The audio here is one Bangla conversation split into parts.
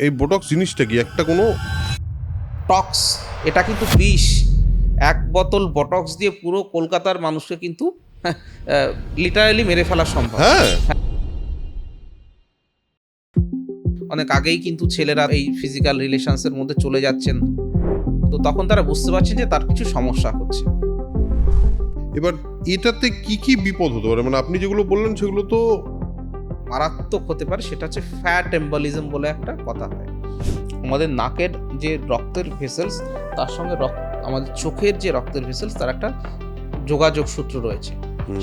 এই বোটক্স জিনিসটা কি একটা কোনো টক্স, এটা কিন্তু বিষ। এক বোতল বটক্স দিয়ে পুরো কলকাতার মানুষকে কিন্তু লিটারালি মেরে ফেলা সম্ভব। হ্যাঁ অনেক আগেই কিন্তু ছেলেরা এই ফিজিক্যাল রিলেশনসের মধ্যে চলে যাচ্ছেন, তো তখন তারা বুঝতে পারছেন যে তার কিছু সমস্যা হচ্ছে। এবার এটাতে কি কি বিপদ হতে পারে, মানে আপনি যেগুলো বললেন সেগুলো তো মারাত্মক হতে পারে, সেটা হচ্ছে ফ্যাট এম্বলিজম বলে একটা কথা হয়। আমাদের নাকের যে রক্তের ভেসেলস তার সঙ্গে আমাদের চোখের যে রক্তের ভেসেলস তার একটা যোগাযোগ সূত্র রয়েছে,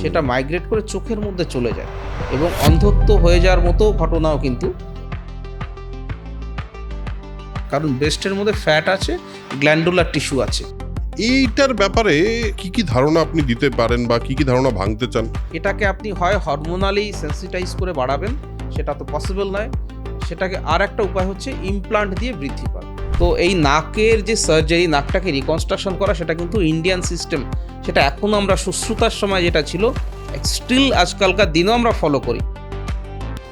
সেটা মাইগ্রেট করে চোখের মধ্যে চলে যায় এবং অন্ধত্ব হয়ে যাওয়ার মতো ঘটনাও কিন্তু। কারণ ব্রেস্টের মধ্যে ফ্যাট আছে, গ্ল্যান্ডুলার টিস্যু আছে। এইটার ব্যাপারে কি কি ধারণা আপনি দিতে পারেন বা কি কি ধারণা ভাঙতে চান? এটাকে আপনি হয় হরমোনালি সেন্সিটাইজ করে বাড়াবেন, সেটা তো পসিবল নয়। সেটাকে আর একটা উপায় হচ্ছে ইমপ্লান্ট দিয়ে বৃদ্ধি করা। তো এই নাকের যে সার্জারি, নাকটাকে রিকনস্ট্রাকশন করা, সেটা কিন্তু ইন্ডিয়ান সিস্টেম। সেটা এখন আমরা সুশ্রুতার সময় যেটা ছিল, স্টিল আজকালকার দিনও আমরা ফলো করি।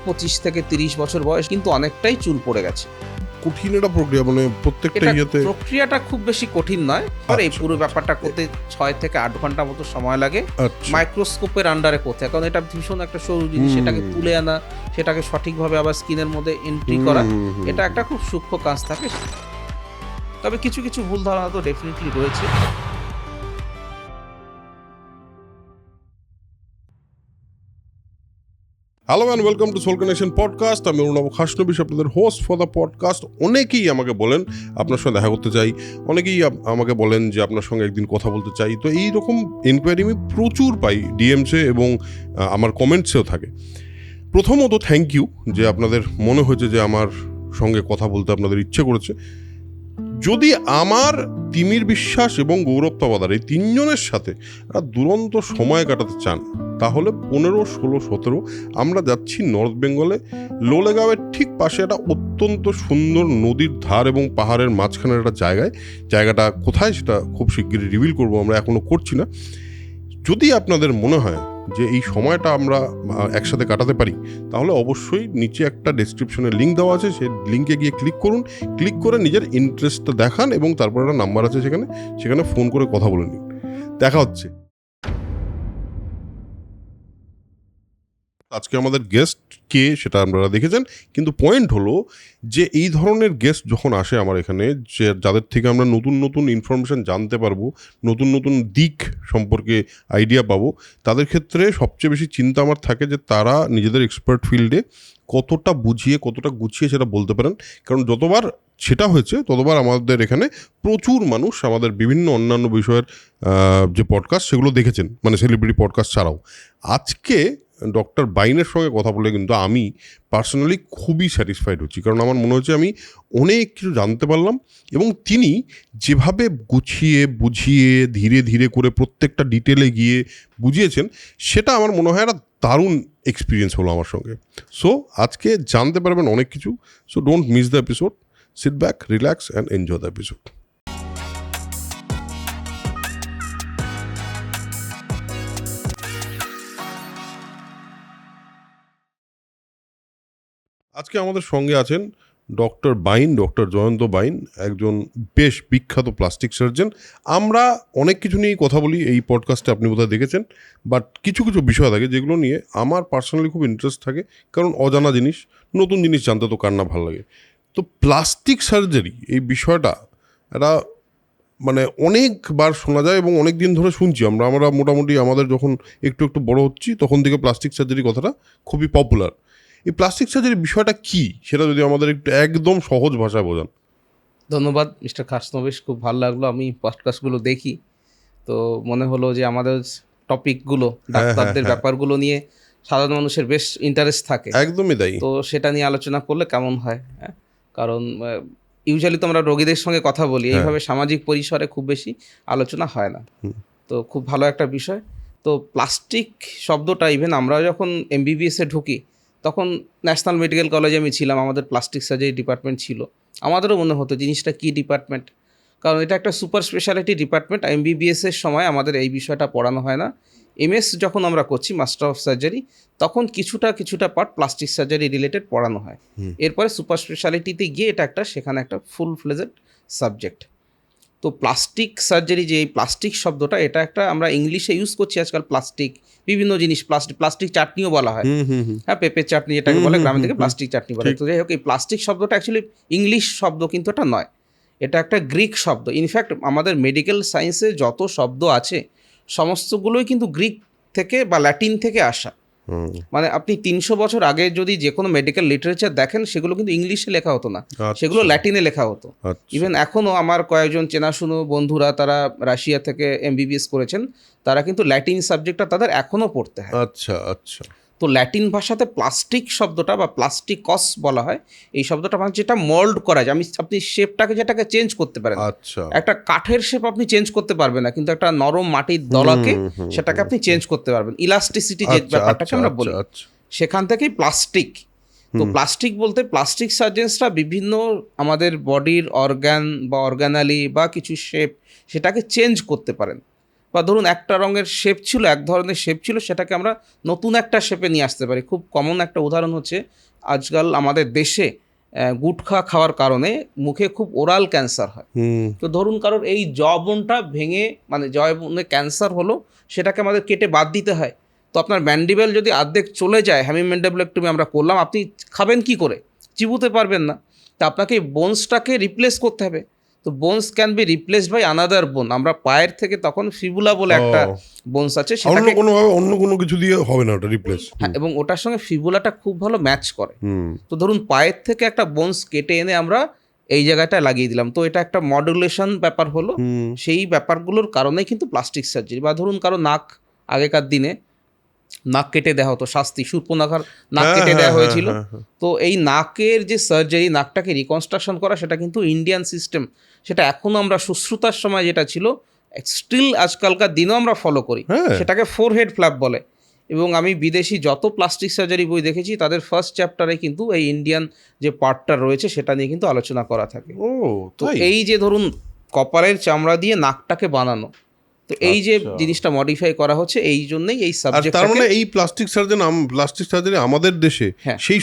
25 থেকে 30 বছর বয়স কিন্তু অনেকটাই চুল পড়ে গেছে। কঠিন একটা প্রক্রিয়া, মানে প্রত্যেকটা ইয়েতে প্রক্রিয়াটা খুব বেশি কঠিন নয়, আর এই পুরো ব্যাপারটা করতে 6 থেকে 8 ঘন্টা মতো সময় লাগে মাইক্রোস্কোপের আন্ডারে করতে। কারণ এটা ভীষণ একটা সরু জিনিস, সেটাকে তুলে আনা, সেটাকে সঠিকভাবে আবার স্কিনের মধ্যে এন্ট্রি করা, এটা একটা খুব সূক্ষ্ম কাজ থাকে। তবে কিছু কিছু ভুল ধারণা তো ডেফিনেটলি রয়েছে। Hello and welcome to soul connection podcast. আমি অরুণাভ খাসনবিশ, আপনাদের হোস্ট ফর দ্য পডকাস্ট। অনেকেই আমাকে বলেন আপনার সঙ্গে দেখা করতে চাই, অনেকেই আমাকে বলেন যে আপনার সঙ্গে একদিন কথা বলতে চাই। তো এই রকম এনকোয়ারি আমি প্রচুর পাই ডিএমসে এবং আমার কমেন্টসেও থাকে। প্রথমত থ্যাংক ইউ যে আপনাদের মনে হয়েছে যে আমার সঙ্গে কথা বলতে আপনাদের ইচ্ছে করেছে। যদি আমার তিমির বিশ্বাস এবং গৌরব তবাদার এই তিনজনের সাথে একটা দুরন্ত সময় কাটাতে চান, তাহলে 15, 16, 17 আমরা যাচ্ছি নর্থ বেঙ্গলে লোলেগাঁওয়ের ঠিক পাশে একটা অত্যন্ত সুন্দর নদীর ধার এবং পাহাড়ের মাঝখানের একটা জায়গাটা কোথায় সেটা খুব শিগগিরই রিভিল করবো, আমরা এখনো করছি না। যদি আপনাদের মনে হয় যে এই সময়টা আমরা একসাথে কাটাতে পারি, তাহলে অবশ্যই নিচে একটা ডেসক্রিপশনে লিঙ্ক দেওয়া আছে, সেই লিঙ্কে গিয়ে ক্লিক করুন। ক্লিক করে নিজের ইন্টারেস্টটা দেখান এবং তারপর একটা নাম্বার আছে সেখানে ফোন করে কথা বলে নিন। দেখা হচ্ছে। আজকে আমাদের গেস্ট কে সেটা আপনারা দেখেছেন, কিন্তু পয়েন্ট হলো যে এই ধরনের গেস্ট যখন আসে আমার এখানে, যে যাদের থেকে আমরা নতুন নতুন ইনফরমেশান জানতে পারবো, নতুন নতুন দিক সম্পর্কে আইডিয়া পাবো, তাদের ক্ষেত্রে সবচেয়ে বেশি চিন্তা আমার থাকে যে তারা নিজেদের এক্সপার্ট ফিল্ডে কতটা বুঝিয়ে কতটা গুছিয়ে সেটা বলতে পারেন। কারণ যতবার সেটা হয়েছে ততবার আমাদের এখানে প্রচুর মানুষ আমাদের বিভিন্ন অন্যান্য বিষয়ের যে পডকাস্ট সেগুলো দেখেছেন, মানে সেলিব্রিটি পডকাস্ট ছাড়াও। আজকে ডক্টর বাইনের সঙ্গে কথা বলে কিন্তু আমি পার্সোনালি খুবই স্যাটিসফাইড হচ্ছি, কারণ আমার মনে হচ্ছে আমি অনেক কিছু জানতে পারলাম এবং তিনি যেভাবে গুছিয়ে বুঝিয়ে ধীরে ধীরে করে প্রত্যেকটা ডিটেলে গিয়ে বুঝিয়েছেন, সেটা আমার মনে হয় একটা দারুণ এক্সপিরিয়েন্স হলো আমার সঙ্গে। সো আজকে জানতে পারবেন অনেক কিছু। So don't miss the episode, sit back, relax and enjoy the episode. আজকে আমাদের সঙ্গে আছেন ডক্টর জয়ন্ত বাইন, একজন বেশ বিখ্যাত প্লাস্টিক সার্জন। আমরা অনেক কিছু নিয়েই কথা বলি এই পডকাস্টে, আপনি বোধহয় দেখেছেন। বাট কিছু কিছু বিষয় থাকে যেগুলো নিয়ে আমার পার্সোনালি খুব ইন্টারেস্ট থাকে, কারণ অজানা জিনিস, নতুন জিনিস জানতে তো কার না ভালো লাগে। তো প্লাস্টিক সার্জারি এই বিষয়টা একটা মানে অনেকবার শোনা যায় এবং অনেক দিন ধরে শুনছি আমরা মোটামুটি আমাদের যখন একটু একটু বড় হচ্ছি তখন থেকে প্লাস্টিক সার্জারি কথাটা খুবই পপুলার। এই প্লাস্টিক সার্জারির বিষয়টা কি, সেটা যদি আমাদের একটু একদম সহজ ভাষায় বোঝান। ধন্যবাদ মিস্টার খাসনবিশ, খুব ভালো লাগলো। আমি পডকাস্টগুলো দেখি, তো মনে হলো যে আমাদের টপিকগুলো, ডাক্তারদের ব্যাপারগুলো নিয়ে সাধারণ মানুষের বেশ ইন্টারেস্ট থাকে। একদমই তাই। তো সেটা নিয়ে আলোচনা করলে কেমন হয়? হ্যাঁ, কারণ ইউজুয়ালি তো আমরা রোগীদের সঙ্গে কথা বলি, এইভাবে সামাজিক পরিসরে খুব বেশি আলোচনা হয় না। তো খুব ভালো একটা বিষয়। তো প্লাস্টিক শব্দটা, ইভেন আমরা যখন এমবিবিএসে ঢুকি তখন ন্যাশনাল মেডিকেল কলেজে আমি ছিলাম, আমাদের প্লাস্টিক সার্জারি ডিপার্টমেন্ট ছিল। আমাদেরও মনে হতো জিনিসটা কী ডিপার্টমেন্ট। কারণ এটা একটা সুপার স্পেশালিটি ডিপার্টমেন্ট। MBBS এর সময় আমাদের এই বিষয়টা পড়ানো হয় না। MS যখন আমরা করছি মাস্টার অফ সার্জারি, তখন কিছুটা পার্ট প্লাস্টিক সার্জারি রিলেটেড পড়ানো হয়। এরপরে সুপার স্পেশালিটিতে গিয়ে এটা সেখানে একটা ফুল ফ্লেজেড সাবজেক্ট। তো প্লাস্টিক সার্জারি, যে এই প্লাস্টিক শব্দটা, এটা একটা আমরা ইংলিশে ইউজ করছি আজকাল। প্লাস্টিক বিভিন্ন জিনিস, প্লাস্টিক চাটনিও বলা হয়। হ্যাঁ, পেঁপের চাটনি যেটাকে বলে, গ্রামে থেকে প্লাস্টিক চাটনি বলে। তো যাই হোক, এই প্লাস্টিক শব্দটা অ্যাকচুয়ালি ইংলিশ শব্দ কিন্তু এটা নয়, এটা একটা গ্রিক শব্দ। ইনফ্যাক্ট আমাদের মেডিকেল সায়েন্সে যত শব্দ আছে সমস্তগুলোই কিন্তু গ্রিক থেকে বা ল্যাটিন থেকে আসা। মানে আপনি 300 বছর আগে যদি যে কোনো মেডিকেল লিটারেচার দেখেন, সেগুলো কিন্তু ইংলিশে লেখা হতো না, সেগুলো ল্যাটিনে লেখা হতো। ইভেন এখনও আমার কয়েকজন চেনাশুনো বন্ধুরা, তারা রাশিয়া থেকে MBBS করেছেন, তারা কিন্তু ল্যাটিন সাবজেক্টটা তাদের এখনও পড়তে হয়। আচ্ছা আচ্ছা। তো ল্যাটিন ভাষাতে প্লাস্টিক শব্দটা বা প্লাস্টিকস বলা হয়। এই শব্দটা মানে যেটা মোল্ড করা যায়, আপনি শেপটাকে যেটাকে চেঞ্জ করতে পারেন। আচ্ছা। একটা কাঠের শেপ আপনি চেঞ্জ করতে পারবেন না, কিন্তু একটা নরম মাটির দলাকে সেটাকে আপনি চেঞ্জ করতে পারবেন। ইলাস্টিসিটি যে ব্যাপারটাকে আমরা বলি, সেখান থেকেই প্লাস্টিক। তো প্লাস্টিক বলতে প্লাস্টিক সার্জেন্সরা বিভিন্ন আমাদের বডির অর্গান বা অর্গানালি বা কিছু শেপ, সেটাকে চেঞ্জ করতে পারেন। বা ধরুন একটা রঙের শেপ ছিল, এক ধরনের শেপ ছিল, সেটাকে আমরা নতুন একটা শেপে নিয়ে আসতে পারি। খুব কমন একটা উদাহরণ হচ্ছে আজকাল আমাদের দেশে গুটখা খাওয়ার কারণে মুখে খুব ওরাল ক্যান্সার হয়। তো ধরুন কারোর এই জবনটা ভেঙে, মানে জবনে ক্যান্সার হলো, সেটাকে আমাদের কেটে বাদ দিতে হয়। তো আপনার ম্যান্ডিবেল যদি অর্ধেক চলে যায়, হেমিম্যান্ডিবুলেক্টমি আমরা করলাম, আপনি খাবেন কি করে? চিবুতে পারবেন না। তা আপনাকে বোনসটাকে রিপ্লেস করতে হবে। তো bones can be replaced by another bone. আমরা পায়ের থেকে তখন ফিবুলা বলে একটা বোনস আছে, সেটাকে অন্য কোনো কিছু দিয়ে হবে না ওটা রিপ্লেস। হ্যাঁ, এবং ওটার সঙ্গে ফিবুলাটা খুব ভালো ম্যাচ করে। তো ধরুন পায়ের থেকে একটা বোনস কেটে এনে আমরা এই জায়গাটায় লাগিয়ে দিলাম, তো এটা একটা মডুলেশন ব্যাপার হলো। সেই ব্যাপারগুলোর কারণেই কিন্তু প্লাস্টিক সার্জারি। বা ধরুন কারো নাক, আগেকার দিনে নাক কেটে দেওয়া হতো, শাস্তি, শূর্পণখার নাক কেটে দেওয়া হয়েছিল। তো এই নাকের যে সার্জারি, নাকটাকে রিকনস্ট্রাকশন করা, সেটা কিন্তু ইন্ডিয়ান সিস্টেম। সেটা এখনও আমরা সুশ্রুতার সময় যেটা ছিল, স্টিল আজকালকার দিনেও আমরা ফলো করি। সেটাকে ফোরহেড ফ্ল্যাপ বলে। এবং আমি বিদেশি যত প্লাস্টিক সার্জারি বই দেখেছি, তাদের ফার্স্ট চ্যাপ্টারে কিন্তু এই ইন্ডিয়ান যে পার্টটা রয়েছে সেটা নিয়ে কিন্তু আলোচনা করা থাকে। তো এই যে ধরুন কপালের চামড়া দিয়ে নাকটাকে বানানো, তো এই যে জিনিসটা মডিফাই করা হচ্ছে, এই জন্যই এই সাবজেক্ট। তার মানে এই প্লাস্টিক সার্জারি আমাদের দেশে সেই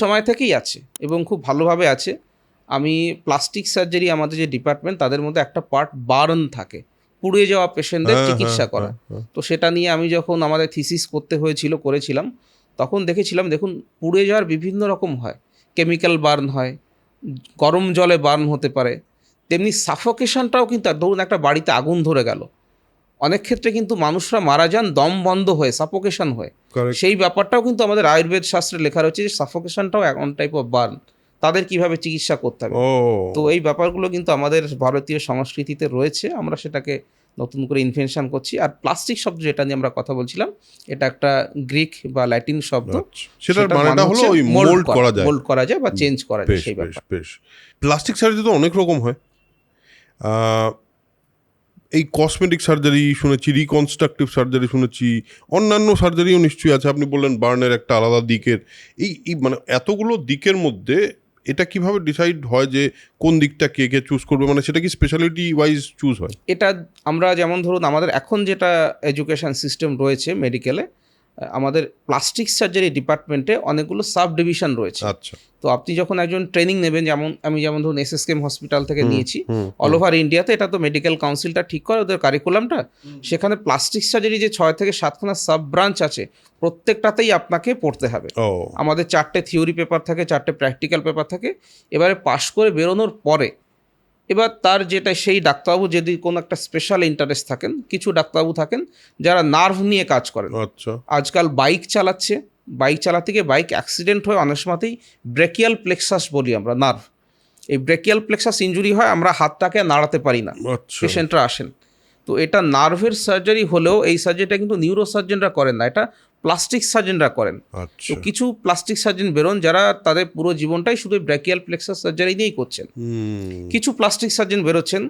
সময় থেকেই আছে এবং খুব ভালোভাবে আছে। আমি প্লাস্টিক সার্জারি, আমাদের যে ডিপার্টমেন্ট, তাদের মধ্যে একটা পার্ট বার্ন থাকে, পুড়ে যাওয়া পেশেন্টদের চিকিৎসা করা। তো সেটা নিয়ে আমি যখন আমাদের থিসিস করেছিলাম, তখন দেখেছিলাম, দেখুন পুড়ে যাওয়ার বিভিন্ন রকম হয়। কেমিক্যাল বার্ন হয়, গরম জলে বার্ন হতে পারে, তেমনি সাফোকেশনটাও কিন্তু। ধরুন একটা বাড়িতে আগুন ধরে গেল, অনেক ক্ষেত্রে কিন্তু মানুষরা মারা যান দম বন্ধ হয়ে, সাফোকেশন হয়ে। সেই ব্যাপারটাও কিন্তু আমাদের আয়ুর্বেদ শাস্ত্রে লেখা রয়েছে যে সাফোকেশনটাও অন টাইপ অফ বার্ন, তাদের কিভাবে চিকিৎসা করতে হবে। তো এই ব্যাপারগুলো কিন্তু আমাদের ভারতীয় সংস্কৃতিতে রয়েছে, আমরা সেটাকে নতুন করে ইনভেনশন করছি। আর প্লাস্টিক শব্দ যেটা নিয়ে আমরা কথা বলছিলাম, এটা একটা গ্রিক বা ল্যাটিন শব্দ, সেটার মানেটা হলো ওই মোল্ড করা যায় বা চেঞ্জ করা যায়। সেই ব্যাপার। প্লাস্টিক সার্জারি তো অনেক রকম হয়। এই কসমেটিক সার্জারি শুনেছি, রিকনস্ট্রাকটিভ সার্জারি শুনেছি, অন্যান্য সার্জারিও নিশ্চয়ই আছে। আপনি বললেন বার্নের একটা আলাদা দিকের, এই মানে এতগুলো দিকের মধ্যে এটা কিভাবে ডিসাইড হয় যে কোন দিকটা কে চুজ করবে? মানে সেটা কি স্পেশালিটি ওয়াইজ চুজ হয়? এটা আমরা যেমন ধরুন আমাদের এখন যেটা এডুকেশন সিস্টেম রয়েছে মেডিকেলে, আমাদের প্লাস্টিক সার্জারি ডিপার্টমেন্টে অনেকগুলো সাব ডিভিশন রয়েছে। আচ্ছা। তো আপনি যখন একজন ট্রেনিং নেবেন, আমি যেমন ধরুন SSKM হসপিটাল থেকে নিয়েছি, অল ওভার ইন্ডিয়াতে এটা তো মেডিকেল কাউন্সিলটা ঠিক করে ওদের কারিকুলামটা। সেখানে প্লাস্টিক সার্জারি যে 6 থেকে 7খানা সাব ব্রাঞ্চ আছে, প্রত্যেকটাতেই আপনাকে পড়তে হবে। আমাদের 4টে থিওরি পেপার থাকে, 4টে প্র্যাকটিক্যাল পেপার থাকে। এবারে পাশ করে বেরোনোর পরে এবার তার যেটা, সেই ডাক্তারবাবু যদি কোনো একটা স্পেশাল ইন্টারেস্ট থাকেন, কিছু ডাক্তারবাবু থাকেন যারা নার্ভ নিয়ে কাজ করেন। আজকাল বাইক চালাতে গিয়ে বাইক অ্যাক্সিডেন্ট হয়, অনেক সময়তেই ব্রেকিয়াল প্লেক্সাস বলি আমরা, নার্ভ, এই ব্রেকিয়াল প্লেক্সাস ইঞ্জুরি হয়, আমরা হাতটাকে নাড়াতে পারি না, পেশেন্টরা আসেন। তো এটা নার্ভের সার্জারি হলেও এই সার্জারিটা কিন্তু নিউরো সার্জনরা করেন না, এটা প্লাস্টিক সার্জনরা করেন। তো কিছু প্লাস্টিক সার্জন বেরোন যারা তাদের পুরো জীবনটাই শুধু ব্রেকিয়াল প্লেক্সাস সার্জারি নিয়েই করছেন। কিছু প্লাস্টিক সার্জন বেরোচ্ছেন,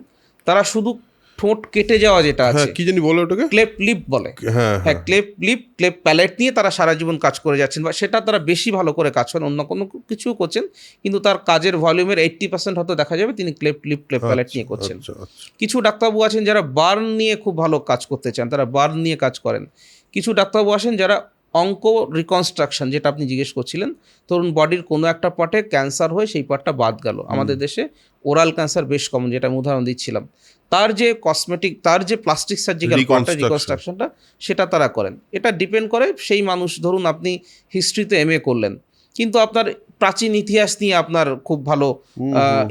তারা শুধু ঠোঁট কেটে যাওয়া যেটা হ্যাঁ আছে, কি জানি বলে ওটাকে, ক্লেপ লিপ বলে। হ্যাঁ হ্যাঁ, ক্লেপ লিপ, ক্লেপ প্যালেট নিয়ে তারা সারা জীবন কাজ করে যাচ্ছেন, বা সেটা তারা বেশি ভালো করে কাজ করেন, অন্য কোনো কিছুও করছেন, কিন্তু তার কাজের ভলিউমের 80% হয়তো দেখা যাবে তিনি ক্লেপ লিপ, ক্লেপ প্যালেট নিয়ে করছেন। কিছু ডাক্তারবাবু আছেন যারা বার্ন নিয়ে খুব ভালো কাজ করতে চান, তারা বার্ন নিয়ে কাজ করেন। কিছু ডাক্তারবাবু আছেন যারা অঙ্ক রিকনস্ট্রাকশন, যেটা আপনি জিজ্ঞেস করছিলেন, ধরুন বডির কোনো একটা পার্টে ক্যান্সার হয়ে সেই পার্টটা বাদ গেল, আমাদের দেশে ওরাল ক্যান্সার বেশ কমন, যেটা আমি উদাহরণ দিচ্ছিলাম, তার যে কসমেটিক, তার যে প্লাস্টিক সার্জিক্যাল পার্টটা রিকনস্ট্রাকশনটা, সেটা তারা করেন। এটা ডিপেন্ড করে সেই মানুষ, ধরুন আপনি হিস্ট্রিতে MA করলেন, কিন্তু আপনার প্রাচীন ইতিহাস নিয়ে আপনার খুব ভালো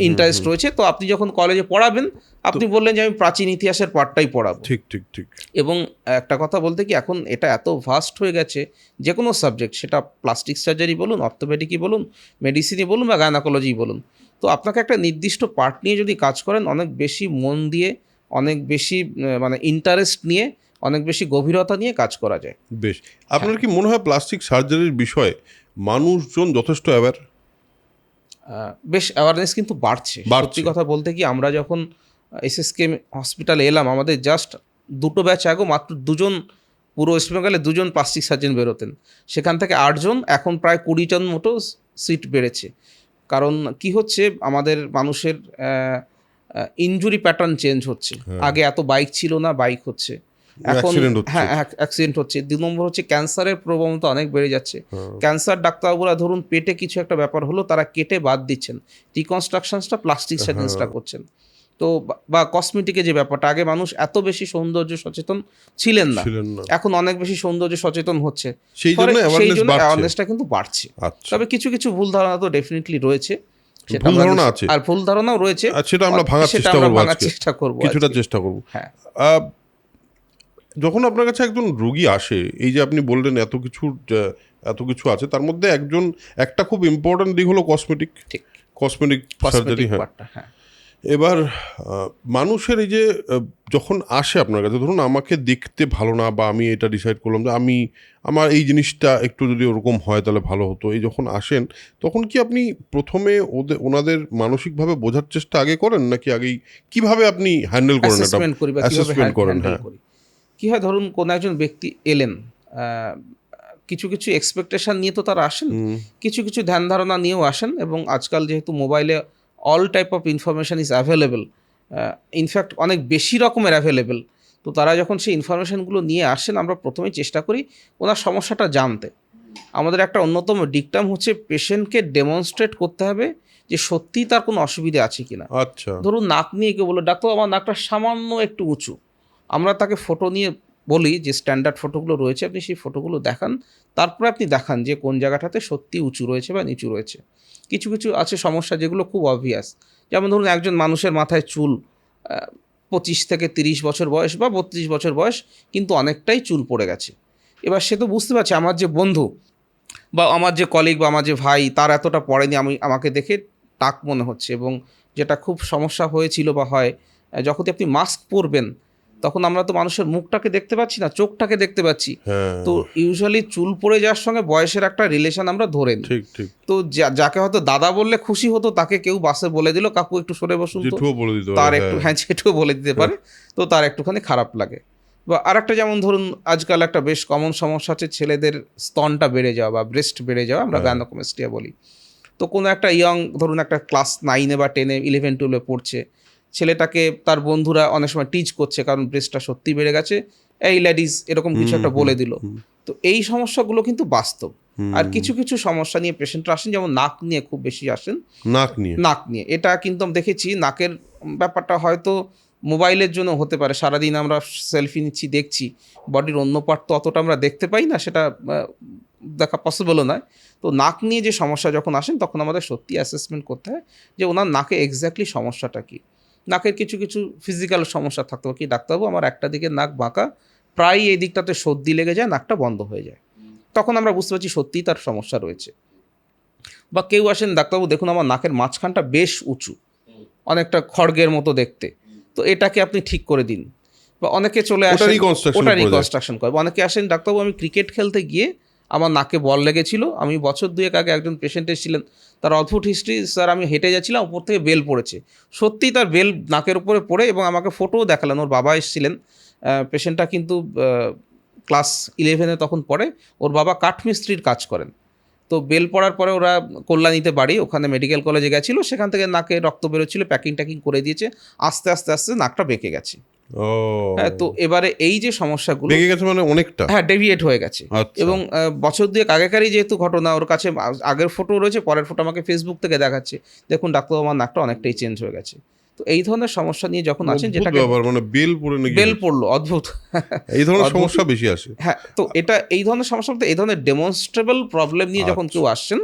ইন্টারেস্ট রয়েছে, তো আপনি যখন কলেজে পড়াবেন আপনি বললেন যে আমি প্রাচীন ইতিহাসের পার্টটাই পড়াবো। ঠিক ঠিক ঠিক। এবং একটা কথা বলতে কি, এখন এটা এত ভাস্ট হয়ে গেছে, যে কোনো সাবজেক্ট, সেটা প্লাস্টিক সার্জারি বলুন, অর্থোপেডিকই বলুন, মেডিসিনই বলুন, বা গাইনোকোলজি বলুন, তো আপনাকে একটা নির্দিষ্ট পার্ট নিয়ে যদি কাজ করেন, অনেক বেশি মন দিয়ে, অনেক বেশি মানে ইন্টারেস্ট নিয়ে, অনেক বেশি গভীরতা নিয়ে কাজ করা যায়। বেশ, আপনার কি মনে হয় প্লাস্টিক সার্জারির বিষয়ে মানুষজন যথেষ্ট অ্যাওয়্যার? বেশ অ্যাওয়ারনেস কিন্তু বাড়ছে। সত্যি কথা বলতে কি, আমরা যখন SSK হসপিটালে এলাম, আমাদের জাস্ট 2টো ব্যাচ আগে মাত্র 2জন, পুরো ওয়েস্ট বেঙ্গলে 2জন প্লাস্টিক সার্জন বেরোতেন, সেখান থেকে 8 জন, এখন প্রায় 20 জন মতো সিট বেড়েছে। কারণ কি হচ্ছে, আমাদের মানুষের ইনজুরি প্যাটার্ন চেঞ্জ হচ্ছে। আগে এত বাইক ছিল না, বাইক হচ্ছে এখন, হ্যাঁ অ্যাক্সিডেন্ট হচ্ছে। 2 নম্বর হচ্ছে ক্যান্সারের প্রবণতা অনেক বেড়ে যাচ্ছে। ক্যান্সার ডাক্তারবাবুরা ধরুন পেটে কিছু একটা ব্যাপার হলো, তারা কেটে বাদ দিচ্ছেন, রিকনস্ট্রাকশনসটা প্লাস্টিক সার্জনসরা করছেন। তো বা কসমেটিকে যে ব্যাপারটা, আগে মানুষ এত বেশি সৌন্দর্য সচেতন ছিলেন না, এখন অনেক বেশি সৌন্দর্য সচেতন হচ্ছে, সেই জন্য অ্যাওয়ারনেসটা কিন্তু বাড়ছে। তবে কিছু কিছু ভুল ধারণা তো ডেফিনেটলি রয়েছে, সেটা ভুল ধারণা আছে, আর ভুল ধারণাও রয়েছে, সেটা আমরা ভাঙার চেষ্টা করব, কিছুটা চেষ্টা করব। হ্যাঁ, যখন আপনার কাছে একজন রোগী আসে, এই যে আপনি বললেন এত কিছু আছে, তার মধ্যে একটা খুব ইম্পর্টেন্ট দিক হলো কসমেটিক সার্জারি। হ্যাঁ, এবার মানুষের এই যে যখন আসে আপনার কাছে, ধরুন আমাকে দেখতে ভালো না, বা আমি এটা ডিসাইড করলাম যে আমার এই জিনিসটা একটু যদি ওরকম হয় তাহলে ভালো হতো, এই যখন আসেন তখন কি আপনি প্রথমে ওনাদের মানসিকভাবে বোঝার চেষ্টা আগে করেন, নাকি আগেই কিভাবে আপনি হ্যান্ডেল করেন, অ্যাসেসমেন্ট করেন? হ্যাঁ, কি হয়, ধরুন কোনো একজন ব্যক্তি এলেন, কিছু কিছু এক্সপেকটেশন নিয়ে তো তারা আসেন, কিছু কিছু ধ্যান ধারণা নিয়েও আসেন, এবং আজকাল যেহেতু মোবাইলে all type of information is available, in fact অনেক বেশি রকমের অ্যাভেলেবেল, তো তারা যখন সেই ইনফরমেশানগুলো নিয়ে আসেন, আমরা প্রথমেই চেষ্টা করি ওনার সমস্যাটা জানতে। আমাদের একটা অন্যতম ডিকটাম হচ্ছে পেশেন্টকে ডেমনস্ট্রেট করতে হবে যে সত্যিই তার কোনো অসুবিধা আছে কিনা। আচ্ছা, ধরুন নাক নিয়ে কেউ বললো, ডাক্তার আমার নাকটা সামান্য একটু উঁচু, আমরা তাকে ফটো নিয়ে বলি যে স্ট্যান্ডার্ড ফটোগুলো রয়েছে, আপনি সেই ফটোগুলো দেখান, তারপরে আপনি দেখান যে কোন জায়গাটাতে সত্যি উঁচু রয়েছে বা নিচু রয়েছে। কিছু কিছু আছে সমস্যা যেগুলো খুব অবভিয়াস, যেমন ধরুন একজন মানুষের মাথায় চুল 25 থেকে 30 বছর বয়স বা 32 বছর বয়স, কিন্তু অনেকটাই চুল পড়ে গেছে। এবার সে তো বুঝতে পারছে আমার যে বন্ধু বা আমার যে কলিগ বা আমার যে ভাই, তার এতটা পড়েনি, আমাকে দেখে টাক মনে হচ্ছে। এবং যেটা খুব সমস্যা হয়েছিল বা হয়, যখন আপনি মাস্ক পরবেন তখন আমরা তো মানুষের মুখটাকে দেখতে পাচ্ছি না, চোখটাকে দেখতে পাচ্ছি, তো ইউজুয়ালি চুল পড়ে যাওয়ার সঙ্গে বয়সের একটা রিলেশন আমরা ধরে নিই। তো যাকে হয়তো দাদা বললে খুশি হতো, তাকে কেউ বাসে বলে দিল কাকু একটু সরে বসুন, তো তার একটু, হ্যাঁ জেঠুও বলে দিতে পারে, তো তার একটুখানি খারাপ লাগে। বা আরেকটা, যেমন ধরুন আজকাল একটা বেশ কমন সমস্যা হচ্ছে ছেলেদের স্তনটা বেড়ে যাওয়া বা ব্রেস্ট বেড়ে যাওয়া, আমরা গাইনোকোমাস্টিয়া বলি। তো কোনো একটা ধরুন একটা ক্লাস 9 বা 10, 11, 12 পড়ছে, ছেলেটাকে তার বন্ধুরা অনেক সময় টিচ করছে কারণ ব্রেস্টটা সত্যি বেড়ে গেছে, এই লেডিস এরকম কিছু একটা বলে দিল। তো এই সমস্যাগুলো কিন্তু বাস্তব। আর কিছু কিছু সমস্যা নিয়ে পেশেন্টরা আসেন, যেমন নাক নিয়ে খুব বেশি আসেন, নাক নিয়ে এটা কিন্তু আমি দেখেছি। নাকের ব্যাপারটা হয়তো মোবাইলের জন্য হতে পারে, সারাদিন আমরা সেলফি নিচ্ছি, দেখছি, বডির অন্য পার্ট তো অতটা আমরা দেখতে পাই না, সেটা দেখা পসিবলও নয়। তো নাক নিয়ে যে সমস্যা যখন আসেন, তখন আমাদের সত্যি অ্যাসেসমেন্ট করতে হয় যে ওনার নাকে এক্স্যাক্টলি সমস্যাটা কী। নাকের কিছু কিছু ফিজিক্যাল সমস্যা থাকতে পারে, কি ডাক্তারবাবু আমার একটা দিকে নাক বাঁকা, প্রায় এই দিকটাতে সর্দি লেগে যায়, নাকটা বন্ধ হয়ে যায়, তখন আমরা বুঝতে পারছি সত্যিই তার সমস্যা রয়েছে। বা কেউ আসেন, ডাক্তারবাবু দেখুন আমার নাকের মাঝখানটা বেশ উঁচু, অনেকটা খড়গের মতো দেখতে, তো এটাকে আপনি ঠিক করে দিন। বা অনেকে চলে আসেন ওটা রিকনস্ট্রাকশন করে, অনেকে আসেন ডাক্তারবাবু আমি ক্রিকেট খেলতে গিয়ে আমার নাকে বল লেগেছিল। আমি বছর 2 আগে একজন পেশেন্ট এসেছিলেন, তার অদ্ভুত হিস্ট্রি, স্যার আমি হেঁটে যাচ্ছিলাম, উপর থেকে বেল পড়েছে। সত্যিই তার বেল নাকের উপরে পড়ে, এবং আমাকে ফটোও দেখালেন, ওর বাবা এসেছিলেন। পেশেন্টটা কিন্তু ক্লাস 11-এ তখন পড়ে, ওর বাবা কাঠমিস্ত্রির কাজ করেন। তো বেল পড়ার পরে ওরা কল্যাণীতে বাড়ি, ওখানে মেডিকেল কলেজে গেছিলো, সেখান থেকে নাকে রক্ত বেরোচ্ছিল, প্যাকিং করে দিয়েছে, আস্তে আস্তে নাকটা বেঁকে গেছে। ও হ্যাঁ, তো এবারে এই যে সমস্যাগুলো বেঁকে গেছে মানে অনেকটা, হ্যাঁ ডেভিয়েট হয়ে গেছে। আচ্ছা। এবং বছর 2 আগেকারই যেহেতু ঘটনা, ওর কাছে আগের ফটো রয়েছে, পরের ফটো আমাকে ফেসবুক থেকে দেখাচ্ছে, দেখুন ডাক্তারবাবু আমার নাকটা অনেকটাই চেঞ্জ হয়ে গেছে। তো এই ধরনের সমস্যা নিয়ে যখন আছেন, অদ্ভুত যেটাকে ব্যাপার, মানে বেল পড়ে নাকি বেল পড়লো, অদ্ভুত এই ধরনের অদ্ভুত। সমস্যা বেশি আসে। হ্যাঁ, তো এটা এই ধরনের সমস্যা বলতে এই ধরনের ডেমনস্ট্রেবল প্রবলেম নিয়ে যখন কেউ আসছেন,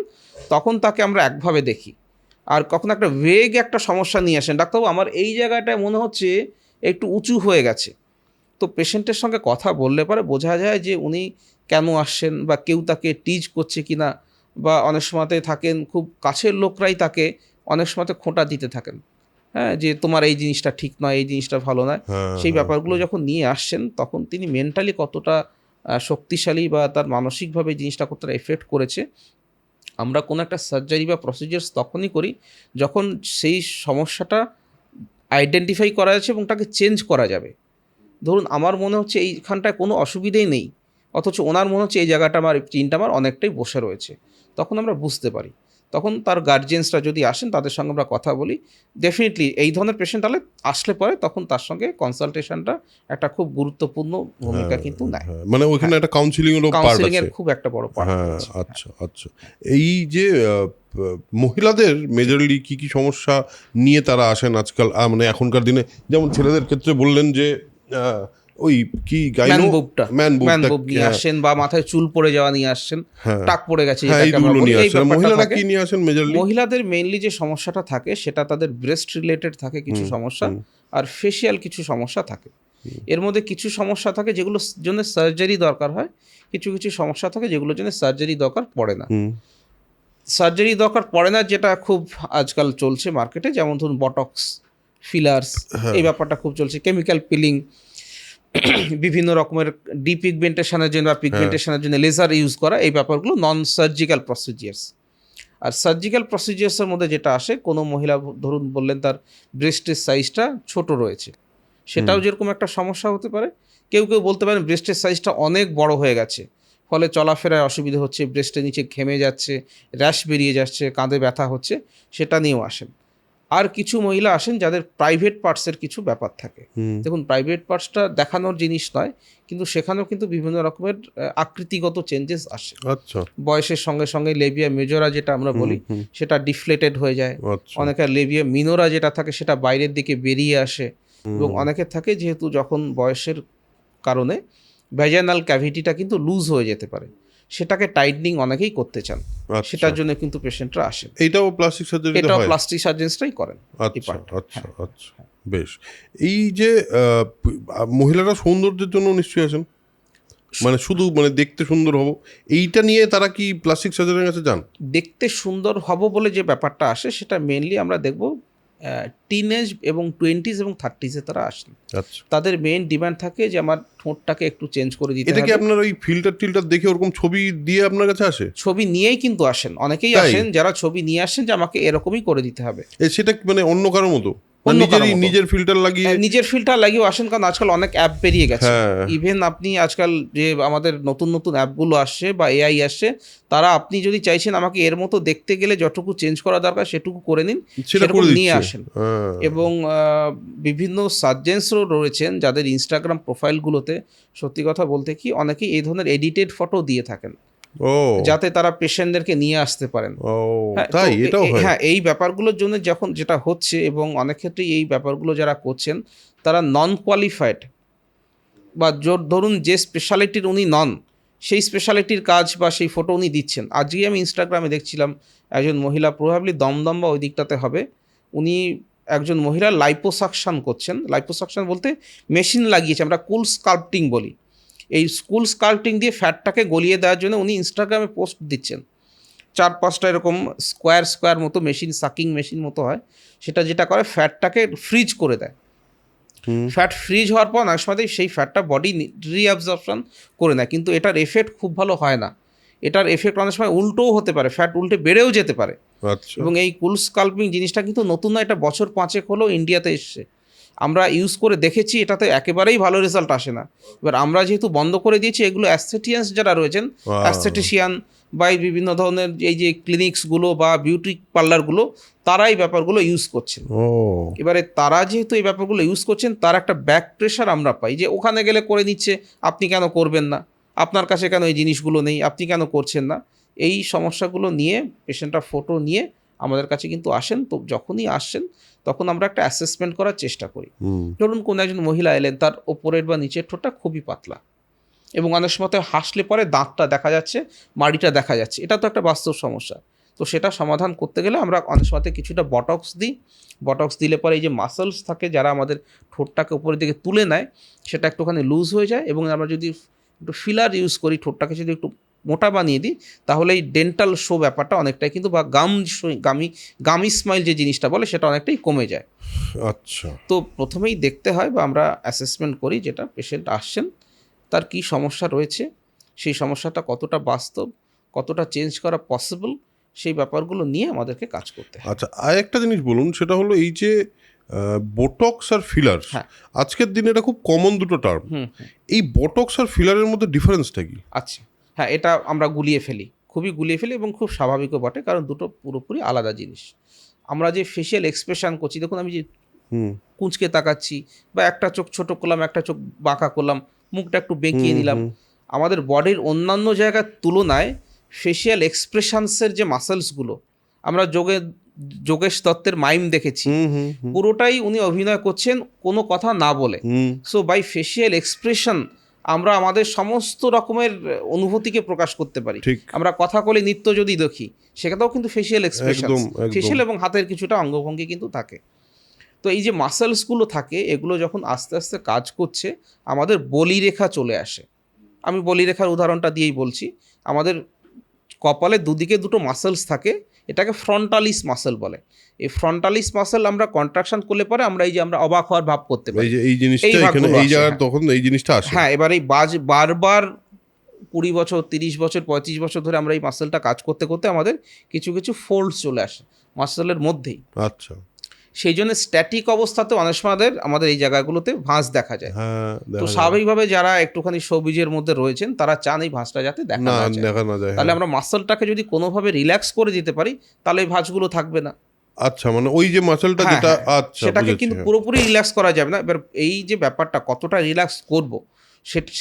তখন তাকে আমরা একভাবে দেখি। আর কখনো একটা ভেগ একটা সমস্যা নিয়ে আসেন, ডাক্তারবাবু আমার এই জায়গাটায় মনে হচ্ছে একটু উঁচু হয়ে গেছে। তো পেশেন্টের সঙ্গে কথা বললে পরে বোঝা যায় যে উনি কেন আসছেন, বা কেউ তাকে টিজ করছে কি না, বা অনেক সময়তে থাকেন খুব কাছের লোকরাই তাকে অনেক সময়তে খোঁটা দিতে থাকেন, হ্যাঁ, যে তোমার এই জিনিসটা ঠিক নয়, এই জিনিসটা ভালো নয়। সেই ব্যাপারগুলো যখন নিয়ে আসছেন, তখন তিনি মেন্টালি কতটা শক্তিশালী, বা তার মানসিকভাবে এই জিনিসটা কতটা এফেক্ট করেছে। আমরা কোনো একটা সার্জারি বা প্রসিজার্স তখনই করি যখন সেই সমস্যাটা আইডেন্টিফাই করা যাচ্ছে এবং তাকে চেঞ্জ করা যাবে। ধরুন আমার মনে হচ্ছে এইখানটায় কোনো অসুবিধেই নেই, অথচ ওনার মনে হচ্ছে এই জায়গাটা আমার, চিনটা আমার অনেকটাই বসে রয়েছে। তখন আমরা বুঝতে পারি, তখন তার গার্জিয়ানসরা যদি আসেন, তাদের সঙ্গে আমরা কথা বলি। ডেফিনেটলি এই ধরনের পেশেন্ট আসলে পরে তখন তার সঙ্গে কনসালটেশনটা একটা খুব গুরুত্বপূর্ণ ভূমিকা কিন্তু নেয়। মানে ওখানে একটা কাউন্সিলিংয়েরও পার্ট কাউন্সিলিং আছে। এর খুব একটা বড় পার্ট হ্যাঁ, আছে। আচ্ছা আচ্ছা। এই যে মহিলাদের মেজরলি কি কি সমস্যা নিয়ে তারা আসেন আজকাল, মানে এখনকার দিনে? যেমন ছেলেদের ক্ষেত্রে বললেন যে ওই কি ম্যান বুব নিয়ে আসেন, বা মাথায় চুল পড়ে যাওয়া নিয়ে আসছেন, টাক পড়ে গেছে, এইগুলো নিয়ে আসেন। মহিলারা কি নিয়ে আসেন মেজরলি? মহিলাদের মেইনলি যে সমস্যাটা থাকে, সেটা তাদের ব্রেস্ট রিলেটেড থাকে কিছু সমস্যা, আর ফেশিয়াল কিছু সমস্যা থাকে। এর মধ্যে কিছু সমস্যা থাকে যেগুলোর জন্য সার্জারি দরকার হয়, কিছু কিছু সমস্যা থাকে যেগুলোর জন্য সার্জারি দরকার পড়ে না। সার্জারি দরকার পড়ে না যেটা খুব আজকাল চলছে মার্কেটে, যেমন ধরুন বটক্স, ফিলার্স, এই ব্যাপারটা খুব চলছে, কেমিক্যাল পিলিং, বিভিন্ন রকমের ডিপিগমেন্টেশনের জন্য বা পিগমেন্টেশনের জন্য লেজার ইউজ করা, এই ব্যাপারগুলো নন সার্জিক্যাল প্রসিজিয়ার্স। আর সার্জিক্যাল প্রসিজিয়ার্সের মধ্যে যেটা আসে, কোনো মহিলা ধরুন বললেন তার ব্রেস্টের সাইজটা ছোট রয়েছে, সেটাও যেরকম একটা সমস্যা হতে পারে। কেউ বলতে পারেন ব্রেস্টের সাইজটা অনেক বড় হয়ে গেছে, ফলে চলাফেরায় অসুবিধা হচ্ছে, ব্রেস্টের নিচে ঘেমে যাচ্ছে, র্যাশ বেরিয়ে যাচ্ছে, কাঁধে ব্যথা হচ্ছে, সেটা নিয়েও আসেন। আর কিছু মহিলা আসেন যাদের প্রাইভেট পার্টসের কিছু ব্যাপার থাকে। দেখুন প্রাইভেট পার্টসটা দেখানোর জিনিস নয়, কিন্তু সেখানেও কিন্তু বিভিন্ন রকমের আকৃতিগত চেঞ্জেস আসে। আচ্ছা। বয়সের সঙ্গে সঙ্গে লেবিয়া মেজরা যেটা আমরা বলি, সেটা ডিফ্লেটেড হয়ে যায়। অনেকের লেবিয়া মিনোরা যেটা থাকে, সেটা বাইরের দিকে বেরিয়ে আসে। এবং অনেকের থাকে যেহেতু যখন বয়সের কারণে ভ্যাজাইনাল ক্যাভিটিটা কিন্তু লুজ হয়ে যেতে পারে, সেটাকে টাইটনিং অনেকেই করতে চান, সেটার জন্য কিন্তু পেশেন্টরা আসেন। এটাও প্লাস্টিক সার্জারি, এটাও প্লাস্টিক সার্জনসরাই করেন। আচ্ছা আচ্ছা আচ্ছা, বেশ। এই যে মহিলারা সৌন্দর্যের জন্য নিশ্চয়ই আছেন, মানে শুধু মানে দেখতে সুন্দর হব, এইটা নিয়ে তারা কি প্লাস্টিক সার্জারির কাছে যান? দেখতে সুন্দর হব বলে যে ব্যাপারটা আসে, সেটা মেইনলি আমরা দেখব টিনেজ এবং 20s এবং 30s-এ তারা আসেন। আচ্ছা, তাদের মেইন ডিমান্ড থাকে যে আমার ঠোঁটটাকে একটু চেঞ্জ করে দিতে হবে। এটা কি আপনার ওই ফিল্টার দেখে ওরকম ছবি দিয়ে আপনার কাছে আসে? ছবি নিয়েই কিন্তু আসেন, অনেকেই আসেন যারা ছবি নিয়ে আসেন যে আমাকে এরকমই করে দিতে হবে। সেটা মানে অন্য কারোর মতো, নিজের ফিল্টার লাগিয়েও আসেন, কারণ আজকাল অনেক অ্যাপ বেরিয়ে গেছে। ইভেন আপনি আজকাল যে আমাদের নতুন নতুন অ্যাপগুলো আসছে বা এআই আসছে, তারা আপনি যদি চাইছেন আমাকে এর মতো দেখতে গেলে যতটুকু চেঞ্জ করা দরকার সেটুকু করে নিন, সেরকম নিয়ে আসেন। এবং বিভিন্ন সার্জেন্সও রয়েছেন যাদের ইনস্টাগ্রাম প্রোফাইলগুলোতে সত্যি কথা বলতে কি অনেকেই এই ধরনের এডিটেড ফটো দিয়ে থাকেন, যাতে তারা পেশেন্টদেরকে নিয়ে আসতে পারেন। হ্যাঁ, এই ব্যাপারগুলোর জন্য যখন যেটা হচ্ছে, এবং অনেক ক্ষেত্রে এই ব্যাপারগুলো যারা করছেন তারা নন কোয়ালিফাইড, বা ধরুন যে স্পেশালিটির উনি নন, সেই স্পেশালিটির কাজ বা সেই ফটো উনি দিচ্ছেন। আজকেই আমি ইনস্টাগ্রামে দেখছিলাম একজন মহিলা, প্রবাবলি দমদম বা ওই দিকটাতে হবে, উনি একজন মহিলা লাইপোসাকশন করছেন। লাইপোসাকশন বলতে মেশিন লাগিয়েছে, আমরা কুল স্কাল্পটিং বলি। এই স্কুল স্কাল্পটিং দিয়ে ফ্যাটটাকে গলিয়ে দেওয়ার জন্য উনি ইনস্টাগ্রামে পোস্ট দিচ্ছেন। 4-5টা এরকম স্কোয়ার মতো মেশিন, সাকিং মেশিন মতো হয়, সেটা যেটা করে ফ্যাটটাকে ফ্রিজ করে দেয়। ফ্যাট ফ্রিজ হওয়ার পর অনেক সময় সেই ফ্যাটটা বডি রিঅ্যাবজর্পশন করে নেয়, কিন্তু এটার এফেক্ট খুব ভালো হয় না। এটার এফেক্ট অনেক সময় উল্টোও হতে পারে, ফ্যাট উল্টে বেড়েও যেতে পারে। আচ্ছা। এবং এই কুল স্কাল্পিং জিনিসটা কিন্তু নতুন না, এটা বছর 5 হলেও ইন্ডিয়াতে এসছে। আমরা ইউজ করে দেখেছি, এটাতে একেবারেই ভালো রেজাল্ট আসে না। এবার আমরা যেহেতু বন্ধ করে দিয়েছি, এগুলো অ্যাস্থেটিয়ান্স যারা রয়েছেন, অ্যাস্থেটিশিয়ান বা এই বিভিন্ন ধরনের এই যে ক্লিনিক্সগুলো বা বিউটি পার্লারগুলো, তারা এই ব্যাপারগুলো ইউজ করছেন। ও এবারে তারা যেহেতু এই ব্যাপারগুলো ইউজ করছেন, তার একটা ব্যাক প্রেশার আমরা পাই যে ওখানে গেলে করে নিচ্ছে, আপনি কেন করবেন না, আপনার কাছে কেন এই জিনিসগুলো নেই, আপনি কেন করছেন না। এই সমস্যাগুলো নিয়ে পেশেন্টরা ফটো নিয়ে আমাদের কাছে কিন্তু আসেন। তো যখনই আসছেন তখন আমরা একটা অ্যাসেসমেন্ট করার চেষ্টা করি। ধরুন কোনো একজন মহিলা এলেন, তার ওপরের বা নিচের ঠোঁটটা খুবই পাতলা এবং অনেক সময় হাসলে পরে দাঁতটা দেখা যাচ্ছে, মাড়িটা দেখা যাচ্ছে, এটা তো একটা বাস্তব সমস্যা। তো সেটা সমাধান করতে গেলে আমরা অনেক সময় কিছুটা বটক্স দিই। বটক্স দিলে পরে এই যে মাসলস থাকে যারা আমাদের ঠোঁটটাকে উপরের দিকে তুলে নেয়, সেটা একটুখানি লুজ হয়ে যায়। এবং আমরা যদি একটু ফিলার ইউজ করি, ঠোঁটটাকে যদি একটু মোটা বানিয়ে দিই, তাহলে এই ডেন্টাল শো ব্যাপারটা অনেকটাই কিন্তু, বা গামি স্মাইল যে জিনিসটা বলে, সেটা অনেকটাই কমে যায়। আচ্ছা। তো প্রথমেই দেখতে হয় বা আমরা অ্যাসেসমেন্ট করি, যেটা পেশেন্ট আসছেন তার কী সমস্যা রয়েছে, সেই সমস্যাটা কতটা বাস্তব, কতটা চেঞ্জ করা পসিবল, সেই ব্যাপারগুলো নিয়ে আমাদেরকে কাজ করতে হয়। আচ্ছা, আর একটা জিনিস বলুন, সেটা হলো এই যে বোটক্স আর ফিলার, হ্যাঁ। আজকের দিনে এটা খুব কমন দুটো টার্ম। এই বোটক্স আর ফিলারের মধ্যে ডিফারেন্সটা কি? আচ্ছা, হ্যাঁ, এটা আমরা গুলিয়ে ফেলি, খুবই গুলিয়ে ফেলি এবং খুব স্বাভাবিকও বটে, কারণ দুটো পুরোপুরি আলাদা জিনিস। আমরা যে ফেশিয়াল এক্সপ্রেশন করছি, দেখুন আমি যে কুঁচকে তাকাচ্ছি বা একটা চোখ ছোট করলাম, একটা চোখ বাঁকা করলাম, মুখটা একটু বেঁকিয়ে নিলাম, আমাদের বডির অন্যান্য জায়গার তুলনায় ফেশিয়াল এক্সপ্রেশনসের যে মাসেলসগুলো, আমরা যোগেশ দত্তের মাইম দেখেছি, পুরোটাই উনি অভিনয় করছেন কোনো কথা না বলে। সো বাই ফেশিয়াল এক্সপ্রেশন আমরা আমাদের সমস্ত রকমের অনুভূতিকে প্রকাশ করতে পারি। আমরা কথা বলে নৃত্য যদি দেখি, সেটাও কিন্তু ফেশিয়াল এক্সপ্রেশন, ফেশিয়াল এবং হাতের কিছুটা অঙ্গভঙ্গি কিন্তু থাকে। তো এই যে মাসেলসগুলো থাকে, এগুলো যখন আস্তে আস্তে কাজ করছে, আমাদের বলিরেখা চলে আসে। আমি বলিরেখার উদাহরণটা দিয়েই বলছি। আমাদের কপালের দুদিকে দুটো মাসেলস থাকে, এটাকে ফ্রন্টালিস মাসেল বলে। এই ফ্রন্টালিস মাসেল আমরা কন্ট্রাকশন করলে পরে আমরা আমরা অবাক হওয়ার ভাব করতে পারি। এই জিনিসটা এখানে এই জায়গায় তখন এই জিনিসটা আসে। হ্যাঁ, এবার এই বারবার 20 বছর, 30 বছর, 35 বছর ধরে আমরা এই মাসেলটা কাজ করতে করতে আমাদের কিছু কিছু ফোল্ডস চলে আসে মাসেলের মধ্যেই। আচ্ছা। সেই জন্য স্ট্যাটিক অবস্থাতে অনেক সময় আমাদের এই জায়গাগুলোতে ভাঁজ দেখা যায়। তো স্বাভাবিকভাবে যারা একটুখানি সবুজের মধ্যে রয়েছেন, তারা চান এই ভাঁজটা যাতে দেখা না যায়। তাহলে আমরা মাসলটাকে যদি কোনোভাবে রিল্যাক্স করে দিতে পারি, তাহলে এই ভাঁজগুলো থাকবে না। আচ্ছা, মানে ওই যে মাসলটা যেটা, আচ্ছা, সেটাকে কিন্তু পুরোপুরি রিল্যাক্স করা যাবে না। এবার এই যে ব্যাপারটা কতটা রিল্যাক্স করব,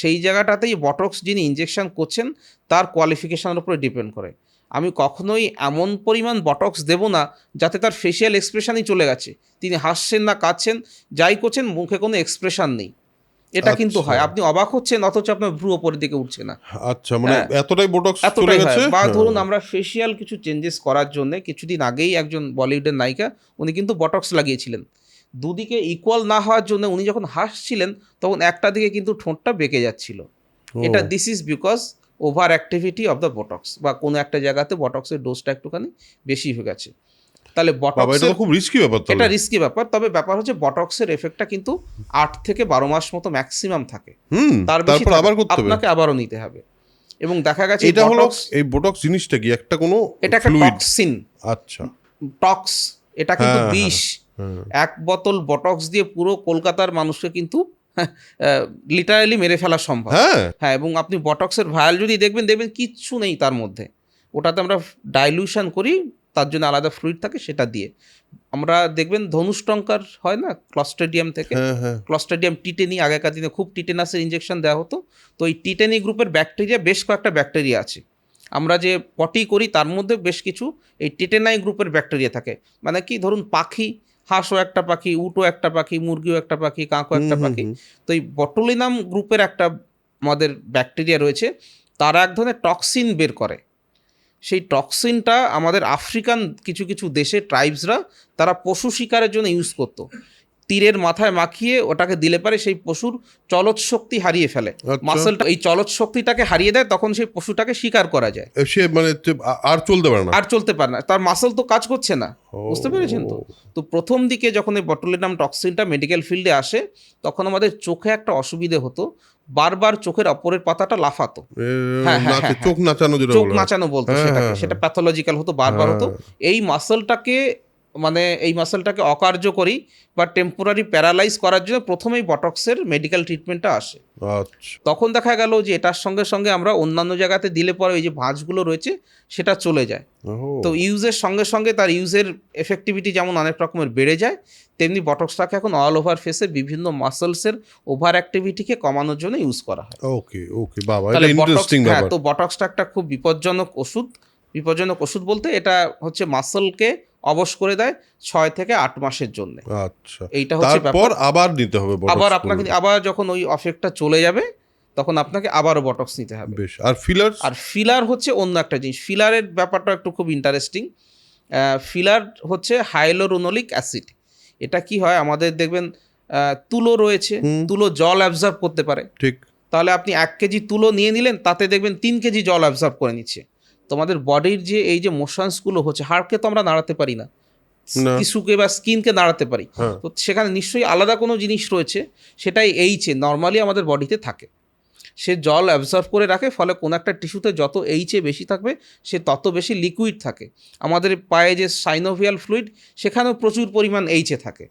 সেই জায়গাটাতেই বটক্স যিনি ইনজেকশন করছেন তার কোয়ালিফিকেশনের উপরে ডিপেন্ড করে। আমি কখনোই এমন পরিমাণ বটক্স দেব না যাতে তার ফেশিয়াল এক্সপ্রেশনই চলে গেছে, তিনি হাসছেন না কাঁদছেন, যাই করছেন মুখে কোনো এক্সপ্রেশন নেই, এটা কিন্তু হয়। আপনি অবাক হচ্ছেন অথচ আপনার ভ্রু ওপরের দিকে উঠছে না। আচ্ছা, মানে এতটাই বটক্স চলে গেছে। বা ধরুন আমরা ফেশিয়াল কিছু চেঞ্জেস করার জন্য কিছুদিন আগেই একজন বলিউডের নায়িকা, উনি কিন্তু বটক্স লাগিয়েছিলেন। দুদিকে ইকুয়াল না হওয়ার জন্য উনি যখন হাসছিলেন, তখন একটা দিকে কিন্তু ঠোঁটটা বেঁকে যাচ্ছিল। এটা this is because over activity of the botox, বা কোনো একটা জায়গাতে বটক্সের ডোজটা একটুখানি বেশি হয়ে গেছে। তাহলে বটক্সের খুব রিস্কি ব্যাপার, এটা রিস্কি ব্যাপার। তবে ব্যাপার হচ্ছে বটক্সের এফেক্টটা কিন্তু 8 থেকে 12 মাস মতো ম্যাক্সিমাম থাকে। তার বেশি আপনাকে আবারও নিতে হবে। এবং দেখা গেছে এটা হলো এই বটক্স জিনিসটা কি একটা কোনো, এটা একটা টক্সিন। আচ্ছা, টক্স, এটা কিন্তু বিষ। এক বোতল বটক্স দিয়ে পুরো কলকাতার মানুষকে কিন্তু লিটারালি মেরে ফেলা সম্ভব। হ্যাঁ, এবং আপনি বটক্সের ভায়াল যদি দেখবেন কিচ্ছু নেই তার মধ্যে। ওটাতে আমরা ডাইলিউশন করি, তার জন্য আলাদা ফ্লুইড থাকে, সেটা দিয়ে আমরা দেখবেন ধনুষ্টঙ্কার হয় না ক্লস্ট্রিডিয়াম থেকে, ক্লস্ট্রিডিয়াম টিটেনি, আগেকার দিনে খুব টিটেনাসের ইনজেকশন দেওয়া হতো। তো এই টিটেনি গ্রুপের ব্যাকটেরিয়া, বেশ কয়েকটা ব্যাকটেরিয়া আছে, আমরা যে পটি করি তার মধ্যে বেশ কিছু এই টিটেনাই গ্রুপের ব্যাকটেরিয়া থাকে। মানে কি, ধরুন পাখি, হাঁসও একটা পাখি, উটও একটা পাখি, মুরগিও একটা পাখি, কাঁকও একটা পাখি। তো এই বটুলিনাম গ্রুপের একটা আমাদের ব্যাকটেরিয়া রয়েছে, তারা এক ধরনের টক্সিন বের করে। সেই টক্সিনটা আমাদের আফ্রিকান কিছু কিছু দেশে ট্রাইবসরা তারা পশু শিকারের জন্য ইউজ করতো। তীরের মাথায় মাখিয়ে ওটাকে দিলে পারে সেই পশুর চলৎ শক্তি হারিয়ে ফেলে। মাসলটা এই চলৎ শক্তিটাকে হারিয়ে দেয়, তখন সেই পশুটাকে শিকার করা যায়, সে মানে আর চলতে পারে না, আর চলতে পারে না, তার মাসল তো কাজ করছে না। বুঝতে পেরেছেন তো? তো প্রথম দিকে যখন এই বটুলিনাম টক্সিনটা মেডিকেল ফিল্ডে আসে, তখন আমাদের চোখে একটা অসুবিধে হতো, বারবার চোখের অপরের পাতাটা লাফাতো। চোখ নাচানো, যেটা চোখ নাচানো বলতো সেটাকে, সেটা প্যাথোলজিক্যাল হতো, বারবার হতো। এই মাসলটাকে অকার্যকরী বা টেম্পোরারি প্যারালাইজ করার জন্য প্রথমেই বটক্সের মেডিকেল ট্রিটমেন্টটা আসে। তখন দেখা গেল যে এটার সঙ্গে সঙ্গে আমরা অন্যান্য জায়গাতে দিলে পরে এই যে ভাঁজগুলো রয়েছে সেটা চলে যায়। তো ইউজের সঙ্গে সঙ্গে তার ইউজের এফেক্টিভিটি যেমন অনেক রকমের বেড়ে যায়, তেমনি বটক্সটাকে এখন অল ওভার ফেসে বিভিন্ন মাসলসের ওভার অ্যাক্টিভিটিকে কমানোর জন্য ইউজ করা হয়। ওকে বাবা, এটা ইন্টারেস্টিং ব্যাপার। তো বটক্সটা একটা খুব বিপজ্জনক ওষুধ বলতে এটা হচ্ছে মাসলকে অবশ করে দেয় 6 থেকে 8 মাসের জন্য। আচ্ছা, এইটা হচ্ছে তারপর আবার নিতে হবে বটক্স। আবার আপনাকে আবার যখন ওই এফেক্টটা চলে যাবে তখন আপনাকে আবারও বটক্স নিতে হবে। বেশ। আর ফিলার হচ্ছে অন্য একটা জিনিস। ফিলারের ব্যাপারটা একটু খুব ইন্টারেস্টিং। ফিলার হচ্ছে হাইলোরোনোলিক অ্যাসিড। এটা কি হয়, আমাদের দেখবেন তুলো রয়েছে, তুলো জল অ্যাবজর্ব করতে পারে। ঠিক। তাহলে আপনি 1 কেজি তুলো নিয়ে নিলেন, তাতে দেখবেন 3 কেজি জল অ্যাবজর্ব করে নিচ্ছে। তোমাদের বডির যে এই যে মোশনসগুলো হচ্ছে, হাড়কে তো আমরা নাড়াতে পারি না, টিস্যুকে বা স্কিনকে নাড়াতে পারি, তো সেখানে নিশ্চয়ই আলাদা কোনো জিনিস রয়েছে, সেটাই এইচে নর্মালি আমাদের বডিতে থাকে। সে জল অ্যাবজর্ব করে রাখে, ফলে কোনো একটা টিস্যুতে যত এইচে বেশি থাকবে সে তত বেশি লিকুইড থাকে। আমাদের পায়ে যে সাইনোভিয়াল ফ্লুইড, সেখানেও প্রচুর পরিমাণ এইচে থাকে।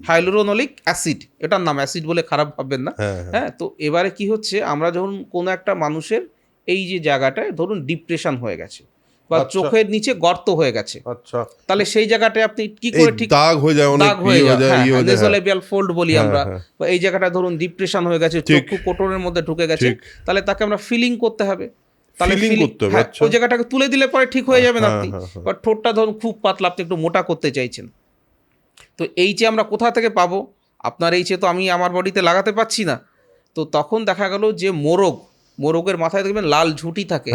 হাইলোরোনোলিক অ্যাসিড, এটার নাম, অ্যাসিড বলে খারাপ ভাববেন না। হ্যাঁ, তো এবারে কি হচ্ছে, আমরা যখন কোনো একটা মানুষের এই যে জায়গাটায় ধরুন ডিপ্রেশন হয়ে গেছে বা চোখের নিচে গর্ত হয়ে গেছে, তাহলে সেই জায়গাটায় আপনি কি করে ঠিক দাগ হয়ে যায়, নেসোলেবিয়াল ফোল্ড বলি আমরা, বা এই জায়গাটা ধরুন ডিপ্রেশন হয়ে গেছে, চক্ষু কোটরের মধ্যে ঢুকে গেছে, তাহলে তাকে আমরা ফিলিং করতে হবে। তাহলে ওই জায়গাটাকে তুলে দিলে পরে ঠিক হয়ে যাবেন আপনি। বা ঠোঁটটা ধরুন খুব পাতলা, আপনি একটু মোটা করতে চাইছেন, তো এইচে আমরা কোথা থেকে পাবো? আপনার এইচে তো আমি আমার বডিতে লাগাতে পারছি না। তো তখন দেখা গেল যে মোরগের মাথায় দেখবেন লাল ঝুঁটি থাকে,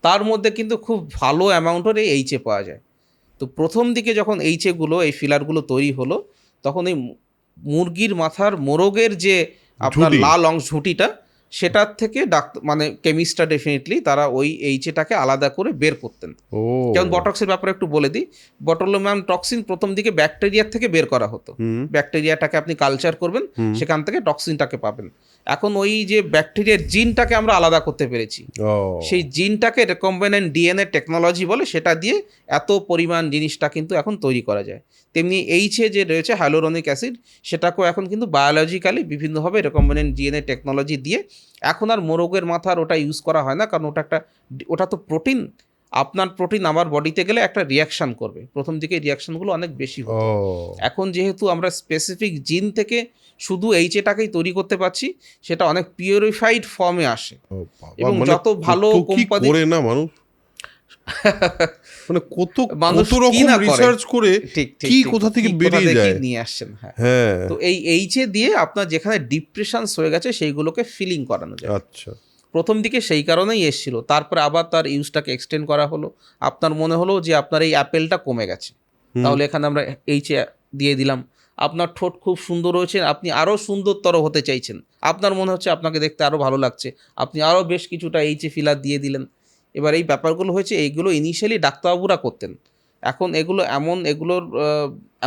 তার মধ্যে কিন্তু খুব ভালো অ্যামাউন্টের এই এইচে পাওয়া যায়। তো প্রথম দিকে যখন এইচেগুলো, এই ফিলারগুলো তৈরি হলো, তখন এই মুরগির মাথার মোরগের যে আপনার লাল অংশ ঝুঁটিটা, সেটার থেকে মানে কেমিস্টরা ডেফিনেটলি তারা ওই এইচেটাকে আলাদা করে বের করতেন। যেমন বটক্সের ব্যাপারে একটু বলে দিই, বটুলিনাম টক্সিন প্রথম দিকে ব্যাকটেরিয়ার থেকে বের করা হতো। ব্যাকটেরিয়াটাকে আপনি কালচার করবেন, সেখান থেকে টক্সিনটাকে পাবেন। এখন ওই যে ব্যাকটেরিয়ার জিনটাকে আমরা আলাদা করতে পেরেছি, সেই জিনটাকে রেকম্বিনেন্ট ডিএনএ টেকনোলজি বলে, সেটা দিয়ে এত পরিমাণ জিনিসটা কিন্তু এখন তৈরি করা যায়। তেমনি এইচে যে রয়েছে হাইলোরোনিক অ্যাসিড, সেটাকেও এখন কিন্তু বায়োলজিক্যালি বিভিন্নভাবে রেকম্বিনেন্ট ডিএনএ টেকনোলজি দিয়ে এখন আর মোরগের মাথার ওটা ইউজ করা হয় না, কারণ ওটা তো প্রোটিন। আপনার প্রোটিন আমার বডিতে গেলে একটা রিয়াকশান করবে, প্রথম দিকে রিয়াকশানগুলো অনেক বেশি হতো। এখন যেহেতু আমরা স্পেসিফিক জিন থেকে শুধু এইচএটাকেই তৈরি করতে পারছি, সেটা অনেক পিউরিফাইড ফর্মে আসে। এবং যত ভালো কোম্পানি না মানুষ মানে কত রকম রিসার্চ করে কি কোথা থেকে বেরিয়ে যায় নিয়ে আসছেন। হ্যাঁ, তো এই এইচএ দিয়ে আপনার যেখানে ডিপ্রেশনস হয়ে গেছে সেইগুলোকে ফিলিং করানো যায়। আচ্ছা, প্রথম দিকে সেই কারণেই এসেছিল, তারপরে আবার তার ইউজটাকে এক্সটেন্ড করা হলো। আপনার মনে হলো যে আপনার এই অ্যাপেলটা কমে গেছে, তাহলে এখানে আমরা এইচএ দিয়ে দিলাম। আপনার ঠোঁট খুব সুন্দর হয়েছে, আপনি আরও সুন্দরতর হতে চাইছেন, আপনার মনে হচ্ছে আপনাকে দেখতে আরও ভালো লাগছে, আপনি আরও বেশ কিছুটা এইচএ ফিলার দিয়ে দিলেন। এবার এই ব্যাপারগুলো হয়েছে, এইগুলো ইনিশিয়ালি ডাক্তারবাবুরা করতেন। এখন এগুলোর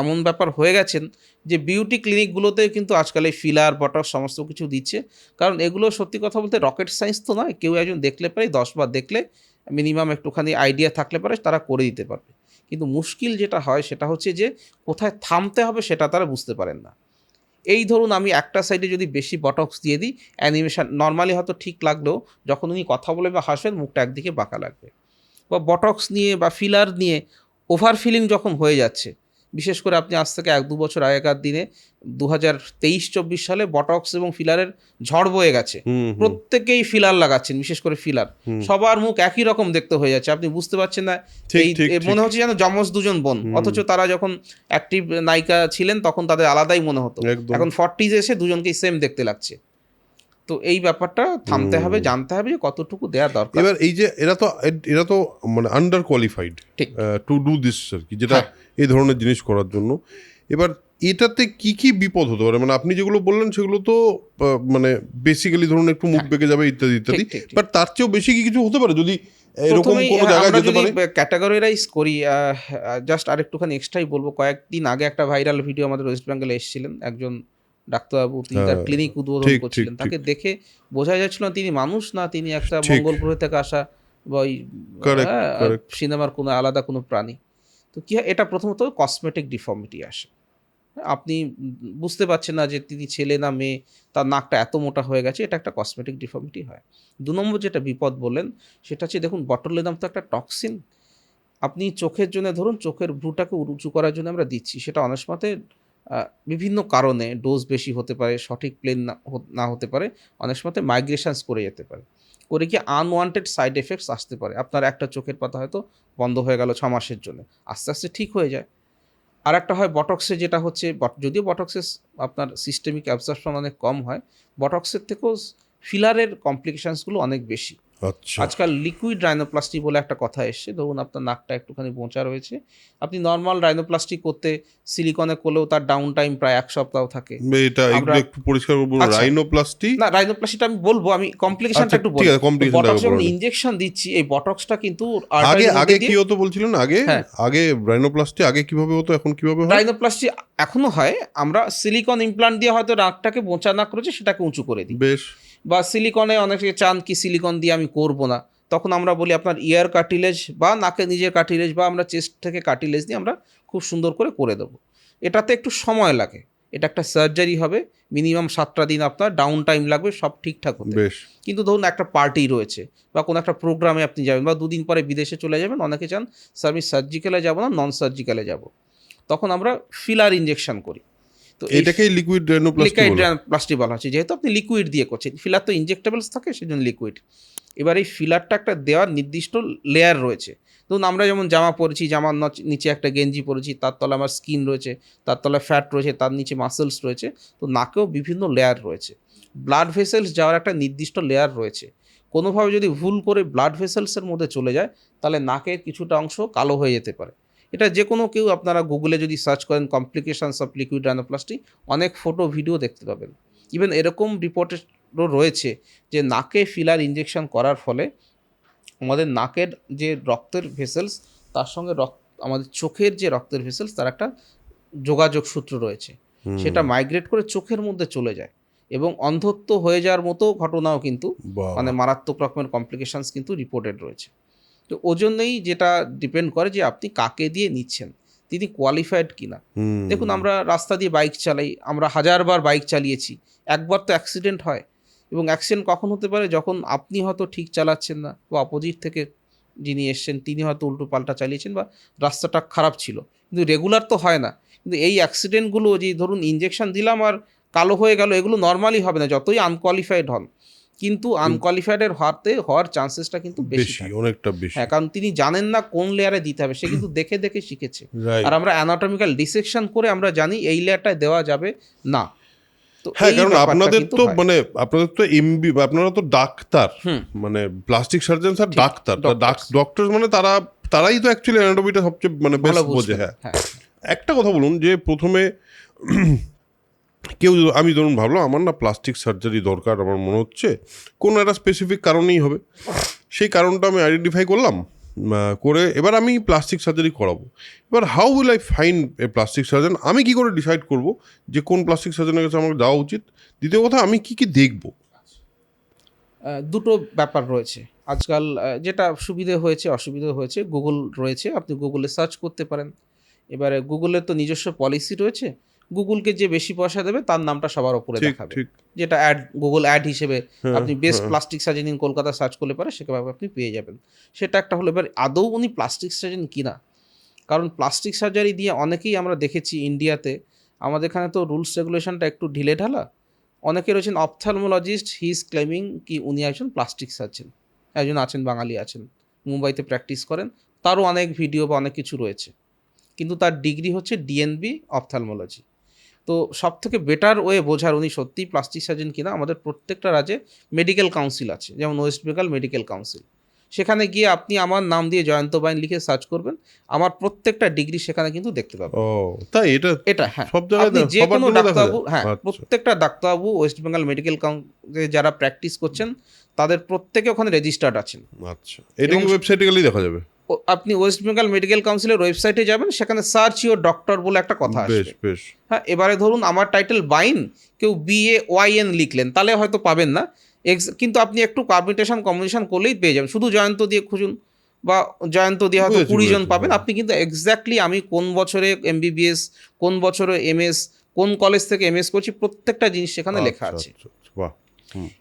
এমন ব্যাপার হয়ে গেছেন যে বিউটি ক্লিনিকগুলোতে কিন্তু আজকাল এই ফিলার বটক্স সমস্ত কিছু দিচ্ছে। কারণ এগুলো সত্যি কথা বলতে রকেট সায়েন্স তো নয়, কেউ একজন দেখলে পারে, 10 বার দেখলে মিনিমাম একটুখানি আইডিয়া থাকলে পারে তারা করে দিতে পারবে। কিন্তু মুশকিল যেটা হয় সেটা হচ্ছে যে কোথায় থামতে হবে সেটা তারা বুঝতে পারেন না। এই ধরুন আমি একটা সাইডে যদি বেশি বটক্স দিয়ে দিই, অ্যানিমেশন নর্মালি হয়তো ঠিক লাগলেও যখন উনি কথা বলে বা হাসবেন, মুখটা একদিকে বাঁকা লাগবে। বা বটক্স নিয়ে বা ফিলার নিয়ে ওভার ফিলিং যখন হয়ে যাচ্ছে, বিশেষ করে আপনি আজ থেকে 1-2 বছর আগেকার দিনে 2023-24 সালে বটক্স এবং ফিলারের ঝড় বয়ে গেছে। প্রত্যেকেই ফিলার লাগাচ্ছেন, বিশেষ করে ফিলার, সবার মুখ একই রকম দেখতে হয়ে যাচ্ছে, আপনি বুঝতে পারছেন না, মনে হচ্ছে যেন যমজ দুজন বোন, অথচ তারা যখন অ্যাক্টিভ নায়িকা ছিলেন তখন তাদের আলাদাই মনে হতো, এখন 40s এসে দুজনকেই সেম দেখতে লাগছে। তো এই ব্যাপারটা থামতে হবে, জানতে হবে যে কতটুকু দেওয়া দরকার। এবার এই যে এরা তো মানে underqualified to do this আর কি, যেটা এই ধরনের জিনিস করার জন্য। এবার এটাতে কি কি বিপদ হতে পারে? মানে আপনি যেগুলো বললেন সেগুলো তো মানে বেসিক্যালি ধরুন একটু মুখ বেঁকে যাবে ইত্যাদি ইত্যাদি, ঠিক, ঠিক, ঠিক। বাট তার চেয়েও বেশি কি কিছু হতে পারে যদি এরকম প্রথমেই কোনো জায়গায় আমরা যেতে যদি পারে? ক্যাটাগরাইজ করি, জাস্ট আরেকটুখানি এক্সট্রাই বলবো, কয়েকদিন আগে একটা ভাইরাল ভিডিও আমাদের ওয়েস্ট বেঙ্গলে এসেছিলেন একজন ডাক্তারবাবু, তিনি তার হ্যাঁ, ক্লিনিক উদ্বোধন ঠিক ঠিক করছিলেন, ঠিক তাকে দেখে বোঝা যাচ্ছিল না তিনি মানুষ না তিনি একটা ঠিক মঙ্গল গ্রহ থেকে আসা বা ওই কারেক্ট কারেক্ট। সিনেমার কোনো আলাদা কোনো প্রাণী। তো কি হয়, এটা প্রথমত কসমেটিক ডিফর্মিটি আসে। আপনি বুঝতে পারছেন না যে তিনি ছেলে না মেয়ে, তার নাকটা এত মোটা হয়ে গেছে, এটা একটা কসমেটিক ডিফর্মিটি হয়। ২ নম্বর যেটা বিপদ বললেন, সেটা হচ্ছে দেখুন বটুলিনাম তো একটা টক্সিন। আপনি চোখের জন্য ধরুন চোখের ভ্রুটাকে উঁচু করার জন্য আমরা দিচ্ছি, সেটা অনেক সময়তে বিভিন্ন কারণে ডোজ বেশি হতে পারে, সঠিক প্লেন না হতে পারে, অনেক সময়তে মাইগ্রেশনস করে যেতে পারে, করে গিয়ে আনওয়ান্টেড সাইড এফেক্টস আসতে পারে। আপনার একটা চোখের পাতা হয়তো বন্ধ হয়ে গেল ৬ মাসের জন্য, আস্তে আস্তে ঠিক হয়ে যায়। আরেকটা হয় বটক্সে, যেটা হচ্ছে যদিও বটক্সের আপনার সিস্টেমিক অ্যাবজর্পশন অনেক কম হয়, বটক্সের থেকেও ফিলারের কমপ্লিকেশনসগুলো অনেক বেশি। আচ্ছা, আজকাল লিকুইড রাইনোপ্লাস্টি বলে একটা কথা এসছে, ধরুন আপনার নাকটা একটুখানি বোঁচা রয়েছে, আপনি নর্মাল রাইনোপ্লাস্টি করতে সিলিকনে করলেও তার ডাউন টাইম প্রায় ১ সপ্তাহ থাকে। এটা এগুলো আমরা একটু পরিষ্কার করে বলুন। আচ্ছা, রাইনোপ্লাস্টি? না রাইনোপ্লাস্টিটা আমি বলবো, আমি কমপ্লিকেশনটা আচ্ছা একটু ঠিক বলি। আছে, কমপ্লিকেশনটা বটক্স যখন বলেন। ইনজেকশন দিচ্ছি, এই বটক্সটা কিন্তু আগে আর্টারির আগে মধ্যে কি দিয়ে, হতো বলছিলেন? আগে হ্যাঁ, আগে রাইনোপ্লাস্টি আগে কিভাবে হতো, এখন কিভাবে হয়? রাইনোপ্লাস্টি এখনো হয়। আমরা সিলিকন ইমপ্লান্ট দিয়ে হয়তো নাকটাকে বোঁচা নাক রয়েছে সেটাকে উঁচু করে দিই, বেশ। বা সিলিকনে অনেকে চান কি সিলিকন দিয়ে আমি করব না, তখন আমরা বলি আপনার ইয়ার কার্টিলেজ বা নাকে নিজের কার্টিলেজ বা আমরা চেস্ট থেকে কার্টিলেজ দিয়ে আমরা খুব সুন্দর করে দেবো। এটাতে একটু সময় লাগে, এটা একটা সার্জারি হবে, মিনিমাম 7টা দিন আপনার ডাউন টাইম লাগবে সব ঠিকঠাক হতে। বেশ। কিন্তু ধরুন একটা পার্টি রয়েছে বা কোনো একটা প্রোগ্রামে আপনি যাবেন বা 2 দিন পরে বিদেশে চলে যাবেন, অনেকে চান স্যার আমি সার্জিক্যালে যাবো না, নন সার্জিক্যালে যাব, তখন আমরা ফিলার ইনজেকশন করি। তো এই এটাকেই লিকুইড রাইনোপ্লাস্টি লিকুইড বলে? প্লাস্টিক বলা হচ্ছে, যেহেতু আপনি লিকুইড দিয়ে করছেন, ফিলার তো ইনজেক্টেবলস থাকে সেজন্য লিকুইড। এবার এই ফিলারটা একটা দেওয়ার নির্দিষ্ট লেয়ার রয়েছে। ধরুন আমরা যেমন জামা পরেছি, জামার নিচে একটা গেঞ্জি পরেছি, তার তলায় আমার স্কিন রয়েছে, তার তলায় ফ্যাট রয়েছে, তার নিচে মাসেলস রয়েছে, তো নাকেও বিভিন্ন লেয়ার রয়েছে। ব্লাড ভেসেলস যাওয়ার একটা নির্দিষ্ট লেয়ার রয়েছে। কোনোভাবে যদি ভুল করে ব্লাড ভেসেলসের মধ্যে চলে যায়, তাহলে নাকের কিছুটা অংশ কালো হয়ে যেতে পারে। এটা যে কোনো কেউ, আপনারা গুগলে যদি সার্চ করেন কমপ্লিকেশনস অফ লিকুইড রাইনোপ্লাস্টি, অনেক ফটো ভিডিও দেখতে পাবেন। ইভেন এরকম রিপোর্টেরও রয়েছে যে নাকে ফিলার ইনজেকশন করার ফলে আমাদের নাকের যে রক্তের ভেসেলস, তার সঙ্গে আমাদের চোখের যে রক্তের ভেসেলস, তার একটা যোগাযোগ সূত্র রয়েছে, সেটা মাইগ্রেট করে চোখের মধ্যে চলে যায় এবং অন্ধত্ব হয়ে যাওয়ার মতো ঘটনাও কিন্তু, বাহ! মানে মারাত্মক রকমের কমপ্লিকেশনস কিন্তু রিপোর্টেড রয়েছে। তো ওজন্যই যেটা ডিপেন্ড করে যে আপনি কাকে দিয়ে নিচ্ছেন, তিনি কোয়ালিফাইড কিনা। দেখুন আমরা রাস্তা দিয়ে বাইক চালাই, আমরা হাজারবার বাইক চালিয়েছি, একবার তো অ্যাক্সিডেন্ট হয়। এবং অ্যাক্সিডেন্ট কখন হতে পারে, যখন আপনি হয়তো ঠিক চালাচ্ছেন না, বা অপোজিট থেকে যিনি এসছেন তিনি হয়তো উল্টো পাল্টা চালিয়েছেন, বা রাস্তাটা খারাপ ছিল, কিন্তু রেগুলার তো হয় না। কিন্তু এই অ্যাক্সিডেন্টগুলো, যে ধরুন ইনজেকশন দিলাম আর কালো হয়ে গেল, এগুলো নর্মালি হবে না যতই আনকোয়ালিফাইড হন, কিন্তু আনকোয়ালিফাইডের হওয়ার চান্সেসটা কিন্তু বেশি বেশি, থাকে। অনেকটা বেশি। হ্যাঁ, কারণ তিনি জানেন না কোন লেয়ারে দিতে হবে, সে কিন্তু দেখে দেখে শিখেছে। রাইট। আর আমরা অ্যানাটমিক্যাল ডিসেকশন করে আমরা জানি এই লেয়ারটায় দেওয়া যাবে না। তো হ্যাঁ, এই কারণ ব্যাপারটা আপনাদের কিন্তু তো হয়। মানে আপনাদের তো এমবি, আপনারা তো ডাক্তার, হুম, মানে প্লাস্টিক সার্জন আর ঠিক, ডাক্তার। doctors। ডক্টর মানে তারাই তো অ্যাকচুয়ালি অ্যানাটমিটা সবচেয়ে মানে ভালো বেস্ট বোঝে। বুঝবেন। হ্যাঁ, হ্যাঁ, একটা কথা বলুন যে প্রথমে কেউ আমি ধরুন ভাবলাম আমার না প্লাস্টিক সার্জারি দরকার, আমার মনে হচ্ছে কোনো একটা স্পেসিফিক কারণেই হবে, সেই কারণটা আমি আইডেন্টিফাই করলাম, করে এবার আমি প্লাস্টিক সার্জারি করাবো। এবার how will I find a plastic surgeon? আমি কি করে ডিসাইড করব যে কোন প্লাস্টিক সার্জনের কাছে আমাকে যাওয়া উচিত? দ্বিতীয় কথা, আমি কি কি দেখবো? দুটো ব্যাপার রয়েছে আজকাল। যেটা সুবিধে হয়েছে অসুবিধে হয়েছে, গুগল রয়েছে, আপনি গুগলে সার্চ করতে পারেন। এবারে গুগলের তো নিজস্ব পলিসি রয়েছে, গুগলকে যে বেশি পয়সা দেবে তার নামটা সবার ওপরে ঠিক দেখাবে, ঠিক। যেটা গুগল অ্যাড হিসেবে হ্যাঁ, আপনি বেস্ট হ্যাঁ। Plastic surgeon in Kolkata search করলে পারে সেভাবে আপনি পেয়ে যাবেন। সেটা একটা হলো। এবার আদৌ উনি প্লাস্টিক সার্জন কিনা, কারণ প্লাস্টিক সার্জারি দিয়ে অনেকেই আমরা দেখেছি ইন্ডিয়াতে, আমাদের এখানে তো রুলস রেগুলেশনটা একটু ঢিলেঢালা। অনেকে রয়েছেন অপথ্যালমোলজিস্ট, হি ইজ ক্লেমিং কি উনি একজন প্লাস্টিক সার্জন, একজন আছেন, বাঙালি আছেন, মুম্বাইতে প্র্যাকটিস করেন, তারও অনেক ভিডিও বা অনেক কিছু রয়েছে, কিন্তু তার ডিগ্রি হচ্ছে ডিএনবি অপথ্যালমোলজি। তো সবথেকে বেটার ওয়ে বোঝার উনি সত্যিই প্লাস্টিক সার্জন কিনা, আমাদের প্রত্যেকটা রাজ্যে মেডিকেল কাউন্সিল আছে, যেমন ওয়েস্ট বেঙ্গল মেডিকেল কাউন্সিল, সেখানে গিয়ে আপনি আমার নাম দিয়ে জয়ন্ত বাইন লিখে সার্চ করবেন, আমার প্রত্যেকটা ডিগ্রি সেখানে কিন্তু দেখতে পাবেন। ও তাই? এটা হ্যাঁ, সব জায়গায় আপনি যে সবার কোনো জন্য দেখা যায়? ডাক্তারবাবু, হ্যাঁ, আচ্ছা, প্রত্যেকটা ডাক্তারবাবু ওয়েস্ট বেঙ্গল মেডিকেল কাউন্সিলে যারা প্র্যাকটিস করছেন তাদের প্রত্যেকে ওখানে রেজিস্টার্ড আছেন। আচ্ছা। এটা কি ওয়েবসাইটে গেলেই দেখা যাবে? আপনি ওয়েস্ট বেঙ্গল মেডিকেল কাউন্সিলের ওয়েবসাইটে যাবেন, সেখানে সার্চ ইওর ডক্টর বলে একটা কথা বেশ আসবে। বেশ। হ্যাঁ, এবারে ধরুন আমার টাইটেল বাইন, কেউ BAYN লিখলেন, তাহলে হয়তো পাবেন না। কিন্তু আপনি একটু কম্বিনেশন করলেই পেয়ে যাবেন। শুধু জয়ন্ত দিয়ে খুঁজুন, বা জয়ন্ত দিয়ে হয়তো বুঝেছি, 20 জন বুঝেছি, পাবেন। হ্যাঁ। আপনি কিন্তু এক্স্যাক্টলি আমি কোন বছরে MBBS, কোন বছরে MS, কোন কলেজ থেকে MS করছি, প্রত্যেকটা জিনিস সেখানে লেখা আচ্ছা, আছে। আচ্ছা, আচ্ছা, বাহ!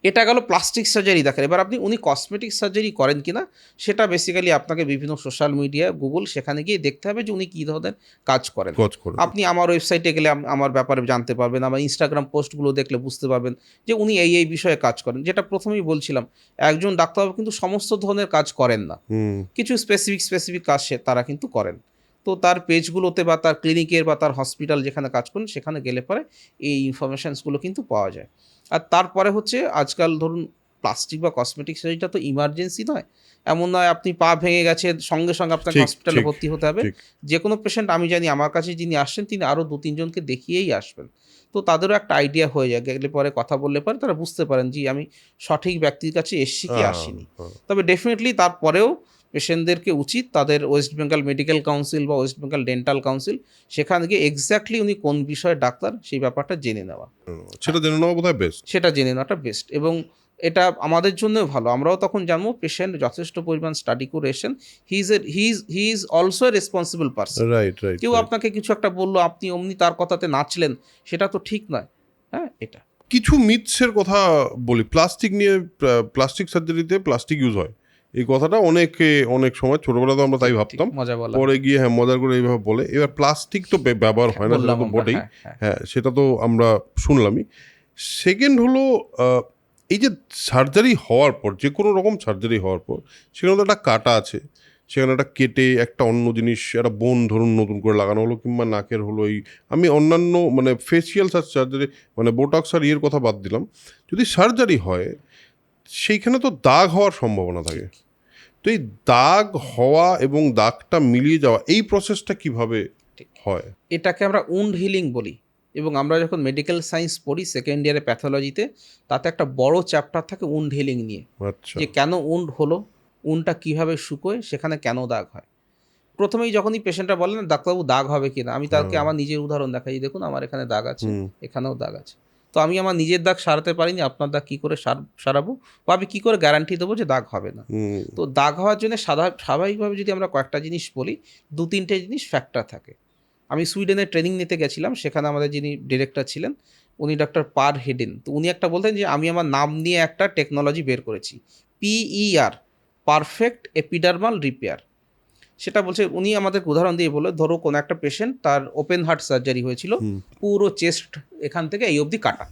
এটা গেল প্লাস্টিক সার্জারি দেখার। এবার আপনি উনি কসমেটিক সার্জারি করেন কিনা সেটা বেসিক্যালি আপনাকে বিভিন্ন সোশ্যাল মিডিয়া, গুগল, সেখানে গিয়ে দেখতে হবে যে উনি কী ধরনের কাজ করেন। কাজ করে। আপনি আমার ওয়েবসাইটে গেলে আমার ব্যাপারে জানতে পারবেন, আমার ইনস্টাগ্রাম পোস্টগুলো দেখলে বুঝতে পারবেন যে উনি এই বিষয়ে কাজ করেন। যেটা প্রথমেই বলছিলাম, একজন ডাক্তারবাবু কিন্তু সমস্ত ধরনের কাজ করেন না, হুম। কিছু স্পেসিফিক কাজ তারা কিন্তু করেন। তো তার পেজগুলোতে বা তার ক্লিনিকের বা তার হসপিটাল যেখানে কাজ করেন সেখানে গেলে পরে এই ইনফরমেশানসগুলো কিন্তু পাওয়া যায়। আর তারপরে হচ্ছে আজকাল ধরুন প্লাস্টিক বা কসমেটিক সার্জারিটা তো ইমার্জেন্সি নয়। এমন নয় আপনি পা ভেঙে গেছে সঙ্গে আপনাকে ঠিক, হসপিটালে ঠিক, ভর্তি হতে হবে। ঠিক। যে কোনো পেশেন্ট আমি জানি আমার কাছে যিনি আসছেন তিনি আরও 2-3 জনকে দেখিয়েই আসবেন। তো তাদেরও একটা আইডিয়া হয়ে যায়, গেলে পরে কথা বললে পরে তারা বুঝতে পারেন যে আমি সঠিক ব্যক্তির কাছে এসছি কি আসিনি। হ্যাঁ। তবে ডেফিনিটলি তারপরেও পেশেন্টদেরকে উচিত তাদের ওয়েস্ট বেঙ্গল মেডিকেল কাউন্সিল বা ওয়েস্ট বেঙ্গল ডেন্টাল কাউন্সিল, সেখানে গিয়ে এক্স্যাক্টলি উনি কোন বিষয়ের ডাক্তার সেই ব্যাপারটা জেনে নেওয়া। সেটা জেনে নেওয়া বোধহয় বেস্ট। সেটা জেনে নেওয়াটা বেস্ট, এবং এটা আমাদের জন্যও ভালো। আমরাও তখন জানবো পেশেন্ট যথেষ্ট পরিমাণ স্টাডি করে এসেছেন। He is also a responsible person. Right, right, কেউ রাইট। আপনাকে কিছু একটা বললো, আপনি অমনি তার কথাতে নাচলেন, সেটা তো ঠিক নয়। হ্যাঁ, এটা কিছু মিথসের কথা বলি। প্লাস্টিক নিয়ে, প্লাস্টিক সার্জারিতে প্লাস্টিক ইউজ হয়। এই কথাটা অনেক সময় ছোটবেলায় তো আমরা তাই ভাবতাম। মজা বলা। পরে গিয়ে হ্যাঁ, মজা করে এইভাবে বলে। এবার প্লাস্টিক তো ব্যবহার হয় না, সেটা বললাম তো আমরা, বটেই। হ্যাঁ, হ্যাঁ। হ্যাঁ, সেটা তো আমরা শুনলামই। সেকেন্ড হলো এই যে সার্জারি হওয়ার পর, যে কোনো রকম সার্জারি হওয়ার পর সেখানে তো একটা কাটা আছে, সেখানে একটা কেটে একটা অন্য জিনিস, একটা বোন ধরুন নতুন করে লাগানো হলো, কিংবা নাকের হলো। আমি অন্যান্য মানে ফেসিয়াল সার্জারি, মানে বোটক্স আর ইয়ের কথা বাদ দিলাম, যদি সার্জারি হয় সেইখানে তো দাগ হওয়ার সম্ভাবনা থাকে। তো এই দাগ হওয়া এবং দাগটা মিলিয়ে যাওয়া, এই প্রসেসটা কিভাবে হয়? এটাকে আমরা উন্ড হিলিং বলি, এবং আমরা যখন মেডিকেল সায়েন্স পড়ি সেকেন্ড ইয়ারে প্যাথোলজিতে, তাতে একটা বড় চ্যাপ্টার থাকে উন্ড হিলিং নিয়ে, আচ্ছা। যে কেন উন্ড হলো, উন্ডটা কীভাবে শুকোয়, সেখানে কেন দাগ হয়। প্রথমেই যখনই পেশেন্টরা বলেন ডাক্তারবাবু দাগ হবে কি না, আমি তাকে আমার নিজের উদাহরণ দেখাই, দেখুন আমার এখানে দাগ আছে, এখানেও দাগ আছে। তো আমি আমার নিজের দাগ সারাতে পারিনি, আপনার দাগ কী করে সারাবো, বা আমি কী করে গ্যারান্টি দেবো যে দাগ হবে না। তো দাগ হওয়ার জন্য স্বাভাবিকভাবে যদি আমরা কয়েকটা জিনিস বলি, 2-3টে জিনিস ফ্যাক্টর থাকে। আমি সুইডেনে ট্রেনিং নিতে গেছিলাম, সেখানে আমাদের যিনি ডিরেক্টর ছিলেন উনি ডক্টর পার হেডেন। তো উনি একটা বলতেন যে আমি আমার নাম নিয়ে একটা টেকনোলজি বের করেছি, PER, পারফেক্ট এপিডার্মাল রিপেয়ার। সেটা বলছে, উনি আমাদের উদাহরণ দিয়ে বলে, ধরো কোনো একটা পেশেন্ট, তার ওপেন হার্ট সার্জারি হয়েছিল, পুরো চেস্ট এখান থেকে এই অবধি কাটা,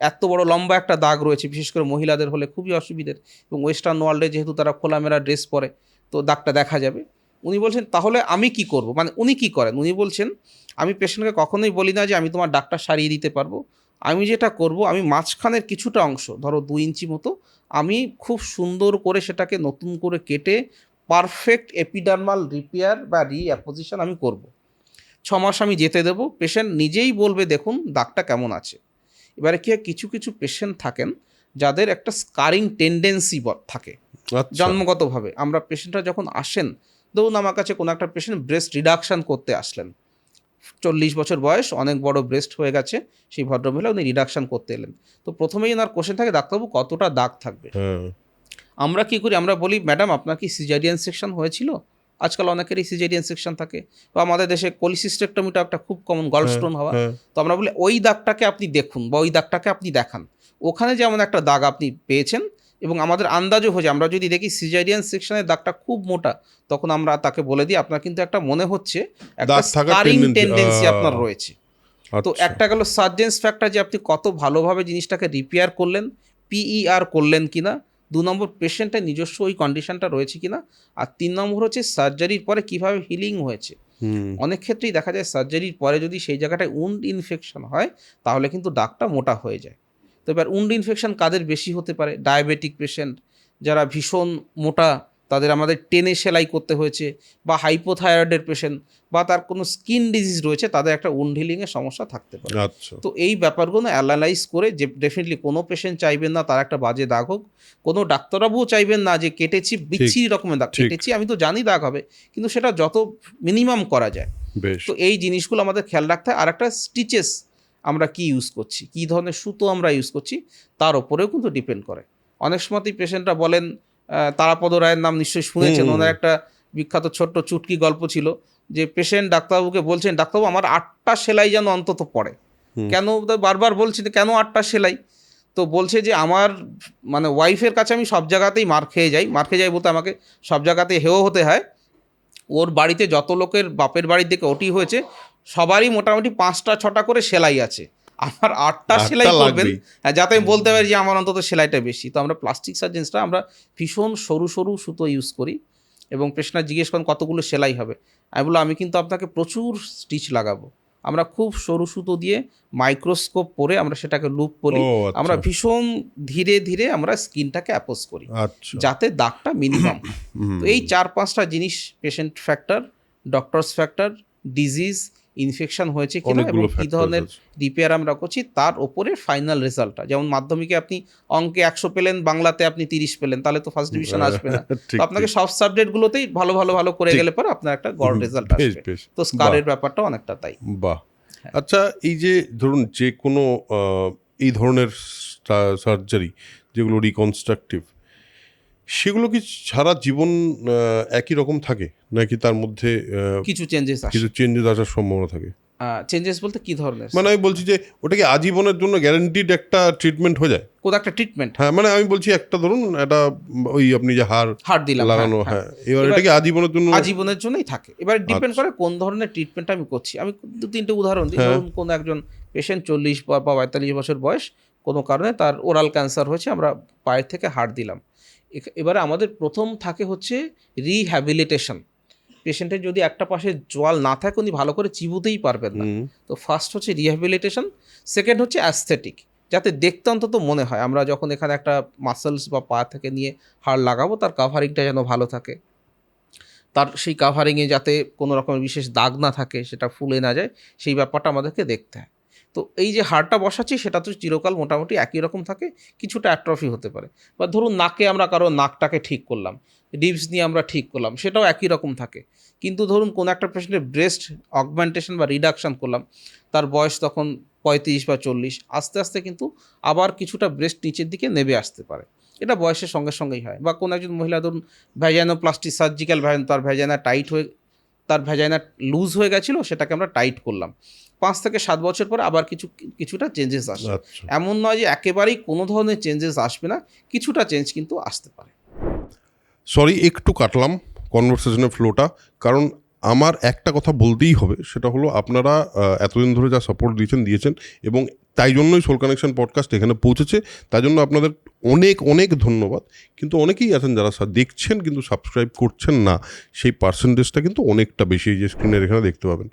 এত বড় লম্বা একটা দাগ রয়েছে, বিশেষ করে মহিলাদের হলে খুবই অসুবিধের, এবং ওয়েস্টার্ন ওয়ার্ল্ডে যেহেতু তারা খোলামেলা ড্রেস পরে, তো দাগটা দেখা যাবে। উনি বলছেন তাহলে আমি কি করব, মানে উনি কি করেন, উনি বলছেন আমি পেশেন্টকে কখনোই বলি না যে আমি তোমার দাগটা সারিয়ে দিতে পারবো। আমি যেটা করব, আমি মাঝখানের কিছুটা অংশ, ধরো 2 ইঞ্চি মতো, আমি খুব সুন্দর করে সেটাকে নতুন করে কেটে পারফেক্ট এপিডার্মাল রিপেয়ার বা রিঅ্যাপোজিশন আমি করব। 6 মাস আমি যেতে দেবো, পেশেন্ট নিজেই বলবে দেখুন দাগটা কেমন আছে। এবারে কি হয়, কিছু কিছু পেশেন্ট থাকেন যাদের একটা স্কারিং টেন্ডেন্সি থাকে জন্মগতভাবে। আমরা পেশেন্টরা যখন আসেন, ধরুন আমার কাছে কোনো একটা পেশেন্ট ব্রেস্ট রিডাকশান করতে আসলেন, 40 বছর বয়স, অনেক বড় ব্রেস্ট হয়ে গেছে, সেই ভদ্রমহিলা উনি রিডাকশান করতে এলেন। তো প্রথমেই ওনার কোশ্চেন থাকে, ডাক্তারবাবু কতটা দাগ থাকবে। আমরা কি করি, আমরা বলি ম্যাডাম আপনার কি সিজারিয়ান সেকশন হয়েছিল, আজকাল অনেকেরই সিজারিয়ান সেকশন থাকে, বা আমাদের দেশে কোলিসিস্টেক্টমিটা একটা খুব কমন, গলস্টোন হওয়া। তো আমরা বলি ওই দাগটাকে আপনি দেখুন বা ওই দাগটাকে আপনি দেখান, ওখানে যেমন একটা দাগ আপনি পেয়েছেন, এবং আমাদের আন্দাজও হয়ে যায়, আমরা যদি দেখি সিজারিয়ান সেকশনের দাগটা খুব মোটা, তখন আমরা তাকে বলে দিই আপনার কিন্তু একটা মনে হচ্ছে একটা স্কারিং টেন্ডেন্সি আপনার রয়েছে। তো একটা গেল সার্জেন্স ফ্যাক্টর, যে আপনি কত ভালোভাবে জিনিসটাকে রিপেয়ার করলেন, PER করলেন কিনা। 2 নম্বর পেশেন্টের নিজস্ব ওই কন্ডিশনটা রয়েছে কিনা। আর 3 নম্বর হচ্ছে সার্জারির পরে কিভাবে হিলিং হয়েছে। অনেক ক্ষেত্রেই দেখা যায় সার্জারির পরে যদি সেই জায়গাটায় উন্ড ইনফেকশন হয়, তাহলে কিন্তু দাগটা মোটা হয়ে যায়। তো এবার উন্ড ইনফেকশন কাদের বেশি হতে পারে, ডায়াবেটিক পেশেন্ট, যারা ভীষণ মোটা তাদের আমাদের টেনে সেলাই করতে হয়েছে, বা হাইপোথাইরয়েডের পেশেন্ট, বা তার কোনো স্কিন ডিজিজ রয়েছে, তাদের একটা উন্ড হিলিংয়ের সমস্যা থাকতে পারে। আচ্ছা, তো এই ব্যাপারগুলো অ্যানালাইজ করে, যে ডেফিনেটলি কোনো পেশেন্ট চাইবেন না তার একটা বাজে দাগ হোক, কোনো ডাক্তারবাবুও চাইবেন না যে কেটেছি বিচ্ছিরি রকমের দাগ, ঠিক। কেটেছি আমি তো জানি দাগ হবে, কিন্তু সেটা যত মিনিমাম করা যায়। বেশ, তো এই জিনিসগুলো আমাদের খেয়াল রাখতে হয়। আর একটা স্টিচেস আমরা কি ইউজ করছি, কী ধরনের সুতো আমরা ইউজ করছি, তার ওপরেও কিন্তু ডিপেন্ড করে। অনেক সময়তেই পেশেন্টরা বলেন, তারাপদ রায়ের নাম নিশ্চয়ই শুনেছেন, ওনার একটা বিখ্যাত ছোট্ট চুটকি গল্প ছিল, যে পেশেন্ট ডাক্তারবাবুকে বলছেন, ডাক্তারবাবু আমার 8টা সেলাই যেন অন্তত পড়ে। কেন, বারবার বলছি যে কেন 8টা সেলাই? তো বলছে যে আমার মানে ওয়াইফের কাছে আমি সব জায়গাতেই মার খেয়ে যাই বলতে আমাকে সব জায়গাতে হেও হতে হয়। ওর বাড়িতে যত লোকের বাপের বাড়ির দিকে ওটি হয়েছে, সবারই মোটামুটি 5টা 6টা করে সেলাই আছে, আমার 8টা সেলাই করবেন, যাতে আমি বলতে পারি যে আমার অন্তত সেলাইটা বেশি। তো আমরা প্লাস্টিক সার্জেন্সরা আমরা ভীষণ সরু সরু সুতো ইউজ করি, এবং পেশেন্ট জিজ্ঞেস করেন কতগুলো সেলাই হবে, আমি বললাম আমি কিন্তু আপনাকে প্রচুর স্টিচ লাগাবো। আমরা খুব সরু সুতো দিয়ে মাইক্রোস্কোপ পরে আমরা সেটাকে লুপ করি, আমরা ভীষণ ধীরে ধীরে আমরা স্কিনটাকে অ্যাপোজ করি, যাতে দাগটা মিনিমাম। তো এই 4-5টা জিনিস, patient factor, doctors factor, disease, infection হয়েছে কিনা এবং কী ধরনের রিপেয়ার আমরা করছি, তার ওপরে ফাইনাল রেজাল্টটা। যেমন মাধ্যমিকে আপনি অঙ্কে 100 পেলেন, বাংলাতে আপনি 30 পেলেন, তাহলে তো ফার্স্ট ডিভিশন আসবে না। তো আপনাকে সব সাবজেক্টগুলোতেই ভালো ভালো ভালো করে গেলে পরে আপনার একটা গড় রেজাল্ট আসবে। তো স্কারের ব্যাপারটা অনেকটা তাই। বাহ। আচ্ছা, এই যে ধরুন যে কোনো এই ধরনের সার্জারি যেগুলো রিকনস্ট্রাকটিভ, সেগুলো কি সারা জীবন একই রকম থাকে, নাকি তার মধ্যে কিছু চেঞ্জেস আসার সম্ভাবনা থাকে? চেঞ্জেস বলতে কি ধরনের? মানে আমি বলছি যে ওটা কি আজীবনের জন্য গ্যারান্টিড একটা ট্রিটমেন্ট হয়ে যায়? কোন একটা ট্রিটমেন্ট? হ্যাঁ, মানে আমি বলছি একটা ধরুন এটা ওই আপনি যে হাড় দিলাম লাগানো, হ্যাঁ, এবার এটা কি আজীবনের জন্যই থাকে? এবার ডিপেন্ড করে কোন ধরনের ট্রিটমেন্ট আমি করছি। আমি 2-3টে উদাহরণ দিই। ধরুন কোনো একজন পেশেন্ট 40 বা 42 বছর বয়স, কোনো কারণে তার ওরাল ক্যান্সার হয়েছে, আমরা পায়ের থেকে হাড় দিলাম। এবারে আমাদের প্রথম থাকে হচ্ছে রিহ্যাবিলিটেশন। পেশেন্টের যদি একটা পাশে জোয়াল না থাকে, উনি ভালো করে চিবুতেই পারবেন না। তো ফার্স্ট হচ্ছে রিহ্যাবিলিটেশন, সেকেন্ড হচ্ছে অ্যাস্থেটিক, যাতে দেখতে অন্তত মনে হয় আমরা যখন এখানে একটা মাসেলস বা পা থেকে নিয়ে হাড় লাগাবো, তার কাভারিংটা যেন ভালো থাকে, তার সেই কাভারিংয়ে যাতে কোনো রকমের বিশেষ দাগ না থাকে, সেটা ফুলে না যায়, সেই ব্যাপারটা আমাদেরকে দেখতে হয়। তো এই যে হাড়টা বসাচ্ছি সেটা তো চিরকাল মোটামুটি একই রকম থাকে, কিছুটা অ্যাট্রফি হতে পারে। বা ধরুন নাকে আমরা কারো নাকটাকে ঠিক করলাম, রিবস নিয়ে আমরা ঠিক করলাম, সেটাও একই রকম থাকে। কিন্তু ধরুন কোনো একটা পেশেন্টের ব্রেস্ট অগমেন্টেশন বা রিডাকশান করলাম, তার বয়স তখন 35 বা 40, আস্তে আস্তে কিন্তু আবার কিছুটা ব্রেস্ট নিচের দিকে নেমে আসতে পারে, এটা বয়সের সঙ্গে সঙ্গেই হয়। বা কোনো একজন মহিলা ধরুন ভ্যাজাইনোপ্লাস্টি সার্জিক্যাল, তার ভ্যাজাইনা তার ভ্যাজাইনা লুজ হয়ে গেছিলো, সেটাকে আমরা টাইট করলাম, 5 থেকে 7 বছর পরে আবার কিছুটা চেঞ্জেস আসে। এমন নয় যে একেবারেই কোনো ধরনের চেঞ্জেস আসবে না, কিছুটা চেঞ্জ কিন্তু আসতে পারে। সরি, একটু কাটলাম কনভারসেশনের ফ্লোটা, কারণ আমার একটা কথা বলতেই হবে, সেটা হলো আপনারা এতদিন ধরে যা সাপোর্ট দিয়েছেন এবং তাই জন্যই সোল কানেকশন পডকাস্ট এখানে পৌঁছেছে, তাই জন্য আপনাদের অনেক অনেক ধন্যবাদ। কিন্তু অনেকেই আছেন যারা দেখছেন কিন্তু সাবস্ক্রাইব করছেন না, সেই পার্সেন্টেজটা কিন্তু অনেকটা বেশি, যে স্ক্রিনের এখানে দেখতে পাবেন।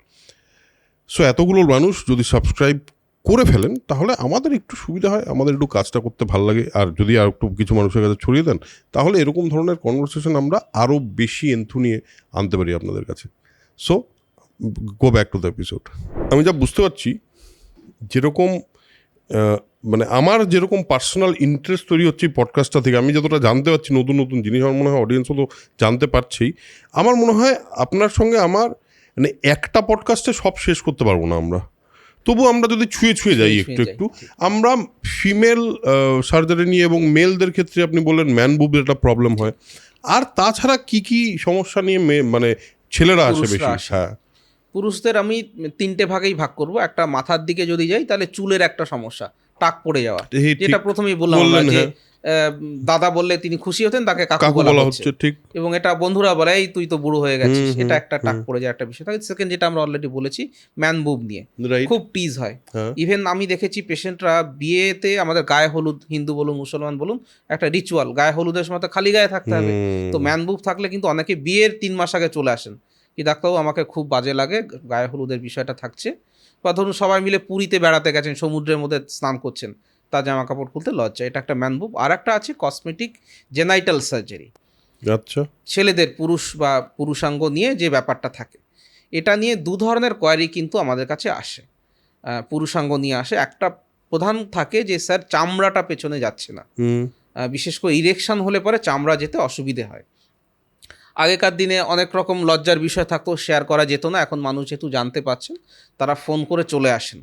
সো এতগুলো মানুষ যদি সাবস্ক্রাইব করে ফেলেন, তাহলে আমাদের একটু সুবিধা হয়, আমাদের একটু কাজটা করতে ভালো লাগে। আর যদি আর একটু কিছু মানুষের কাছে ছড়িয়ে দেন, তাহলে এরকম ধরনের কনভারসেশন আমরা আরও বেশি এন্থু নিয়ে আনতে পারি আপনাদের কাছে। So go back to the episode. আমি যা বুঝতে পারছি, যেরকম মানে আমার যেরকম পার্সোনাল ইন্টারেস্ট তৈরি হচ্ছে এই পডকাস্টটা থেকে, আমি যতটা জানতে পারছি নতুন নতুন জিনিস, আমার মনে হয় অডিয়েন্সও তো জানতে পারছেই। আমার মনে হয় আপনার সঙ্গে আমার মানে একটা পডকাস্টে সব শেষ করতে পারবো না আমরা, তবু আমরা যদি ছুঁয়ে যাই একটু আমরা ফিমেল সার্জারি নিয়ে, এবং মেলদের ক্ষেত্রে আপনি বললেন ম্যান বুবের একটা প্রবলেম হয়, আর তাছাড়া কি সমস্যা নিয়ে মানে ছেলেরা আসে বেশি? হ্যাঁ, পুরুষদের আমি 3টে ভাগেই ভাগ করব। একটা মাথার দিকে যদি যাই, তাহলে চুলের একটা সমস্যা, টাক পড়ে যাওয়া, যেটা প্রথমেই বললাম যে দাদা বললে তিনি খুশি হতেন, তাকে কাকু বলা হচ্ছে, ঠিক। এবং এটা বন্ধুরা বলে এই তুই তো বুড়ো হয়ে গেছিস, এটা একটা টাক পড়ে যাওয়ার একটা বিষয় থাকে। সেকেন্ড, যেটা আমরা অলরেডি বলেছি, ম্যান বুব নিয়ে খুব টিজ হয়। ইভেন আমি দেখেছি পেশেন্টরা বিয়েতে, আমাদের গায়ে হলুদ, হিন্দু বলুন মুসলমান বলুন, একটা রিচুয়াল, গায়ে হলুদের সময় তো খালি গায়ে থাকতে হবে। তো ম্যান বুব থাকলে কিন্তু অনেকে বিয়ের 3 মাস আগে চলে আসেন, কি ডাক্তারবাবু আমাকে খুব বাজে লাগে, গায়ে হলুদের বিষয়টা থাকছে। বা ধরুন সবাই মিলে পুরীতে বেড়াতে গেছেন, সমুদ্রের মধ্যে স্নান করছেন, তার জামা কাপড় খুলতে লজ্জা, এটা একটা ম্যান বুব। আর একটা আছে কসমেটিক জেনাইটাল সার্জারি, আচ্ছা। ছেলেদের পুরুষ বা পুরুষাঙ্গ নিয়ে যে ব্যাপারটা থাকে, এটা নিয়ে দু ধরনের কোয়ারি কিন্তু আমাদের কাছে আসে। পুরুষাঙ্গ নিয়ে আসে, একটা প্রধান থাকে যে স্যার চামড়াটা পেছনে যাচ্ছে না, হুম বিশেষ করে ইরেকশন হলে পরে চামড়া যেতে অসুবিধে হয়। আগেকার দিনে অনেক রকম লজ্জার বিষয় থাকতো, শেয়ার করা যেত না। এখন মানুষ যেহেতু জানতে পারছেন, তারা ফোন করে চলে আসেন।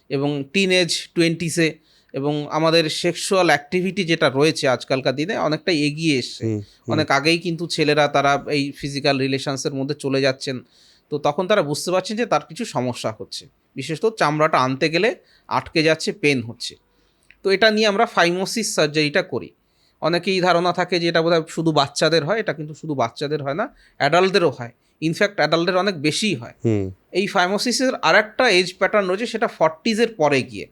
এবং টিনেজ 20s এবং আমাদের সেক্সুয়াল অ্যাক্টিভিটি যেটা রয়েছে আজকালকার দিনে অনেকটা এগিয়ে এসছে। অনেক আগেই কিন্তু ছেলেরা তারা এই ফিজিক্যাল রিলেশনসের মধ্যে চলে যাচ্ছেন। তো তখন তারা বুঝতে পারছেন যে তার কিছু সমস্যা হচ্ছে, বিশেষত চামড়াটা আনতে গেলে আটকে যাচ্ছে, পেন হচ্ছে। তো এটা নিয়ে আমরা ফাইমোসিস সার্জারিটা করি। অনেকেই ধারণা থাকে যে এটা বোধহয় শুধু বাচ্চাদের হয়, এটা কিন্তু শুধু বাচ্চাদের হয় না, অ্যাডাল্টদেরও হয়। ইনফ্যাক্ট অ্যাডাল্টদের অনেক বেশিই হয়। এই ফাইমোসিসের আর একটা এজ প্যাটার্ন রয়েছে, সেটা 40s পরে গিয়ে।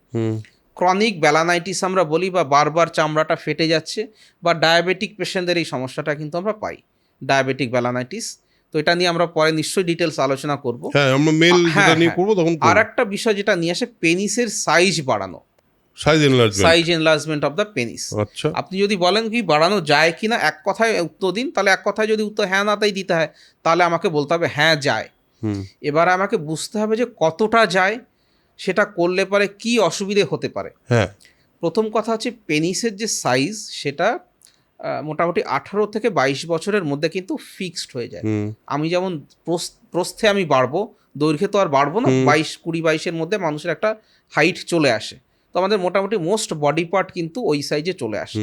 ক্রনিক ব্যালানাইটিস আমরা বলি, বা বারবার চামড়াটা ফেটে যাচ্ছে, বা ডায়াবেটিক পেশেন্টদের এই সমস্যাটা কিন্তু আমরা পাই, ডায়াবেটিক ব্যালানাইটিস। তো এটা নিয়ে আমরা পরে নিশ্চয়ই ডিটেলস আলোচনা করবো। হ্যাঁ, আমরা মেল যেটা নিয়ে করব তখন আর একটা বিষয় যেটা নিয়ে আসে, পেনিসের সাইজ বাড়ানো, size enlargement of the penis. আচ্ছা। আপনি যদি বলেন কি বাড়ানো যায় কিনা, এক কথায় উত্তর দিন, তাহলে এক কথায় যদি উত্তর হ্যাঁ না তাই দিতে হয়, তাহলে আমাকে বলতে হবে হ্যাঁ যায়। এবার আমাকে বুঝতে হবে যে কতটা যায়, সেটা করলে পরে কি অসুবিধে হতে পারে। হ্যাঁ, প্রথম কথা হচ্ছে পেনিসের যে সাইজ, সেটা মোটামুটি 18 থেকে 22 বছরের মধ্যে কিন্তু ফিক্সড হয়ে যায়। আমি যেমন প্রস্থে আমি বাড়বো, দৈর্ঘ্যে তো আর বাড়বো না। 20-22 মধ্যে মানুষের একটা হাইট চলে আসে। তো আমাদের মোটামুটি মোস্ট বডি পার্ট কিন্তু ওই সাইজে চলে আসে।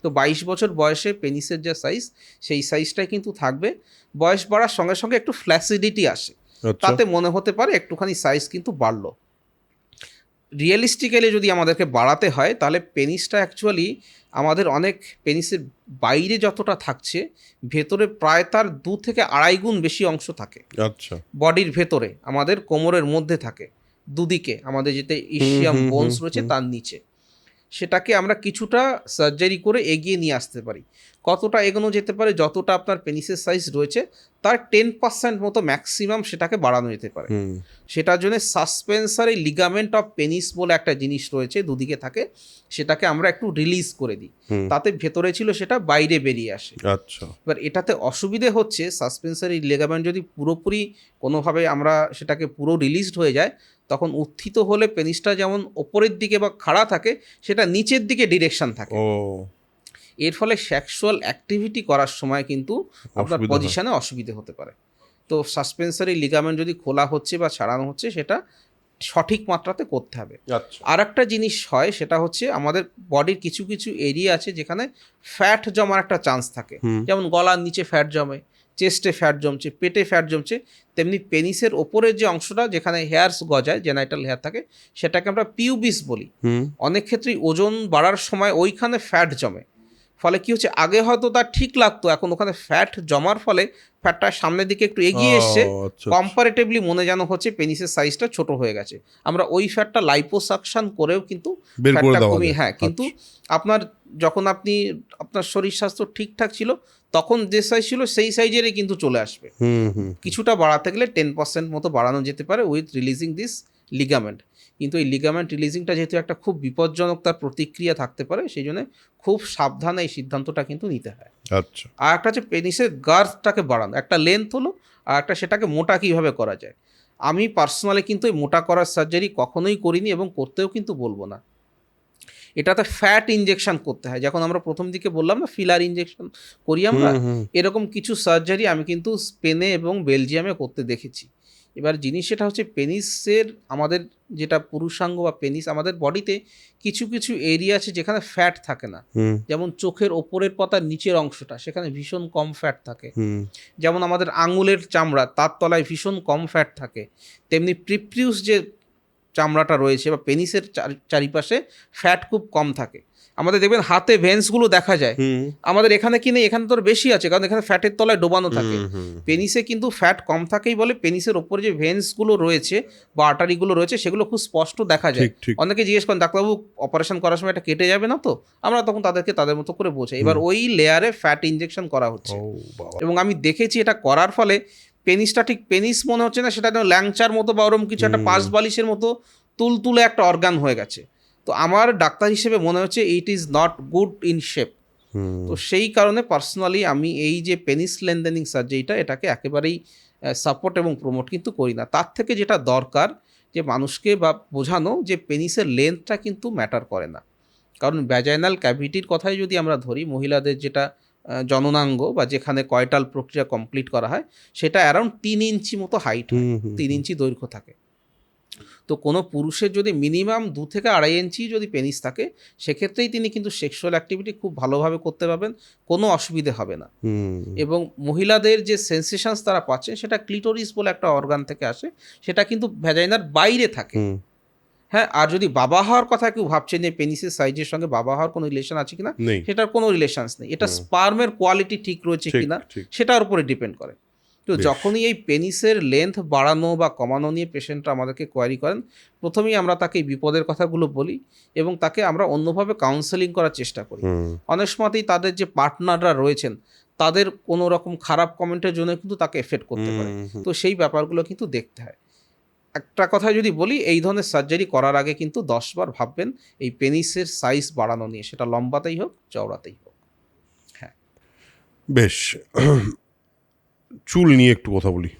তো 22 বছর বয়সে পেনিসের যে সাইজ, সেই সাইজটাই কিন্তু থাকবে। বয়স বাড়ার সঙ্গে সঙ্গে একটু ফ্ল্যাসিডিটি আসে, তাতে মনে হতে পারে একটুখানি সাইজ কিন্তু বাড়লো। রিয়েলিস্টিক্যালি যদি আমাদেরকে বাড়াতে হয়, তাহলে পেনিসটা অ্যাকচুয়ালি আমাদের অনেক, পেনিসের বাইরে যতটা থাকছে, ভেতরে প্রায় তার 2 থেকে 2.5 গুণ বেশি অংশ থাকে। আচ্ছা। বডির ভেতরে আমাদের কোমরের মধ্যে থাকে, দুদিকে আমাদের যেতে ইসিয়াম বোনস রয়েছে তার নিচে। সেটাকে আমরা কিছুটা সার্জারি করে এগিয়ে নিয়ে আসতে পারি। কতটা এগোনো যেতে পারে, যতটা আপনার পেনিসের সাইজ রয়েছে তার 10% মতো ম্যাক্সিমাম সেটাকে বাড়ানো যেতে পারে। সেটার জন্য সাসপেন্সারি লিগামেন্ট অফ পেনিস বলে একটা জিনিস রয়েছে, দুদিকে থাকে, সেটাকে আমরা একটু রিলিজ করে দিই, তাতে ভেতরে ছিল সেটা বাইরে বেরিয়ে আসে। আচ্ছা। এবার এটাতে অসুবিধে হচ্ছে, সাসপেন্সারি লিগামেন্ট যদি পুরোপুরি কোনোভাবে আমরা সেটাকে পুরো রিলিজড হয়ে যায়, তখন উত্থিত হলে পেনিসটা যেমন ওপরের দিকে বা খাড়া থাকে, সেটা নিচের দিকে ডিরেকশন থাকে। এর ফলে সেক্সুয়াল অ্যাক্টিভিটি করার সময় কিন্তু আপনার পজিশনে অসুবিধে হতে পারে। তো সাসপেন্সারি লিগামেন্ট যদি খোলা হচ্ছে বা ছাড়ানো হচ্ছে, সেটা সঠিক মাত্রাতে করতে হবে। আর একটা জিনিস হয়, সেটা হচ্ছে আমাদের বডির কিছু কিছু এরিয়া আছে যেখানে ফ্যাট জমার একটা চান্স থাকে। যেমন গলার নিচে ফ্যাট জমে, চেস্টে ফ্যাট জমছে, পেটে ফ্যাট জমছে। তেমনি পেনিসের ওপরের যে অংশটা যেখানে হেয়ারস গজায়, জেনাইটাল হেয়ার থাকে, সেটাকে আমরা পিউবিস বলি। অনেক ক্ষেত্রেই ওজন বাড়ার সময় ওইখানে ফ্যাট জমে। ফলে কি হচ্ছে, আগে হয়তো তার ঠিক লাগতো, এখন ওখানে ফ্যাট জমার ফলে ফ্যাটটা সামনের দিকে একটু এগিয়ে এসছে, কম্পারেটিভলি মনে যেন হচ্ছে পেনিসের সাইজটা ছোট হয়ে গেছে। আমরা ওই ফ্যাটটা লাইপোসাকশন করেও কিন্তু ফ্যাটটা কমিয়ে, হ্যাঁ, কিন্তু আপনার যখন আপনার শরীর স্বাস্থ্য ঠিকঠাক ছিল, তখন যে সাইজ ছিল সেই সাইজেরই কিন্তু চলে আসবে। কিছুটা বাড়াতে গেলে 10% মতো বাড়ানো যেতে পারে উইথ রিলিজিং দিস লিগামেন্ট। কিন্তু এই লিগামেন্ট রিলিজিংটা যেহেতু একটা খুব বিপজ্জনক তার প্রতিক্রিয়া থাকতে পারে, সেই জন্য খুব সাবধানে এই সিদ্ধান্তটা কিন্তু নিতে হয়। আচ্ছা। আর একটা হচ্ছে পেনিসের গার্থটাকে বাড়ানো, একটা লেন্থ হলো, আর একটা সেটাকে মোটা কীভাবে করা যায়। আমি পার্সোনালি কিন্তু এই মোটা করার সার্জারি কখনোই করিনি এবং করতেও কিন্তু বলবো না। এটাতে ফ্যাট ইনজেকশন করতে হয়, যখন আমরা প্রথম দিকে বললাম না ফিলার ইনজেকশন করি আমরা, এরকম কিছু সার্জারি আমি কিন্তু স্পেনে এবং বেলজিয়ামে করতে দেখেছি। এবার জিনিস সেটা হচ্ছে, পেনিসের আমাদের যেটা পুরুষাঙ্গ বা পেনিস, আমাদের বডিতে কিছু কিছু এরিয়া আছে যেখানে ফ্যাট থাকে না। যেমন চোখের ওপরের পাতার নিচের অংশটা, সেখানে ভীষণ কম ফ্যাট থাকে। যেমন আমাদের আঙুলের চামড়া, তার তলায় ভীষণ কম ফ্যাট থাকে। তেমনি প্রিপ্রিউস যে চামড়াটা রয়েছে বা পেনিসের চারিপাশে ফ্যাট খুব কম থাকে। আমাদের দেখবেন হাতে ভেন্সগুলো দেখা যায়, আমাদের এখানে কি নেই, এখানে তো বেশি আছে, কারণ এখানে ফ্যাটের তলায় ডোবানো থাকে। পেনিসে কিন্তু ফ্যাট কম থাকেই বলে পেনিসের ওপরে যে ভেন্সগুলো রয়েছে বা আর্টারিগুলো রয়েছে, সেগুলো খুব স্পষ্ট দেখা যায়। অনেকে জিজ্ঞেস করেন, ডাক্তারবাবু অপারেশন করার সময় এটা কেটে যাবে না তো? আমরা তখন তাদেরকে তাদের মতো করে বোঝাই। এবার ওই লেয়ারে ফ্যাট ইনজেকশন করা হচ্ছে, এবং আমি দেখেছি এটা করার ফলে পেনিসটা ঠিক পেনিস মনে হচ্ছে না, সেটা ল্যাংচার মতো বা ওরকম কিছু একটা পাশ বালিশের মতো তুলতুলে একটা অর্গান হয়ে গেছে। তো আমার ডাক্তার হিসেবে মনে হচ্ছে it is not good in shape. তো সেই কারণে পার্সোনালি আমি এই যে পেনিস লেন্থেনিং সার্জারিটা এটাকে একেবারেই সাপোর্ট এবং প্রমোট কিন্তু করি না। তার থেকে যেটা দরকার যে মানুষকে বা বোঝানো যে পেনিসের লেন্থটা কিন্তু ম্যাটার করে না। কারণ ভ্যাজাইনাল ক্যাভিটির কথাই যদি আমরা ধরি, মহিলাদের যেটা জননাঙ্গ বা যেখানে কয়টাল প্রক্রিয়া কমপ্লিট করা হয় সেটা অ্যারাউন্ড 3 ইঞ্চি মতো হাইট হয়, 3 ইঞ্চি দৈর্ঘ্য থাকে। তো কোনো পুরুষের যদি মিনিমাম 2 থেকে 2.5 ইঞ্চি যদি পেনিস থাকে, সেক্ষেত্রেই তিনি কিন্তু সেক্সুয়াল অ্যাক্টিভিটি খুব ভালোভাবে করতে পারবেন, কোনো অসুবিধে হবে না। এবং মহিলাদের যে সেন্সেশনস তারা পাচ্ছেন সেটা ক্লিটোরিস বলে একটা অর্গান থেকে আসে, সেটা কিন্তু ভ্যাজাইনার বাইরে থাকে। হ্যাঁ, আর যদি বাবা হওয়ার কথা কেউ ভাবছেন যে পেনিসের সাইজের সঙ্গে বাবা হওয়ার কোনো রিলেশন আছে কিনা, সেটার কোনো রিলেশনস নেই। এটা স্পার্মের কোয়ালিটি ঠিক রয়েছে কিনা সেটার উপরে ডিপেন্ড করে। তো যখনই এই পেনিসের লেন্থ বাড়ানো বা কমানো নিয়ে পেশেন্টরা আমাদেরকে কোয়ারি করেন, প্রথমেই আমরা তাকে এই বিপদের কথাগুলো বলি এবং তাকে আমরা অন্যভাবে কাউন্সেলিং করার চেষ্টা করি। অনেক সময়তেই তাদের যে পার্টনাররা রয়েছেন তাদের কোনো রকম খারাপ কমেন্টের জন্য কিন্তু তাকে এফেক্ট করতে পারে। তো সেই ব্যাপারগুলো কিন্তু দেখতে হয়। একটা কথা যদি বলি, এই ধরনের সার্জারি করার আগে কিন্তু 10 বার ভাববেন এই পেনিসের সাইজ বাড়ানো নিয়ে, সেটা লম্বাতেই হোক চওড়াতেই হোক। হ্যাঁ, বেশ। চুল নিয়ে একটু কথা বলি।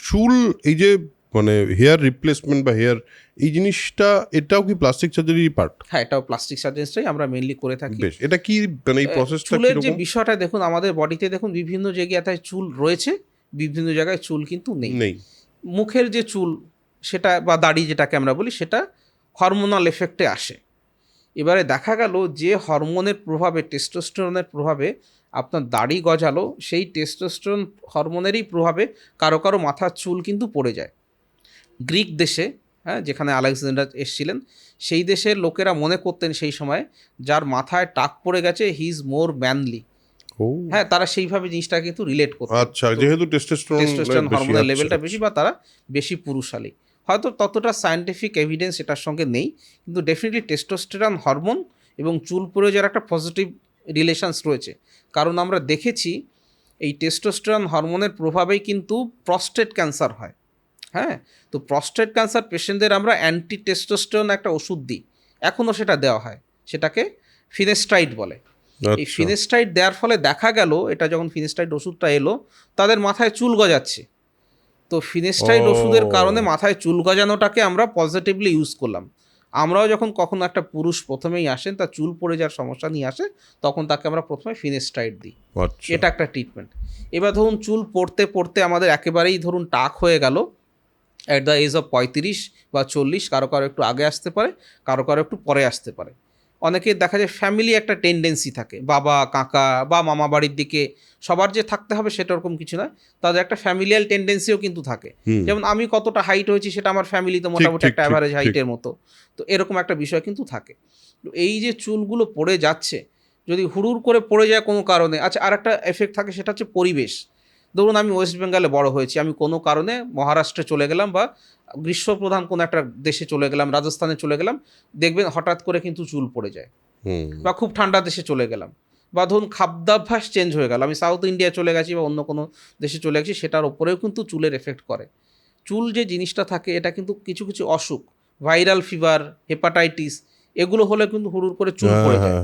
চুল, এই যে মানে হেয়ার রিপ্লেসমেন্ট বা হেয়ার, এই জিনিসটা এটাও কি প্লাস্টিক সার্জারি পার্ট? হ্যাঁ, এটাও প্লাস্টিক সার্জারিটাই আমরা মেইনলি করে থাকি। বেশ, এটা কি মানে এই প্রসেসটা চুলের যে বিষয়টা দেখুন, আমাদের বডিতে দেখুন বিভিন্ন জায়গায় চুল রয়েছে, বিভিন্ন জায়গায় চুল কিন্তু নেই। মুখের যে চুল সেটা বা দাড়ি যেটাকে আমরা বলি, সেটা হরমোনাল এফেক্টে আসে। এবারে দেখা গেল যে হরমোনের প্রভাবে, টেস্টোস্টেরনের প্রভাবে আপনার দাড়ি গজালো, সেই টেস্টোস্টেরন হরমোনেরই প্রভাবে কারো কারো মাথার চুল কিন্তু পড়ে যায়। গ্রিক দেশে, হ্যাঁ, যেখানে আলেকজান্ডার এসেছিলেন, সেই দেশের লোকেরা মনে করতেন সেই সময় যার মাথায় টাক পড়ে গেছে হি ইজ মোর ম্যানলি। হ্যাঁ, তারা সেইভাবে জিনিসটা কিন্তু রিলেট করতেন। আচ্ছা, যেহেতু টেস্টোস্টেরন হরমোনের লেভেলটা বেশি বা তারা বেশি পুরুষালী। হয়তো ততটা সায়েন্টিফিক এভিডেন্স এটার সঙ্গে নেই, কিন্তু ডেফিনেটলি টেস্টোস্টেরন হরমোন এবং চুল পড়ে যাওয়ার একটা পজিটিভ রিলেশনস রয়েছে। কারণ আমরা দেখেছি এই টেস্টোস্টেরন হরমোনের প্রভাবেই কিন্তু প্রস্টেট ক্যান্সার হয়। হ্যাঁ, তো প্রস্টেট ক্যান্সার পেশেন্টদের আমরা অ্যান্টি টেস্টোস্টেরন একটা ওষুধ দিই, এখনও সেটা দেওয়া হয়, সেটাকে ফিনেস্ট্রাইড বলে। এই ফিনেস্ট্রাইড দেওয়ার ফলে দেখা গেল, এটা যখন ফিনেস্ট্রাইড ওষুধটা এলো তাদের মাথায় চুল গজাচ্ছে। তো ফিনেস্ট্রাইড ওষুধের কারণে মাথায় চুল গজানোটাকে আমরা পজিটিভলি ইউজ করলাম। আমরাও যখন কখনো একটা পুরুষ প্রথমেই আসেন, তার চুল পড়ে যাওয়ার সমস্যা নিয়ে আসে, তখন তাকে আমরা প্রথমে ফিনেস্ট্রাইড দিই। এটা একটা ট্রিটমেন্ট। এবার ধরুন চুল পড়তে পড়তে আমাদের একেবারেই ধরুন টাক হয়ে গেল অ্যাট দ্য এজ অফ 35 বা 40, কারো কারো একটু আগে আসতে পারে, কারো কারো একটু পরে আসতে পারে। অনেকের দেখা যায় ফ্যামিলি একটা টেন্ডেন্সি থাকে, বাবা কাকা বা মামা বাড়ির দিকে সবার যে থাকতে হবে সেটা ওরকম কিছু নয়, তাদের একটা ফ্যামিলিয়াল টেন্ডেন্সিও কিন্তু থাকে। যেমন আমি কতটা হাইট হয়েছি সেটা আমার ফ্যামিলি তো মোটামুটি একটা অ্যাভারেজ হাইটের মতো, তো এরকম একটা বিষয় কিন্তু থাকে। তো এই যে চুলগুলো পড়ে যাচ্ছে, যদি হুড়ুর করে পড়ে যায় কোনো কারণে, আচ্ছা আর একটা এফেক্ট থাকে, সেটা হচ্ছে পরিবেশ। ধরুন আমি ওয়েস্ট বেঙ্গলে বড় হয়েছি, আমি কোনো কারণে মহারাষ্ট্রে চলে গেলাম বা গ্রীষ্মপ্রধান কোনো একটা দেশে চলে গেলাম, রাজস্থানে চলে গেলাম, দেখবেন হঠাৎ করে কিন্তু চুল পড়ে যায়। বা খুব ঠান্ডা দেশে চলে গেলাম, বা ধরুন খাদ্যাভ্যাস চেঞ্জ হয়ে গেল, আমি সাউথ ইন্ডিয়া চলে গেছি বা অন্য কোনো দেশে চলে গেছি, সেটার ওপরেও কিন্তু চুলের এফেক্ট করে। চুল যে জিনিসটা থাকে এটা কিন্তু কিছু কিছু অসুখ, ভাইরাল ফিভার, হেপাটাইটিস, এগুলো হলে কিন্তু হুড়ুর করে চুল পড়ে যায়।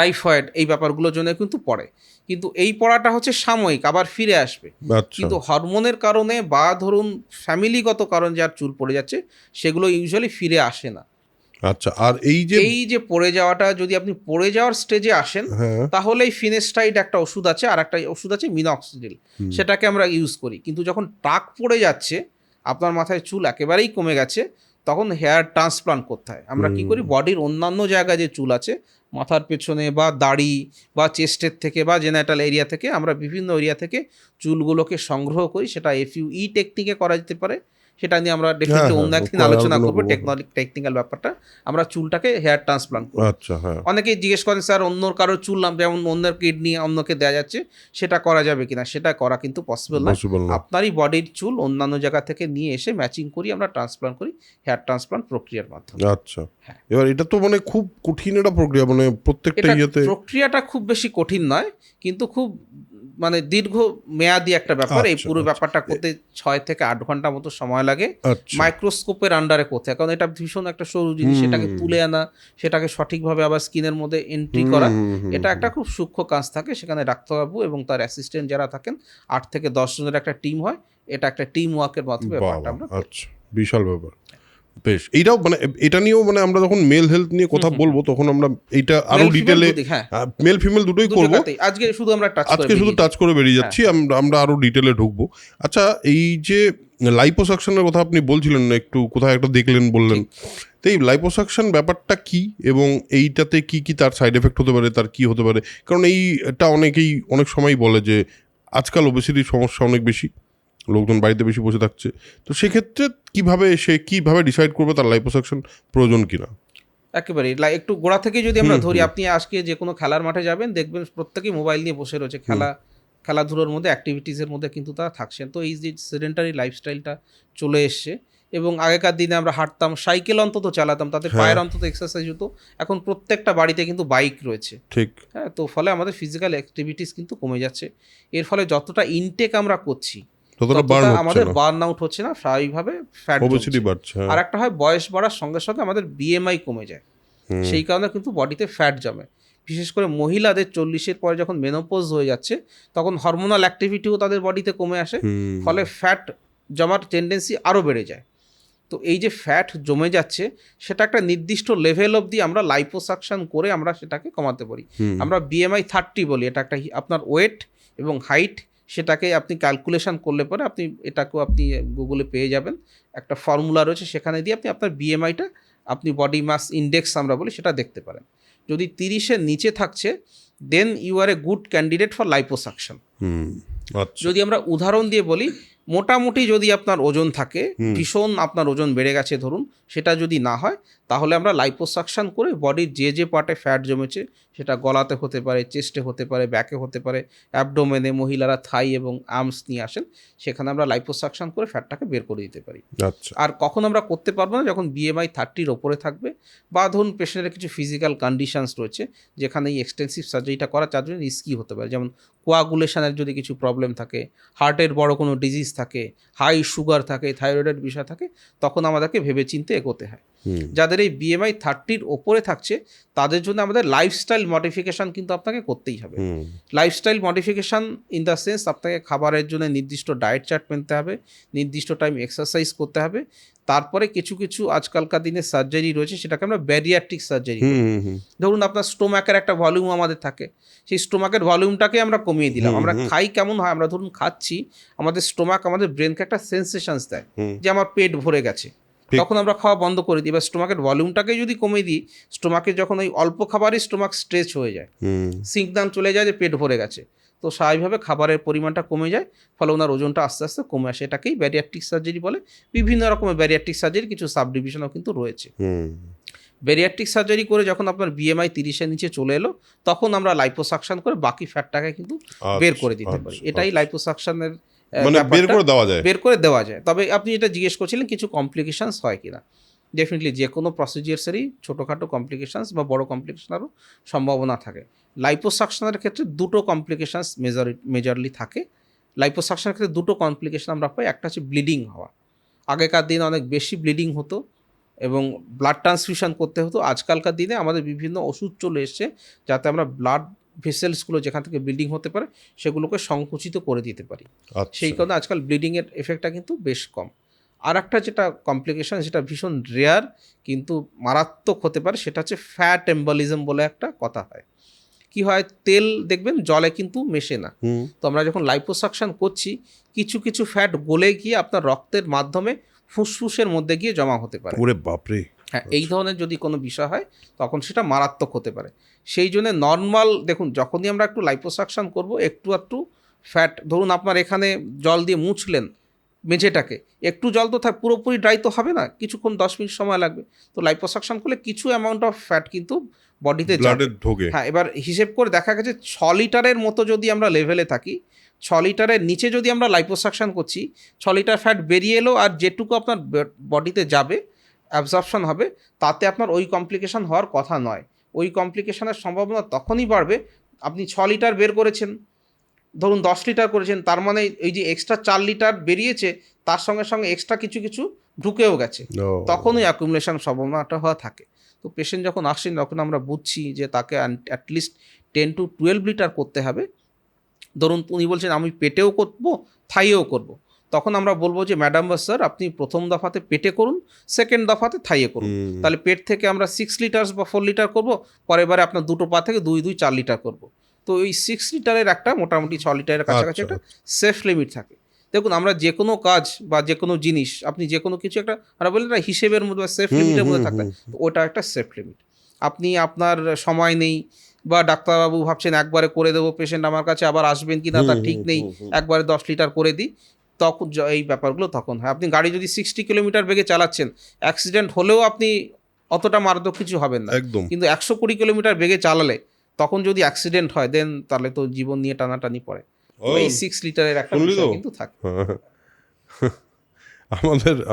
টাইফয়েড, এই ব্যাপারগুলোর জন্য কিন্তু পড়ে। কিন্তু এই পড়াটা হচ্ছে সাময়িক, আবার ফিরে আসবে। কিন্তু হরমোনের কারণে বা ধরুন ফ্যামিলিগত কারণ যার চুল পড়ে যাচ্ছে, সেগুলো ইউজুয়ালি ফিরে আসে না। আচ্ছা, আর এই যে পড়ে যাওয়াটা, যদি আপনি পড়ে যাওয়ার স্টেজে আসেন, তাহলে এই ফিনেস্ট্রাইড একটা ওষুধ আছে, আর একটা ওষুধ আছে মিনক্সিডিল, সেটাকে আমরা ইউজ করি। কিন্তু যখন টাক পড়ে যাচ্ছে, আপনার মাথায় চুল একেবারেই কমে গেছে, তখন হেয়ার ট্রান্সপ্লান্ট করতে হয়। আমরা কি করি, বডির অন্যান্য জায়গায় যে চুল আছে, মাথার পেছনে বা দাড়ি বা চেস্টের থেকে বা জেনাইটাল এরিয়া থেকে, আমরা বিভিন্ন এরিয়া থেকে চুলগুলোকে সংগ্রহ করি। সেটা FUE টেকনিকে করা যেতে পারে, সেটা নিয়ে আমরা ডেফিনেটলি অন্য একদিন আলোচনা করবো, টেকনিক্যাল ব্যাপারটা। আমরা চুলটাকে হেয়ার ট্রান্সপ্লান্ট করি। অনেকেই জিজ্ঞেস করেন, স্যার অন্য কারো চুল যেমন অন্যের কিডনি অন্যকে দেওয়া যাচ্ছে, সেটা করা যাবে কিনা? সেটা করা কিন্তু পসিবল না। আপনারই বডির চুল অন্যান্য জায়গা থেকে নিয়ে এসে ম্যাচিং করি, আমরা ট্রান্সপ্লান্ট করি হেয়ার ট্রান্সপ্লান্ট প্রক্রিয়ার মাধ্যমে। আচ্ছা, এবার এটা তো মানে খুব কঠিন একটা প্রক্রিয়া, মানে প্রত্যেকটা ইয়েতে প্রক্রিয়াটা খুব বেশি কঠিন নয়, কিন্তু খুব মানে দীর্ঘ মেয়াদি একটা ব্যাপার। এই আচ্ছা, পুরো আচ্ছা। ব্যাপারটা করতে 6 থেকে 8 ঘন্টা মতো সময় লাগে আচ্ছা। মাইক্রোস্কোপের আন্ডারে করতে হয়, কারণ এটা ভীষণ একটা সরু জিনিস, সেটাকে তুলে আনা, সেটাকে সঠিকভাবে আবার স্কিনের মধ্যে এন্ট্রি করা, এটা একটা খুব সূক্ষ্ম কাজ থাকে। সেখানে ডাক্তারবাবু এবং তার অ্যাসিস্ট্যান্ট যারা থাকেন 8 থেকে 10 জনের একটা টিম হয়। এটা একটা টিম ওয়ার্কের মাধ্যমে ব্যাপারটা আমরা করি। আচ্ছা, বিশাল ব্যাপার। বেশ, এইটাও মানে এটা নিয়েও মানে আমরা যখন মেল হেলথ নিয়ে কথা বলবো তখন আমরা এইটা আরো Male, female ডিটেলে, দুটোই, হ্যাঁ। মেল ফিমেল দুটোই দু করবো। জায়গাতেই। আজকে শুধু আমরা আজকে শুধু টাচ করে বেরিয়ে যাচ্ছি, আমরা আরো ডিটেলে ঢুকবো। আচ্ছা, এই যে লাইপোসাকশনের কথা আপনি বলছিলেন না, একটু কোথায় একটা দেখলেন বললেন, তো এই লাইপোসাকশন ব্যাপারটা কি এবং এইটাতে কি কি তার সাইড এফেক্ট হতে পারে, তার কি হতে পারে? কারণ এইটা অনেকেই অনেক সময় বলে যে আজকাল ওবেসিটির সমস্যা অনেক বেশি, লোকজন বাড়িতে বেশি বসে থাকছে, তো সেক্ষেত্রে সে কিভাবে ডিসাইড করবে তার লাইপোসাকশন প্রয়োজন কিনা? একেবারেই একটু গোড়া থেকে যদি আমরা ধরি, আপনি আজকে যে কোনো খেলার মাঠে যাবেন, দেখবেন প্রত্যেকেই মোবাইল নিয়ে বসে রয়েছে, খেলাধুলোর মধ্যে, অ্যাক্টিভিটিসের মধ্যে কিন্তু তারা থাকছেন। তো এই যে সেডেন্টারি লাইফস্টাইলটা চলে এসছে, এবং আগেকার দিনে আমরা হাঁটতাম, সাইকেল অন্তত চালাতাম, তাতে পায়ের অন্তত এক্সারসাইজ হতো। এখন প্রত্যেকটা বাড়িতে কিন্তু বাইক রয়েছে, ঠিক। হ্যাঁ। তো ফলে আমাদের ফিজিক্যাল অ্যাক্টিভিটিস কিন্তু কমে যাচ্ছে। এর ফলে যতটা ইনটেক আমরা করছি ততটা আমাদের বার্ন আউট হচ্ছে না, স্বাভাবিকভাবে ফ্যাট ওবেসিটি বাড়ছে। আর একটা হয়, বয়স বাড়ার সঙ্গে সঙ্গে আমাদের বিএমআই কমে যায়, সেই কারণে কিন্তু বডিতে ফ্যাট জমে। বিশেষ করে মহিলাদের 40-এর পরে যখন মেনোপজ হয়ে যাচ্ছে, তখন হরমোনাল অ্যাক্টিভিটিও তাদের বডিতে কমে আসে, ফলে ফ্যাট জমার টেন্ডেন্সি আরও বেড়ে যায়। তো এই যে ফ্যাট জমে যাচ্ছে, সেটা একটা নির্দিষ্ট লেভেল অবধি আমরা লাইপোসাকশন করে আমরা সেটাকে কমাতে পারি। আমরা বিএমআই 30 বলি, এটা একটা আপনার ওয়েট এবং হাইট, সেটাকে আপনি ক্যালকুলেশন করলে পরে এটাকেও আপনি গুগলে পেয়ে যাবেন, একটা ফর্মুলা রয়েছে, সেখানে দিয়ে আপনি আপনার বিএমআইটা, আপনি বডি মাস ইন্ডেক্স আমরা বলি, সেটা দেখতে পারেন। যদি 30-এর নিচে থাকছে, then you are a good candidate for liposuction. যদি আমরা উদাহরণ দিয়ে বলি, মোটামুটি যদি আপনার ওজন থাকে, ভীষণ আপনার ওজন বেড়ে গেছে ধরুন, সেটা যদি না হয়, তাহলে আমরা লাইপোসাকশন করে বডির যে পার্টে ফ্যাট জমেছে, সেটা গলাতে হতে পারে, চেস্টে হতে পারে, ব্যাকে হতে পারে, অ্যাবডোমেনে, মহিলারা থাই এবং আর্মস নিয়ে আসেন, সেখানে আমরা লাইপোসাকশন করে ফ্যাটটাকে বের করে দিতে পারি। আর কখন আমরা করতে পারবো না, যখন বিএমআই 30-র ওপরে থাকবে, বা ধরুন পেশেন্টের কিছু ফিজিক্যাল কন্ডিশনস রয়েছে যেখানে এই এক্সটেন্সিভ সার্জারিটা করা তার জন্য রিস্কি হতে পারে, যেমন কোয়াগুলেশনের যদি কিছু প্রবলেম থাকে, হার্টের বড় কোনো ডিজিজ থাকে, হাই সুগার থাকে, থাইরয়েডের বিষয় থাকে, তখন আমাদেরকে ভেবেচিন্তে এগোতে হয়। যাদের এই বিএমআই 30-র ওপরে থাকছে, তাদের জন্য আমাদের লাইফস্টাইল মডিফিকেশান কিন্তু আপনাকে করতেই হবে। Lifestyle modification in the sense, আপনাকে খাবারের জন্য নির্দিষ্ট ডায়েট চার্ট মেনতে হবে, নির্দিষ্ট টাইম এক্সারসাইজ করতে হবে, তারপরে কিছু কিছু আজকালকার দিনে সার্জারি রয়েছে, সেটাকে আমরা ব্যারিয়াট্রিক সার্জারি। ধরুন আপনার স্টোমাকের একটা ভলিউম আমাদের থাকে, সেই স্টোমাকের ভলিউমটাকে আমরা কমিয়ে দিলাম। আমরা খাই কেমন হয়, আমরা ধরুন খাচ্ছি, আমাদের স্টোমাক আমাদের ব্রেনকে একটা সেন্সেশনস দেয় যে আমার পেট ভরে গেছে, তখন আমরা খাওয়া বন্ধ করে দিই। বা স্টোমাকের ভলিউমটাকে যদি কমিয়ে দিই, স্টোমাকে যখন ওই অল্প খাবারই স্টোমাক স্ট্রেচ হয়ে যায়, সিগন্যাল চলে যায় যে পেট ভরে গেছে, তো স্বাভাবিকভাবে খাবারের পরিমাণটা কমে যায়, ফলে ওনার ওজনটা আস্তে আস্তে কমে আসে। এটাকেই ব্যারিয়াট্রিক সার্জারি বলে। বিভিন্ন রকমের ব্যারিয়াট্রিক সার্জারি, কিছু সাবডিভিশনও কিন্তু রয়েছে। ব্যারিয়াট্রিক সার্জারি করে যখন আপনার বিএমআই 30-এর নিচে চলে এলো, তখন আমরা লাইপোসাকশন করে বাকি ফ্যাটটাকে কিন্তু বের করে দিতে পারি। এটাই লাইপোসাকশনের বের করে দেওয়া যায়। তবে আপনি যেটা জিজ্ঞেস করছিলেন, কিছু কমপ্লিকেশনস হয় কিনা, ডেফিনেটলি যে কোনো প্রসিজিয়ার্সেরই ছোটোখাটো কমপ্লিকেশনস বা বড় কমপ্লিকেশনেরও সম্ভাবনা থাকে। লাইপোসাকশনের ক্ষেত্রে দুটো কমপ্লিকেশনস মেজরলি থাকে। লাইপোসাকশনের ক্ষেত্রে দুটো কমপ্লিকেশন আমরা পাই। একটা হচ্ছে ব্লিডিং হওয়া। আগেকার দিনে অনেক বেশি ব্লিডিং হতো এবং ব্লাড ট্রান্সফিউশন করতে হতো। আজকালকার দিনে আমাদের বিভিন্ন ওষুধ চলে এসছে, যাতে আমরা ব্লাড ভেসেলসগুলো যেখান থেকে ব্লিডিং হতে পারে, সেগুলোকে সংকুচিত করে দিতে পারি। সেই কারণে আজকাল ব্লিডিংয়ের এফেক্টটা কিন্তু বেশ কম। আর একটা যেটা কমপ্লিকেশন, যেটা ভীষণ রেয়ার কিন্তু মারাত্মক হতে পারে, সেটা হচ্ছে ফ্যাট এম্বলিজম বলে একটা কথা হয়। কি হয়, তেল দেখবেন জলে কিন্তু মেশে না, তো আমরা যখন লাইপোসাকশন করছি, কিছু কিছু ফ্যাট গলে গিয়ে আপনার রক্তের মাধ্যমে ফুসফুসের মধ্যে গিয়ে জমা হতে পারে। ওরে বাপরে! হ্যাঁ, এই ধরনের যদি কোনো বিষয় হয়, তখন সেটা মারাত্মক হতে পারে। সেই জন্য নর্মাল দেখুন, যখনই আমরা একটু লাইপোসাকশন করব, একটু ফ্যাট, ধরুন আপনার এখানে জল দিয়ে মুছলেন মেঝেটাকে, একটু জল তো পুরোপুরি ড্রাই তো হবে না, কিছুক্ষণ 10 মিনিট সময় লাগবে। তো লাইপোসাকশন করলে কিছু অ্যামাউন্ট অফ ফ্যাট কিন্তু বডিতে ঢোকে। হ্যাঁ, এবার হিসেব করে দেখা গেছে 6 লিটারের মতো যদি আমরা লেভেলে থাকি, 6 লিটারের নিচে যদি আমরা লাইপোসাকশন করছি, 6 লিটার ফ্যাট বেরিয়ে এলো, আর যেটুকু আপনার বডিতে যাবে, অ্যাবজর্পশন হবে, তাতে আপনার ওই কমপ্লিকেশন হওয়ার কথা নয়। ওই কমপ্লিকেশনের সম্ভাবনা তখনই বাড়বে, আপনি 6 লিটার বের করেছেন, ধরুন 10 লিটার করেছেন, তার মানে এই যে এক্সট্রা 4 লিটার বেরিয়েছে তার সঙ্গে সঙ্গে এক্সট্রা কিছু কিছু ঢুকেও গেছে, তখন ওই অ্যাকুমুলেশন সম্ভাবনাটা হওয়া থাকে। তো পেশেন্ট যখন আসেন তখন আমরা বুঝছি যে তাকে অ্যাটলিস্ট 10 to 12 লিটার করতে হবে। ধরুন উনি বলছেন আমি পেটেও করব, থাইয়েও করব, তখন আমরা বলবো যে ম্যাডাম বা স্যার আপনি প্রথম দফাতে পেটে করুন, সেকেন্ড দফাতে থাইয়ে করুন। তাহলে পেট থেকে আমরা 6 লিটার বা 4 লিটার করবো, পরের বারে আপনার দুটো পা থেকে 2-4 লিটার করব। তো এই 6 লিটারের একটা মোটামুটি 6 লিটারের কাছাকাছি একটা সেফ লিমিট থাকে। দেখুন আমরা যে কোনো কাজ বা যে কোনো জিনিস, আপনি যে কোনো কিছু একটা আমরা বলি না হিসেবের মধ্যে বা সেফ লিমিটের মধ্যে থাকতে, তো ওটা একটা সেফ লিমিট। আপনি আপনার সময় নেই বা ডাক্তারবাবু ভাবছেন একবারে করে দেবো, পেশেন্ট আমার কাছে আবার আসবেন কি না তার ঠিক নেই, একবারে 10 লিটার করে দিই, তখন এই ব্যাপারগুলো তখন হয়। আপনি গাড়ি যদি 60 কিলোমিটার বেগে চালাচ্ছেন, অ্যাক্সিডেন্ট হলেও আপনি অতটা মারাত্মক কিছু হবেন না, একদম। কিন্তু 120 কিলোমিটার বেগে চালালে তখন যদি অ্যাক্সিডেন্ট হয় দেন তাহলে তো জীবন নিয়ে টানাটানি পড়ে। তো এই 6 লিটারের একটা বিষয় কিন্তু থাকে।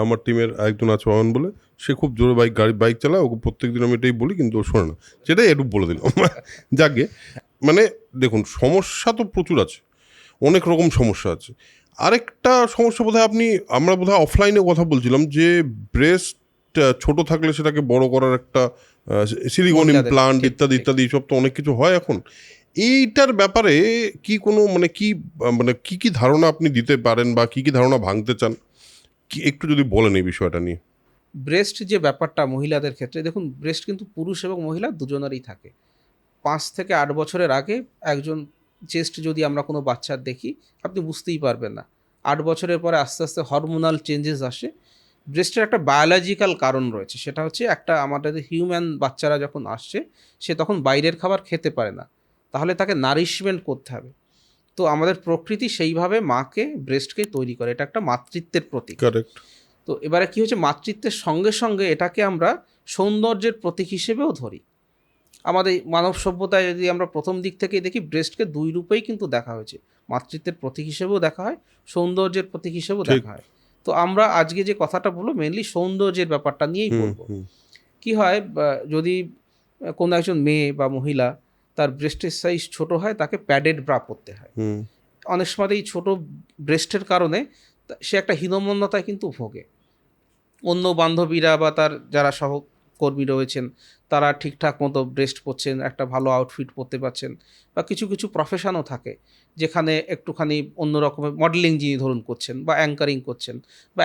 আমার টিমের একজন আছে অয়ন বলে, সে খুব জোরে বাইক চালায়, ওকে প্রত্যেকদিন আমি এটাই বলি কিন্তু ও শোনে না, সেটাই একটু বলে দিলাম। যাকে মানে দেখুন সমস্যা তো প্রচুর আছে, অনেক রকম সমস্যা আছে। আরেকটা সমস্যা বোধহয় আমরা বোধহয় অফলাইনে কথা বলছিলাম যে ব্রেস্ট ছোট থাকলে সেটাকে বড় করার একটা সিলিকন ইমপ্লান্ট ইত্যাদি ইত্যাদি সব তো অনেক কিছু হয় এখন। এইটার ব্যাপারে কি কোনো মানে কি ধারণা আপনি দিতে পারেন বা কি ধারণা ভাঙতে চান, একটু যদি বলেন এই বিষয়টা নিয়ে। ব্রেস্ট যে ব্যাপারটা মহিলাদের ক্ষেত্রে, দেখুন ব্রেস্ট কিন্তু পুরুষ এবং মহিলা দুজনেরই থাকে। 5 থেকে 8 বছরের আগে একজন চেস্ট যদি আমরা কোনো বাচ্চার দেখি আপনি বুঝতেই পারবেন না। 8 বছরের পরে আস্তে আস্তে হরমোনাল চেঞ্জেস আসে। ব্রেস্টের একটা বায়োলজিক্যাল কারণ রয়েছে, সেটা হচ্ছে একটা আমাদের হিউম্যান বাচ্চারা যখন আসছে সে তখন বাইরের খাবার খেতে পারে না, তাহলে তাকে নারিশমেন্ট করতে হবে। তো আমাদের প্রকৃতি সেইভাবে মাকে ব্রেস্টকে তৈরি করে, এটা একটা মাতৃত্বের প্রতীক। কারেক্ট। তো এবারে কি হচ্ছে, মাতৃত্বের সঙ্গে সঙ্গে এটাকে আমরা সৌন্দর্যের প্রতীক হিসেবেও ধরি। আমাদের মানব সভ্যতায় যদি আমরা প্রথম দিক থেকেই দেখি ব্রেস্টকে দুই রূপেই কিন্তু দেখা হয়েছে, মাতৃত্বের প্রতীক হিসেবেও দেখা হয়, সৌন্দর্যের প্রতীক হিসেবেও দেখা হয়। তো আমরা আজকে যে কথাটা বলবো মেনলি সৌন্দর্যের ব্যাপারটা নিয়েই বলবো। কি হয় যদি কোনো একজন মেয়ে বা মহিলা তার ব্রেস্টের সাইজ ছোট হয়, তাকে প্যাডেড ব্রা পরতে হয়। অনেক সময় এই ছোট ব্রেস্টের কারণে সে একটা হীনমন্যতায় কিন্তু ভোগে। অন্য বান্ধবীরা বা তার যারা সহকর্মী রয়েছেন তারা ঠিকঠাক মতো ব্রেস্ট পরছেন, একটা ভালো আউটফিট পরতে পারছেন, বা কিছু কিছু প্রফেশনও থাকে যেখানে একটুখানি অন্য রকমের মডেলিং যিনি ধরুন করছেন বা অ্যাঙ্কারিং করছেন বা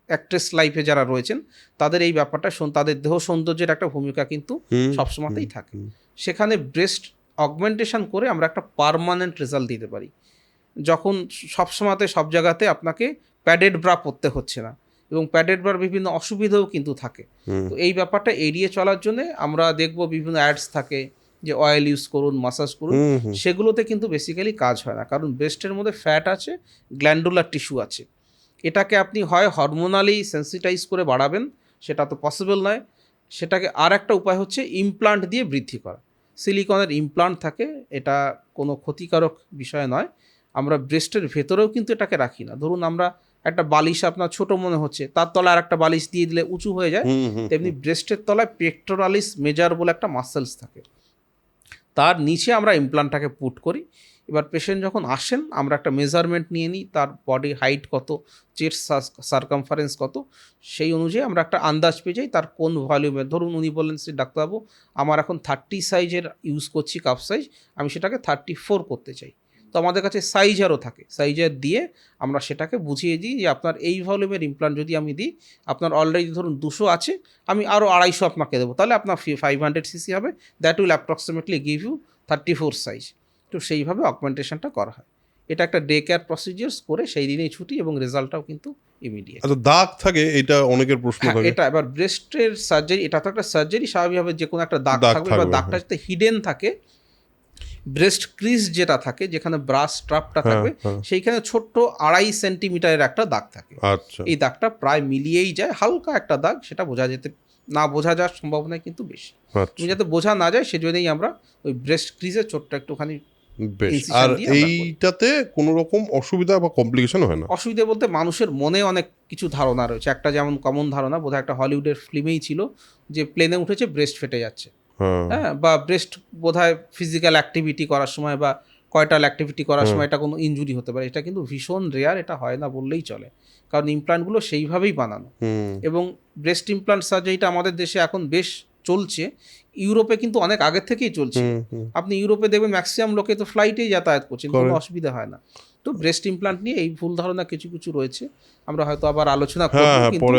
অ্যাক্ট্রেস লাইফে যারা রয়েছেন, তাদের এই ব্যাপারটা তাদের দেহ সৌন্দর্যের একটা ভূমিকা কিন্তু সবসময়তেই থাকে। সেখানে ব্রেস্ট অগমেন্টেশন করে আমরা একটা পার্মানেন্ট রেজাল্ট দিতে পারি, যখন সবসময়তে সব জায়গাতে আপনাকে প্যাডেড ব্রা পরতে হচ্ছে না, এবং প্যাডেড ব্রার বিভিন্ন অসুবিধাও কিন্তু থাকে। তো এই ব্যাপারটা এড়িয়ে চলার জন্য আমরা দেখব বিভিন্ন অ্যাডস থাকে যে অয়েল ইউজ করুন, মাসাজ করুন, সেগুলোতে কিন্তু বেসিক্যালি কাজ হয় না, কারণ ব্রেস্টের মধ্যে ফ্যাট আছে, গ্ল্যান্ডুলার টিস্যু আছে। এটাকে আপনি হয় হরমোনালি সেন্সিটাইজ করে বাড়াবেন, সেটা তো পসিবল নয়, সেটাকে আর একটা উপায় হচ্ছে ইমপ্লান্ট দিয়ে বৃদ্ধি করা। সিলিকনের ইমপ্লান্ট থাকে, এটা কোনো ক্ষতিকারক বিষয় নয়। আমরা ব্রেস্টের ভেতরেও কিন্তু এটাকে রাখি না। ধরুন আমরা একটা বালিশ আপনার ছোট মনে হচ্ছে, তার তলায় আর একটা বালিশ দিয়ে দিলে উঁচু হয়ে যায়, তেমনি ব্রেস্টের তলায় পেক্টোরালিস মেজর বলে একটা মাসেলস থাকে, তার নিচে আমরা ইমপ্লান্টটাকে পুট করি। এবার পেশেন্ট যখন আসেন আমরা একটা মেজারমেন্ট নিয়ে নিই, তার বডি হাইট কত, চেস্ট সার্কামফারেন্স কত, সেই অনুযায়ী আমরা একটা আন্দাজ পেয়ে যাই তার কোন ভলিউমের। ধরুন উনি বললেন সে ডাক্তারবাবু আমার এখন 30 সাইজের ইউজ করছি কাপ সাইজ, আমি সেটাকে 34 করতে চাই। তো আমাদের কাছে সাইজারও থাকে, সাইজার দিয়ে আমরা সেটাকে বুঝিয়ে দিই যে আপনার এই ভলিউমের ইমপ্লান্ট যদি আমি দিই, আপনার অলরেডি ধরুন 200 আছে, আমি আরও 250 আপনাকে দেবো, তাহলে আপনার 500 সিসি হবে, that will approximately give you 34 size. তো সেইভাবে অগমেন্টেশনটা করা হয়। এটা একটা ডে কেয়ার প্রসিডিওর্স করে সেই দিনেই ছুটি, এবং রেজাল্টটাও কিন্তু ইমিডিয়েট। আচ্ছা, দাগ থাকে, এটা অনেকের প্রশ্ন থাকে। এটা এবার ব্রেস্টের সার্জারি, এটা তো একটা সার্জারি, স্বাভাবিকভাবে যে কোনো একটা দাগ থাকবে, বা দাগটা যাতে হিডেন থাকে। ব্রেস্ট ক্রিজ যেটা থাকে, যেখানে ব্রাশ স্ট্রাপটা থাকবে, সেইখানে ছোট্ট 2.5 সেন্টিমিটারের একটা দাগ থাকে। আচ্ছা। এই দাগটা প্রায় মিলিয়েই যায়, হালকা একটা দাগ, সেটা বোঝা যাওয়ার সম্ভাবনা কিন্তু বেশি। তুমি যাতে বোঝা না যায় সেজন্যই আমরা ওই ব্রেস্ট ক্রিজে ছোট্ট একটুখানি। আর এইটাতে কোনো রকম অসুবিধা বা কমপ্লিকেশন হয় না? অসুবিধা বলতে মানুষের মনে অনেক কিছু ধারণা রয়েছে। একটা যেমন কমন ধারণা, বোধহয় একটা হলিউডের ফিল্মেই ছিল, যে প্লেনে উঠেছে ব্রেস্ট ফেটে যাচ্ছে, হ্যাঁ, বা ব্রেস্ট বোধহয় ফিজিক্যাল অ্যাক্টিভিটি করার সময় বা কয়টাল অ্যাক্টিভিটি করার সময় এটা কোনো ইনজুরি হতে পারে, এটা কিন্তু ভীষণ রেয়ার, এটা হয় না বললেই চলে, কারণ ইমপ্লান্টগুলো সেইভাবেই বানানো। এবং ব্রেস্ট ইমপ্লান্ট সার্জারিটা আমাদের দেশে এখন বেশ চলছে, ইউরোপে কিন্তু অনেক আগের থেকেই চলছে। আপনি ইউরোপে দেখবেন ম্যাক্সিমাম লোকে তো ফ্লাইটেই যাতায়াত করছেন, কোনো অসুবিধা হয় না। তো ব্রেস্ট ইমপ্লান্ট নিয়ে এই ভুল ধারণা কিছু কিছু রয়েছে, আমরা হয়তো আবার আলোচনা করব, কিন্তু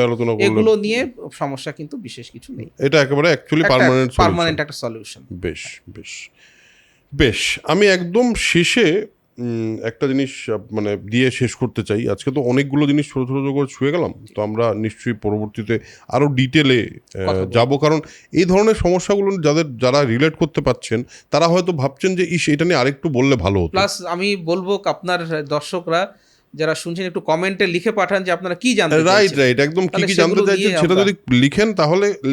এগুলো নিয়ে সমস্যা কিন্তু বিশেষ কিছু নেই, এটা একেবারে অ্যাকচুয়ালি পার্মানেন্ট একটা সলিউশন। বেশ বেশ বেশ, আমি একদম শেষে একটা জিনিস মানে দিয়ে শেষ করতে চাই। আজকে তো অনেকগুলো জিনিস ছোটো ছোটো করে ছুঁয়ে গেলাম, তো আমরা নিশ্চয়ই পরবর্তীতে আরও ডিটেলে যাব, কারণ এই ধরনের সমস্যাগুলো যারা রিলেট করতে পারছেন তারা হয়তো ভাবছেন যে এটা নিয়ে আরেকটু বললে ভালো হতো। প্লাস আমি বলবো আপনার দর্শকরা যারা শুনছেন একটু কমেন্টে লিখে পাঠান যে আপনারা কি জানতে চাইছেন। রাইট, একদম কি কি জানতে চাইছেন সেটা যদি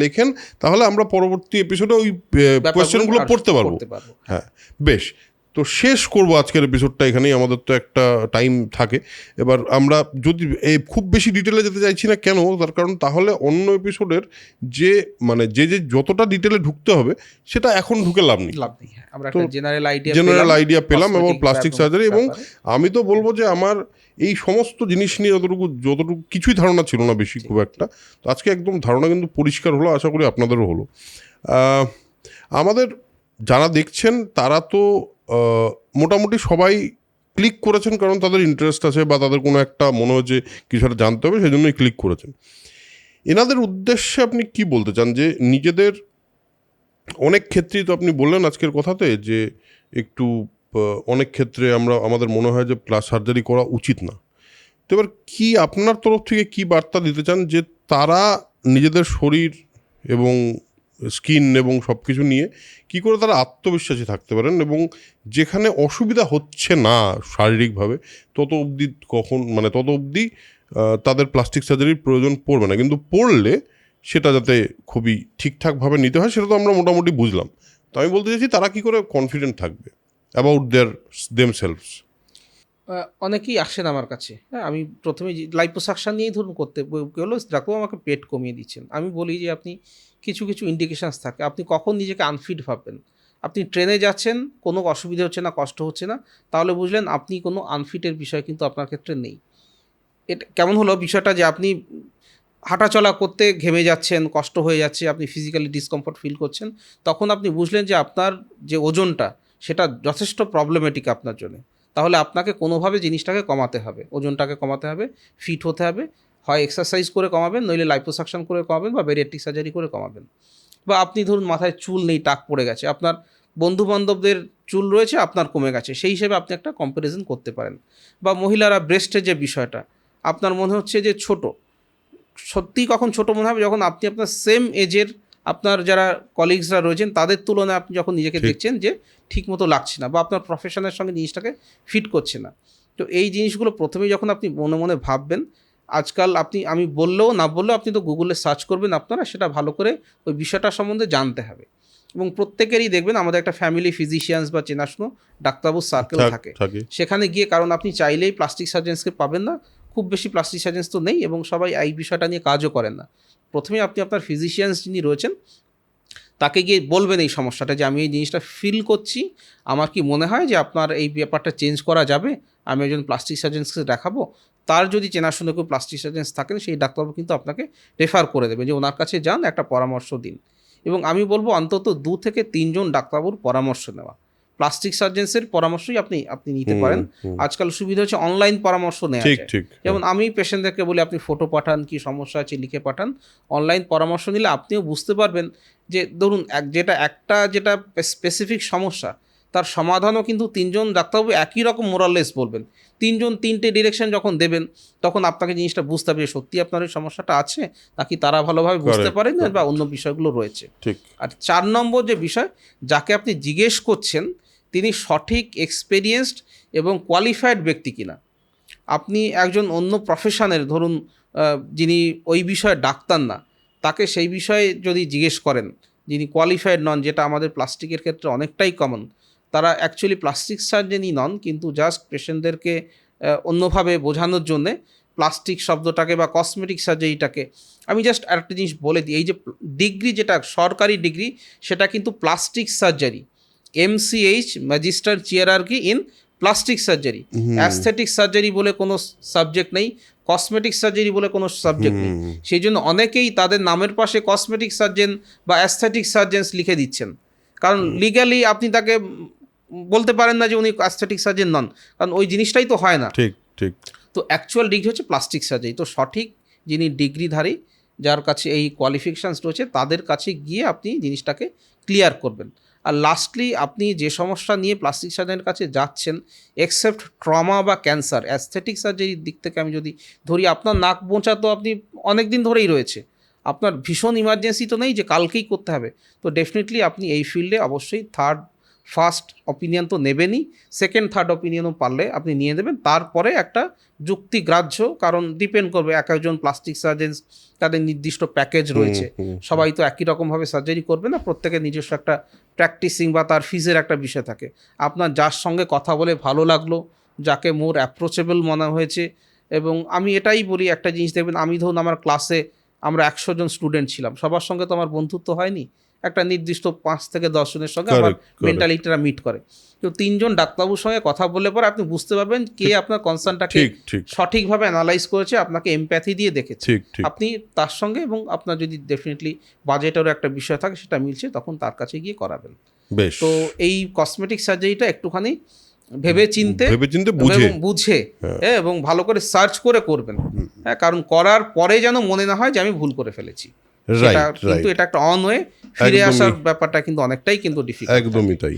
লেখেন তাহলে আমরা পরবর্তী এপিসোডে ওই কোয়েশ্চেনগুলো পড়তে পারবো। হ্যাঁ, বেশ। তো শেষ করব আজকের এপিসোডটা এখানেই, আমাদের তো একটা টাইম থাকে। এবার আমরা যদি খুব বেশি ডিটেলে যেতে চাইছি না, কেন, তার কারণ তাহলে অন্য এপিসোডের যে যতটা ডিটেলে ঢুকতে হবে সেটা এখন ঢুকে লাভ নেই। আমরা একটা জেনারেল আইডিয়া পেলাম এবং প্লাস্টিক সার্জারি, এবং আমি তো বলবো যে আমার এই সমস্ত জিনিস নিয়ে যতটুকু কিছুই ধারণা ছিল না বেশি, খুব একটা। তো আজকে একদম ধারণা কিন্তু পরিষ্কার হলো, আশা করি আপনাদেরও হলো। আমাদের যারা দেখছেন তারা তো মোটামুটি সবাই ক্লিক করেছেন, কারণ তাদের ইন্টারেস্ট আছে বা তাদের কোনো একটা মনে হচ্ছে কিছু একটা জানতে হবে, সেই জন্যই ক্লিক করেছেন। এনাদের উদ্দেশ্যে আপনি কি বলতে চান, যে নিজেদের অনেক ক্ষেত্রেই তো আপনি বললেন আজকের কথাতে যে একটু অনেক ক্ষেত্রে আমাদের মনে হয় যে সার্জারি করা উচিত না। তো এবার কি আপনার তরফ থেকে কি বার্তা দিতে চান যে তারা নিজেদের শরীর এবং স্কিন এবং সব কিছু নিয়ে কি করে তারা আত্মবিশ্বাসী থাকতে পারেন, এবং যেখানে অসুবিধা হচ্ছে না শারীরিকভাবে তত অবধি তাদের প্লাস্টিক সার্জারির প্রয়োজন পড়বে না, কিন্তু পড়লে সেটা যাতে খুবই ঠিকঠাকভাবে নিতে হয় সেটা তো আমরা মোটামুটি বুঝলাম। তো আমি বলতে চাইছি তারা কি করে কনফিডেন্ট থাকবে অ্যাবাউট দেমসেলভস। অনেকেই আসেন আমার কাছে, হ্যাঁ, আমি প্রথমে লাইপোসাকশন নিয়েই ধরুন করতে হলো, ডাক্তার আমাকে পেট কমিয়ে দিচ্ছেন। আমি বলি যে আপনি কিছু ইন্ডিকেশানস থাকে, আপনি কখন নিজেকে আনফিট ভাববেন। আপনি ট্রেনে যাচ্ছেন, কোনো অসুবিধা হচ্ছে না, কষ্ট হচ্ছে না, তাহলে বুঝলেন আপনি কোনো আনফিটের বিষয় কিন্তু আপনার ক্ষেত্রে নেই। এটা কেমন হলো বিষয়টা, যে আপনি হাঁটাচলা করতে ঘেমে যাচ্ছেন, কষ্ট হয়ে যাচ্ছে, আপনি ফিজিক্যালি ডিসকমফর্ট ফিল করছেন, তখন আপনি বুঝলেন যে আপনার যে ওজনটা সেটা যথেষ্ট প্রবলেমেটিক আপনার জন্য। তাহলে আপনাকে কোনোভাবে জিনিসটাকে কমাতে হবে, ওজনটাকে কমাতে হবে, ফিট হতে হবে, হয় এক্সারসাইজ করে কমাবেন, নইলে লাইপোসাকশন করে কমাবেন, বা বেরিয়াট্রিক সার্জারি করে কমাবেন। বা আপনি ধরুন মাথায় চুল নেই, টাক পড়ে গেছে, আপনার বন্ধুবান্ধবদের চুল রয়েছে, আপনার কমে গেছে, সেই হিসেবে আপনি একটা কম্প্যারিজন করতে পারেন। বা মহিলারা ব্রেস্টের যে বিষয়টা আপনার মনে হচ্ছে যে ছোট, সত্যিই কখন ছোট মনে হবে, যখন আপনি আপনার সেম এজের আপনার যারা কলিগসরা রয়েছেন তাদের তুলনায় আপনি যখন নিজেকে দেখছেন যে ঠিকমতো লাগছে না, বা আপনার প্রফেশনের সঙ্গে জিনিসটাকে ফিট করছে না। তো এই জিনিসগুলো প্রথমেই যখন আপনি মনে মনে ভাববেন, আজকাল আমি বললেও না বললেও আপনি তো গুগলে সার্চ করবেন, আপনারা সেটা ভালো করে ওই বিষয়টা সম্বন্ধে জানতে হবে। এবং প্রত্যেকেরই দেখবেন আমাদের একটা ফ্যামিলি ফিজিশিয়ানস বা চেনাশুনো ডাক্তারবাবুর সার্কেল থাকে, সেখানে গিয়ে, কারণ আপনি চাইলেই প্লাস্টিক সার্জেন্সকে পাবেন না, খুব বেশি প্লাস্টিক সার্জেন্স তো নেই, এবং সবাই এই বিষয়টা নিয়ে কাজও করেন না। প্রথমে আপনি আপনার ফিজিশিয়ানস যিনি রয়েছেন তাকে গিয়ে বলবেন এই সমস্যাটা, যে আমি এই জিনিসটা ফিল করছি, আমার কি মনে হয় যে আপনার এই ব্যাপারটা চেঞ্জ করা যাবে, আমি একজন প্লাস্টিক সার্জেন্সকে দেখাবো। তার যদি চেনাশোনা কেউ প্লাস্টিক সার্জেন্স থাকেন, সেই ডাক্তারবাবু কিন্তু আপনাকে রেফার করে দেবে, যে ওনার কাছে যান, একটা পরামর্শ দিন। এবং আমি বলবো অন্তত 2 থেকে 3 জন ডাক্তারবাবুর পরামর্শ নেওয়া। প্লাস্টিক সার্জেন্সের পরামর্শই আপনি নিতে পারেন। আজকাল সুবিধা হচ্ছে অনলাইন পরামর্শ নেওয়া যায়। যেমন আমি পেশেন্টদেরকে বলি আপনি ফটো পাঠান, কি সমস্যা আছে লিখে পাঠান, অনলাইন পরামর্শ নিলে আপনিও বুঝতে পারবেন যে ধরুন যেটা স্পেসিফিক সমস্যা, তার সমাধানও কিন্তু 3 জন ডাক্তারবাবু একই রকম মোরাললেস বলবেন। 3 জন 3টে ডিরেকশন যখন দেবেন, তখন আপনাকে জিনিসটা বুঝতে হবে যে সত্যি আপনার ওই সমস্যাটা আছে, নাকি তারা ভালোভাবে বুঝতে পারেন না, বা অন্য বিষয়গুলো রয়েছে। আর 4 নম্বর যে বিষয়, যাকে আপনি জিজ্ঞেস করছেন তিনি সঠিক এক্সপেরিয়েন্সড এবং কোয়ালিফাইড ব্যক্তি কিনা। আপনি একজন অন্য প্রফেশনের, ধরুন যিনি ওই বিষয়ে ডাক্তার না, তাকে সেই বিষয়ে যদি জিজ্ঞেস করেন, যিনি কোয়ালিফাইড নন, যেটা আমাদের প্লাস্টিকের ক্ষেত্রে অনেকটাই কমন, তারা অ্যাকচুয়ালি প্লাস্টিক সার্জনই নন, কিন্তু জাস্ট পেশেন্টদেরকে অন্যভাবে বোঝানোর জন্যে প্লাস্টিক শব্দটাকে বা কসমেটিক সার্জারিটাকে, আমি জাস্ট আরেকটা জিনিস বলে দিই, এই যে ডিগ্রি যেটা সরকারি ডিগ্রি, সেটা কিন্তু প্লাস্টিক সার্জারি, MCH ম্যাজিস্টার চিয়ারার্কি in plastic surgery. Aesthetic surgery বলে কোনো সাবজেক্ট নেই, কসমেটিক সার্জারি বলে কোনো সাবজেক্ট নেই। সেই জন্য অনেকেই তাদের নামের পাশে কসমেটিক সার্জন বা অ্যাস্থেটিক সার্জেন্স লিখে দিচ্ছেন, কারণ লিগ্যালি আপনি তাকে বলতে পারেন না যে উনি অ্যাস্থেটিক সার্জন নন, কারণ ওই জিনিসটাই তো হয় না। ঠিক ঠিক। তো অ্যাকচুয়াল ডিগ্রি হচ্ছে প্লাস্টিক সার্জারি। তো সঠিক যিনি ডিগ্রিধারী, যার কাছে এই কোয়ালিফিকেশানস রয়েছে, তাদের কাছে গিয়ে আপনি জিনিসটাকে ক্লিয়ার করবেন। আর লাস্টলি আপনি যে সমস্যা নিয়ে প্লাস্টিক সার্জনের কাছে যাচ্ছেন, এক্সেপ্ট ট্রমা বা ক্যান্সার, অ্যাস্থেটিক সার্জারির দিক থেকে আমি যদি ধরি, আপনার নাক বোঁচা তো আপনি অনেক দিন ধরেই রয়েছে, আপনার ভীষণ ইমার্জেন্সি তো নেই যে কালকেই করতে হবে। তো ডেফিনেটলি আপনি এই ফিল্ডে অবশ্যই ফার্স্ট অপিনিয়ন তো নেবেনই, সেকেন্ড থার্ড অপিনিয়নও পারলে আপনি নিয়ে নেবেন। তারপরে একটা যুক্তিগ্রাহ্য, কারণ ডিপেন্ড করবে এক একজন প্লাস্টিক সার্জেন, তাদের নির্দিষ্ট প্যাকেজ রয়েছে, সবাই তো একই রকমভাবে সার্জারি করবে না, প্রত্যেকের নিজস্ব একটা প্র্যাকটিসিং বা তার ফিজের একটা বিষয় থাকে। আপনার যার সঙ্গে কথা বলে ভালো লাগলো, যাকে মোর অ্যাপ্রোচেবল মনে হয়েছে, এবং আমি এটাই বলি, একটা জিনিস দেখবেন, আমি ধরুন আমার ক্লাসে আমরা 100 জন স্টুডেন্ট ছিলাম, সবার সঙ্গে তো আমার বন্ধুত্ব হয়নি, একটা নির্দিষ্ট 5 থেকে 10 জনের সঙ্গে আমার মেন্টালিটিটা মিট করে। তো 3 জন ডাক্তারবাবুর সঙ্গে কথা বললে পরে আপনি বুঝতে পারবেন কে আপনার কনসার্নটাকে সঠিকভাবে অ্যানালাইজ করেছে, আপনাকে এমপ্যাথি দিয়ে দেখেছে আপনি তার সঙ্গে, এবং আপনার যদি ডেফিনেটলি বাজেটেরও একটা বিষয় থাকে সেটা মিলছে, তখন তার কাছে গিয়ে করাবেন। তো এই কসমেটিক সার্জারিটা একটুখানি ভেবে চিনতে বুঝে এবং ভালো করে সার্চ করে করবেন, হ্যাঁ, কারণ করার পরে যেন মনে না হয় যে আমি ভুল করে ফেলেছি। কিন্তু এটা একটা অন ওয়ে, ফিরে আসার ব্যাপারটা কিন্তু অনেকটাই কিন্তু ডিফিকাল্ট। একদমই তাই।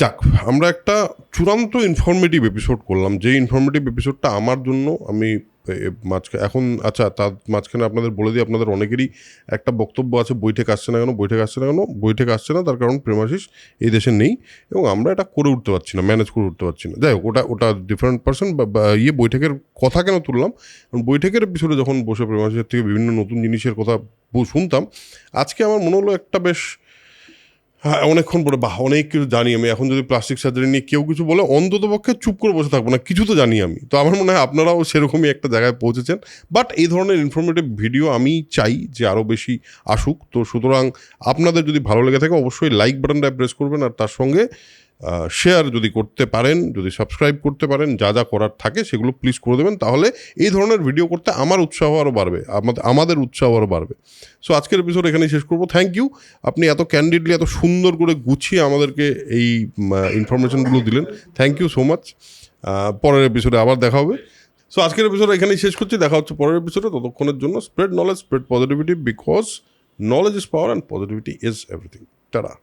যাক, আমরা একটা চূড়ান্ত ইনফরমেটিভ এপিসোড করলাম, যে ইনফরমেটিভ এপিসোডটা আমার জন্য আমি এখন আচ্ছা, তার মাঝখানে আপনাদের বলে দিই, আপনাদের অনেকেরই একটা বক্তব্য আছে, বৈঠক আসছে না কেন, বৈঠক আসছে না তার কারণ প্রেমাশিস এই দেশে নেই, এবং আমরা এটা করে উঠতে পারছি না, ম্যানেজ করে উঠতে পারছি না। যাই হোক, ওটা ডিফারেন্ট পার্সন বা বৈঠকের কথা কেন তুললাম, কারণ বৈঠকের এপিসোডে যখন বসে প্রেমাশিসের থেকে বিভিন্ন নতুন জিনিসের কথা শুনতাম, আজকে আমার মনে হলো একটা বেশ অনেকক্ষণ পরে অনেক কিছু জানি আমি। এখন যদি প্লাস্টিক সার্জারি নিয়ে কেউ কিছু বলে, অন্তত পক্ষে চুপ করে বসে থাকবো না, কিছু তো জানি আমি। তো আমার মনে হয় আপনারাও সেরকমই একটা জায়গায় পৌঁছেছেন। বাট এই ধরনের ইনফরমেটিভ ভিডিও আমি চাই যে আরও বেশি আসুক। তো সুতরাং আপনাদের যদি ভালো লেগে থাকে, অবশ্যই লাইক বাটনটা প্রেস করবেন, আর তার সঙ্গে শেয়ার যদি করতে পারেন, যদি সাবস্ক্রাইব করতে পারেন, যা যা করার থাকে সেগুলো প্লিজ করে দেবেন। তাহলে এই ধরনের ভিডিও করতে আমার উৎসাহ আরও বাড়বে, আমাদের উৎসাহ আরও বাড়বে। সো আজকের এপিসোড এখানেই শেষ করবো। থ্যাংক ইউ, আপনি এত ক্যান্ডিডলি, এত সুন্দর করে গুছিয়ে আমাদেরকে এই ইনফরমেশনগুলো দিলেন। Thank you so much. পরের এপিসোডে আবার দেখা হবে। সো আজকের এপিসোড এখানেই শেষ করছি, দেখা হচ্ছে পরের এপিসোডে। ততক্ষণের জন্য spread knowledge, spread positivity, because knowledge is power and positivity is everything. Tata.